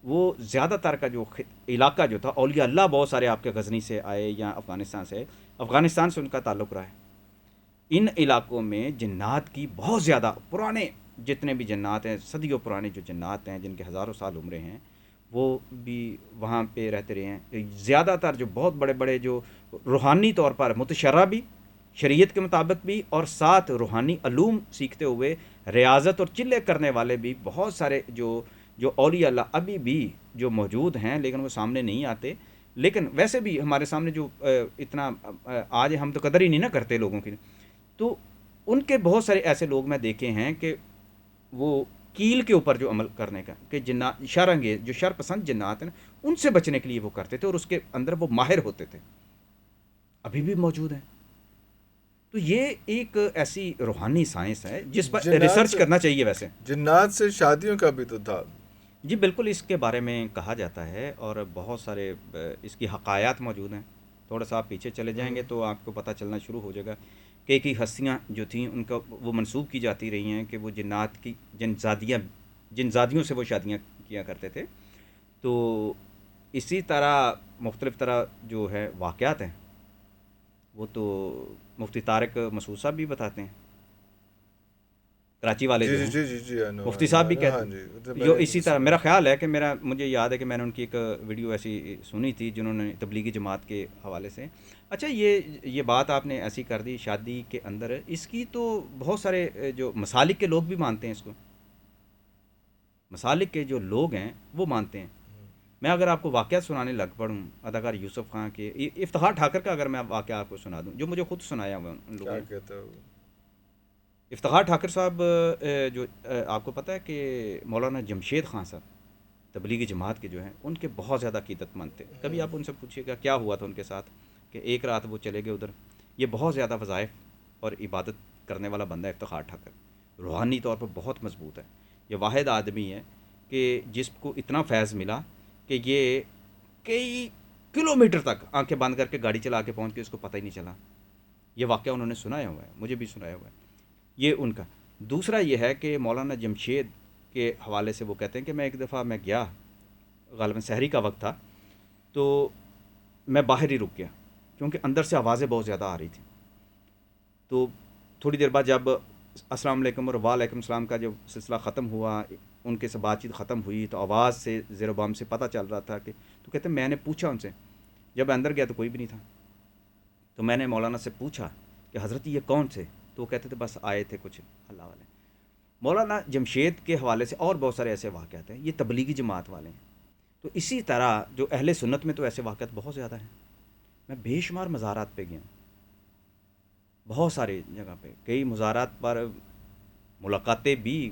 وہ زیادہ تر کا جو علاقہ جو تھا، اولیاء اللہ بہت سارے آپ کے غزنی سے آئے یا افغانستان سے ان کا تعلق رہا ہے. ان علاقوں میں جنات کی بہت زیادہ، پرانے جتنے بھی جنات ہیں، صدیوں پرانے جو جنات ہیں جن کے ہزاروں سال عمریں ہیں، وہ بھی وہاں پہ رہتے رہے ہیں. زیادہ تر جو بہت بڑے بڑے جو روحانی طور پر متشرع بھی، شریعت کے مطابق بھی، اور ساتھ روحانی علوم سیکھتے ہوئے ریاضت اور چلے کرنے والے بھی بہت سارے جو اولیاء اللہ ابھی بھی جو موجود ہیں، لیکن وہ سامنے نہیں آتے. لیکن ویسے بھی ہمارے سامنے جو اتنا آج ہم تو قدر ہی نہیں نہ کرتے لوگوں کی. تو ان کے بہت سارے ایسے لوگ میں دیکھے ہیں کہ وہ کیل کے اوپر جو عمل کرنے کا، کہ جنات شر انگیز جو شر پسند جنات ہیں ان سے بچنے کے لیے وہ کرتے تھے، اور اس کے اندر وہ ماہر ہوتے تھے، ابھی بھی موجود ہیں. تو یہ ایک ایسی روحانی سائنس ہے جس پر جنات ریسرچ کرنا چاہیے. ویسے جنات سے شادیوں کا بھی تو تھا. جی بالکل، اس کے بارے میں کہا جاتا ہے اور بہت سارے اس کی حقائق موجود ہیں. تھوڑا سا آپ پیچھے چلے جائیں گے تو آپ کو پتہ چلنا شروع ہو جائے گا کہ کئی ہستیاں جو تھیں ان کا وہ منسوب کی جاتی رہی ہیں کہ وہ جنات کی جن زادیوں سے وہ شادیاں کیا کرتے تھے. تو اسی طرح مختلف طرح جو ہے واقعات ہیں، وہ تو مفتی طارق مسعود صاحب بھی بتاتے ہیں، کراچی والے جی جو جی ہیں، جی جی جی مفتی صاحب بھی ہاں کہتے جی، ہیں. میں جو نے اسی طرح سنا میرا ہے. خیال ہے کہ مجھے یاد ہے کہ میں نے ان کی ایک ویڈیو ایسی سنی تھی جنہوں نے تبلیغی جماعت کے حوالے سے. اچھا، یہ بات آپ نے ایسی کر دی شادی کے اندر، اس کی تو بہت سارے جو مسالک کے لوگ بھی مانتے ہیں اس کو. مسالک کے جو لوگ ہیں وہ مانتے ہیں. میں اگر آپ کو واقعہ سنانے لگ پڑوں اداکار یوسف خان کے، افتخار ٹھاکر کا اگر میں واقعہ آپ کو سنا دوں جو مجھے خود سنایا ہوا ان لوگوں کیا نے. کہتا ہے وہ؟ افتخار ٹھاکر صاحب جو آپ کو پتہ ہے کہ مولانا جمشید خان صاحب تبلیغی جماعت کے جو ہیں ان کے بہت زیادہ عقیدت مند تھے. کبھی آپ ان سے پوچھیے گا کیا ہوا تھا ان کے ساتھ، کہ ایک رات وہ چلے گئے ادھر. یہ بہت زیادہ وظائف اور عبادت کرنے والا بندہ ہے افتخار ٹھاکر، روحانی طور پر بہت مضبوط ہے. یہ واحد آدمی ہے کہ جس کو اتنا فیض ملا کہ یہ کئی کلومیٹر تک آنکھیں بند کر کے گاڑی چلا کے پہنچ کے اس کو پتہ ہی نہیں چلا. یہ واقعہ انہوں نے سنایا ہوا ہے، مجھے بھی سنایا ہوا ہے. یہ ان کا. دوسرا یہ ہے کہ مولانا جمشید کے حوالے سے وہ کہتے ہیں کہ میں ایک دفعہ میں گیا، غالباً سحری کا وقت تھا، تو میں باہر ہی رک گیا کیونکہ اندر سے آوازیں بہت زیادہ آ رہی تھیں. تو تھوڑی دیر بعد جب السلام علیکم اور وعلیکم السلام کا جب سلسلہ ختم ہوا، ان کے سے بات چیت ختم ہوئی، تو آواز سے زیر و بام سے پتہ چل رہا تھا کہ، تو کہتے ہیں میں نے پوچھا ان سے، جب اندر گیا تو کوئی بھی نہیں تھا، تو میں نے مولانا سے پوچھا کہ حضرت یہ کون تھے؟ تو وہ کہتے تھے بس آئے تھے کچھ اللہ والے. مولانا جمشید کے حوالے سے اور بہت سارے ایسے واقعات ہیں، یہ تبلیغی جماعت والے ہیں. تو اسی طرح جو اہل سنت میں تو ایسے واقعات بہت زیادہ ہیں. میں بے شمار مزارات پہ گیا ہوں، بہت ساری جگہ پہ، کئی مزارات پر ملاقاتیں بھی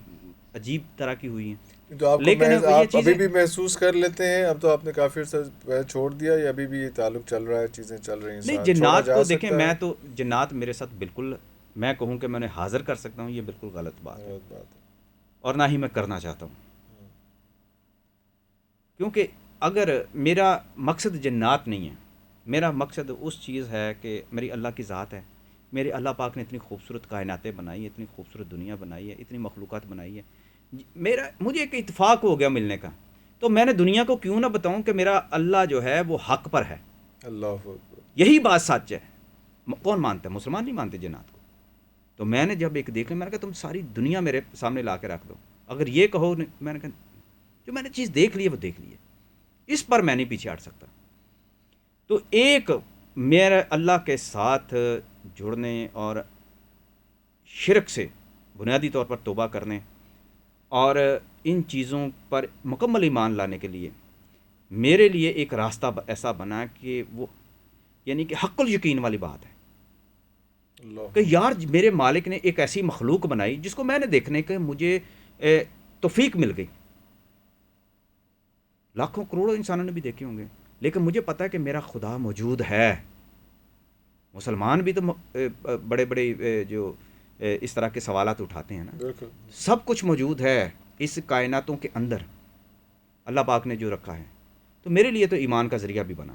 عجیب طرح کی ہوئی ہیں. تو آپ کو لیکن یہ آپ ابھی چیزیں بھی محسوس کر لیتے ہیں؟ اب تو آپ نے کافی عرصہ پہلے چھوڑ دیا، یا ابھی بھی یہ تعلق چل رہا ہے، چیزیں چل رہی ہیں نہیں، ساتھ، چھوڑا جنات جا کو دیکھیں، سکتا ہے؟ میں تو جنات میرے ساتھ بالکل، میں کہوں کہ میں انہیں حاضر کر سکتا ہوں، یہ بالکل غلط بات ہے، غلط بات ہے. اور نہ ہی میں کرنا چاہتا ہوں. کیونکہ اگر میرا مقصد جنات نہیں ہے، میرا مقصد اس چیز ہے کہ میری اللہ کی ذات ہے، میرے اللہ پاک نے اتنی خوبصورت کائناتیں بنائی ہیں، اتنی خوبصورت دنیا بنائی ہے، اتنی مخلوقات بنائی ہے. مجھے ایک اتفاق ہو گیا ملنے کا، تو میں نے دنیا کو کیوں نہ بتاؤں کہ میرا اللہ جو ہے وہ حق پر ہے. اللہ اکبر. یہی بات سچ ہے. کون مانتا ہے؟ مسلمان نہیں مانتے جنات کو. تو میں نے جب ایک دیکھا، میں نے کہا تم ساری دنیا میرے سامنے لا کے رکھ دو، اگر یہ کہو، میں نے کہا جو میں نے چیز دیکھ لی ہے وہ دیکھ لی ہے، اس پر میں نہیں پیچھے ہٹ سکتا. تو ایک میرے اللہ کے ساتھ جڑنے اور شرک سے بنیادی طور پر توبہ کرنے اور ان چیزوں پر مکمل ایمان لانے کے لیے میرے لیے ایک راستہ ایسا بنا کہ وہ، یعنی کہ حق الیقین والی بات ہے اللہ. کہ یار میرے مالک نے ایک ایسی مخلوق بنائی جس کو میں نے دیکھنے کے مجھے توفیق مل گئی. لاکھوں کروڑوں انسانوں نے بھی دیکھے ہوں گے، لیکن مجھے پتا ہے کہ میرا خدا موجود ہے. مسلمان بھی تو بڑے بڑے جو اس طرح کے سوالات اٹھاتے ہیں نا، بالکل. سب کچھ موجود ہے اس کائناتوں کے اندر، اللہ پاک نے جو رکھا ہے. تو میرے لیے تو ایمان کا ذریعہ بھی بنا،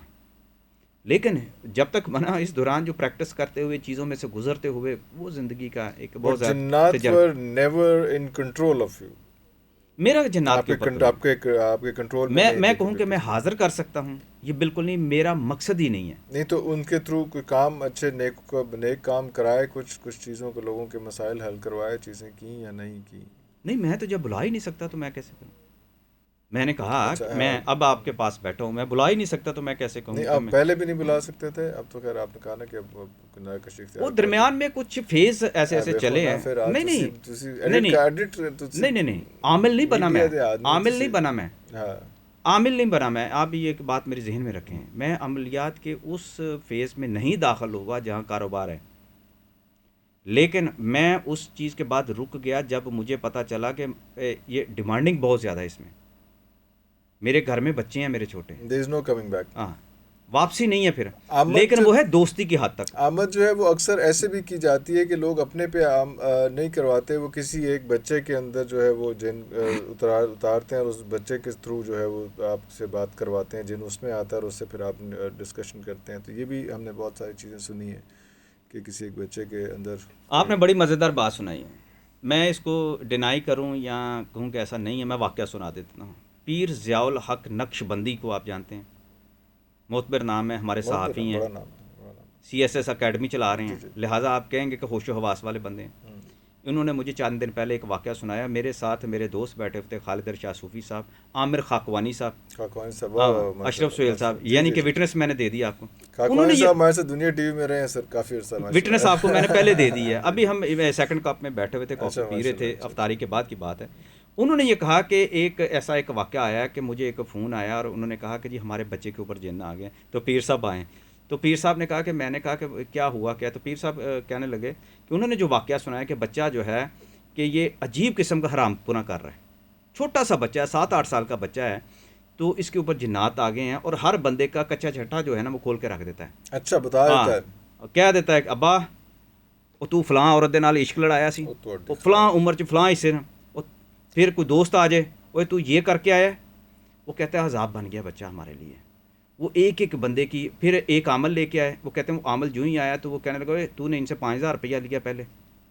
لیکن جب تک بنا اس دوران جو پریکٹس کرتے ہوئے چیزوں میں سے گزرتے ہوئے وہ زندگی کا ایک But بہت زیادہ جنات تجربہ. were never in control of you. میرا جنات کے اوپر آپ کے کنٹرول میں نہیں میں تھے کہوں کبھی کہ میں کسی. حاضر کر سکتا ہوں، یہ بالکل نہیں، میرا مقصد ہی نہیں ہے. نہیں تو ان کے تھرو کوئی کام اچھے نیک کام کرائے، کچھ چیزوں کو، لوگوں کے مسائل حل کروائے، چیزیں کی یا نہیں کی؟ نہیں، میں تو جب بلا ہی نہیں سکتا تو میں کیسے کروں؟ میں نے کہا اچھا کہ میں اب آپ کے پاس بیٹھا ہوں، میں بلا ہی نہیں سکتا تو میں کیسے کہوں نہیں، کہ آپ میں. پہلے بھی نہیں بلا سکتے تھے، اب تو خیر آپ نے کہا نا کہ اب نیا کچھ اختیار وہ کر درمیان میں کچھ فیز ایسے ایسے دیکھو چلے نا ہیں. پھر نہیں نہیں نہیں ایڈٹ نہیں کا ایڈٹ نہیں نہیں نہیں، عامل نہیں بنا میں، عامل نہیں بنا میں، ہاں. عامل نہیں بنا میں. آپ یہ ایک بات میرے ذہن میں رکھیں، میں عملیات کے اس فیز میں نہیں داخل ہوا جہاں کاروبار ہے، لیکن میں اس چیز کے بعد رک گیا جب مجھے پتا چلا کہ یہ ڈیمانڈنگ بہت زیادہ ہے اس میں. میرے گھر میں بچے ہیں میرے چھوٹے، دیر از نو کمنگ بیک. ہاں، واپسی نہیں ہے پھر، آمد لیکن وہ ہے دوستی کی حد تک. آمد جو ہے وہ اکثر ایسے بھی کی جاتی ہے کہ لوگ اپنے پہ نہیں کرواتے، وہ کسی ایک بچے کے اندر جو ہے وہ جن اتارتے ہیں، اور اس بچے کے تھرو جو ہے وہ آپ سے بات کرواتے ہیں، جن اس میں آتا ہے، اور اس سے پھر آپ ڈسکشن کرتے ہیں. تو یہ بھی ہم نے بہت ساری چیزیں سنی ہیں کہ کسی ایک بچے کے اندر. آپ نے بڑی مزیدار بات سنائی ہے، میں اس کو ڈینائی کروں یا کہوں کہ ایسا نہیں ہے، میں واقعہ سنا دیتا ہوں. پیر ضیاء الحق نقش بندی کو آپ جانتے ہیں، معتبر نام ہے، ہمارے بہت صحافی ہیں، بڑا نام ہے، بڑا نام. سی ایس ایس اکیڈمی چلا رہے جی ہیں، جی. لہٰذا آپ کہیں گے کہ ہوش و حواس والے بندے ہیں. انہوں نے مجھے چند دن پہلے ایک واقعہ سنایا. میرے ساتھ میرے دوست بیٹھے ہوتے، خالد ارشاد صوفی صاحب، عامر خاکوانی صاحب، خاکوانی صاحب، ہاں، اشرف سہیل صاحب، جی یعنی جی کہ جی. وٹنس میں نے دے دیا آپ کو. انہوں نے خاکوانی یہ صاحب ہمارے ساتھ دنیا ٹی وی میں رہے ہیں سر کافی عرصہ، ماشاء وٹنس آپ کو میں نے پہلے دے دی ہے. اللہ. ابھی ہم سیکنڈ کپ میں بیٹھے ہوئے تھے، کافی اچھا پی رہے ماشاء تھے، اللہ. افطاری کے بعد کی بات ہے. انہوں نے یہ کہا کہ ایک ایک واقعہ آیا کہ مجھے ایک فون آیا اور انہوں نے کہا کہ جی ہمارے بچے کے اوپر جن آ گئے، تو پیر صاحب آئیں. تو پیر صاحب نے کہا کہ میں نے کہا کہ کیا ہوا کیا؟ تو پیر صاحب کہنے لگے کہ انہوں نے جو واقعہ سنایا کہ بچہ جو ہے کہ یہ عجیب قسم کا حرام پنا کر رہا ہے، چھوٹا سا بچہ ہے، 7-8 سال کا بچہ ہے، تو اس کے اوپر جنات آ گئے ہیں اور ہر بندے کا کچا چھٹا جو ہے نا وہ کھول کے رکھ دیتا ہے. اچھا بتا دیتا ہے. ہاں، کہہ دیتا ہے کہ ابا وہ تو فلاں عورت دے نال عشق لڑایا سی، وہ تو وہ فلاں عمر چ فلاں حصے نا، پھر کوئی دوست آ جائے، وہ تو یہ کر کے آیا، وہ کہتا ہے عذاب بن گیا بچہ ہمارے لیے. وہ ایک ایک بندے کی، پھر ایک عامل لے کے آئے، وہ کہتے ہیں وہ عامل جو ہی آیا تو وہ کہنے لگا تو نے ان سے 5,000 روپیہ لیا پہلے،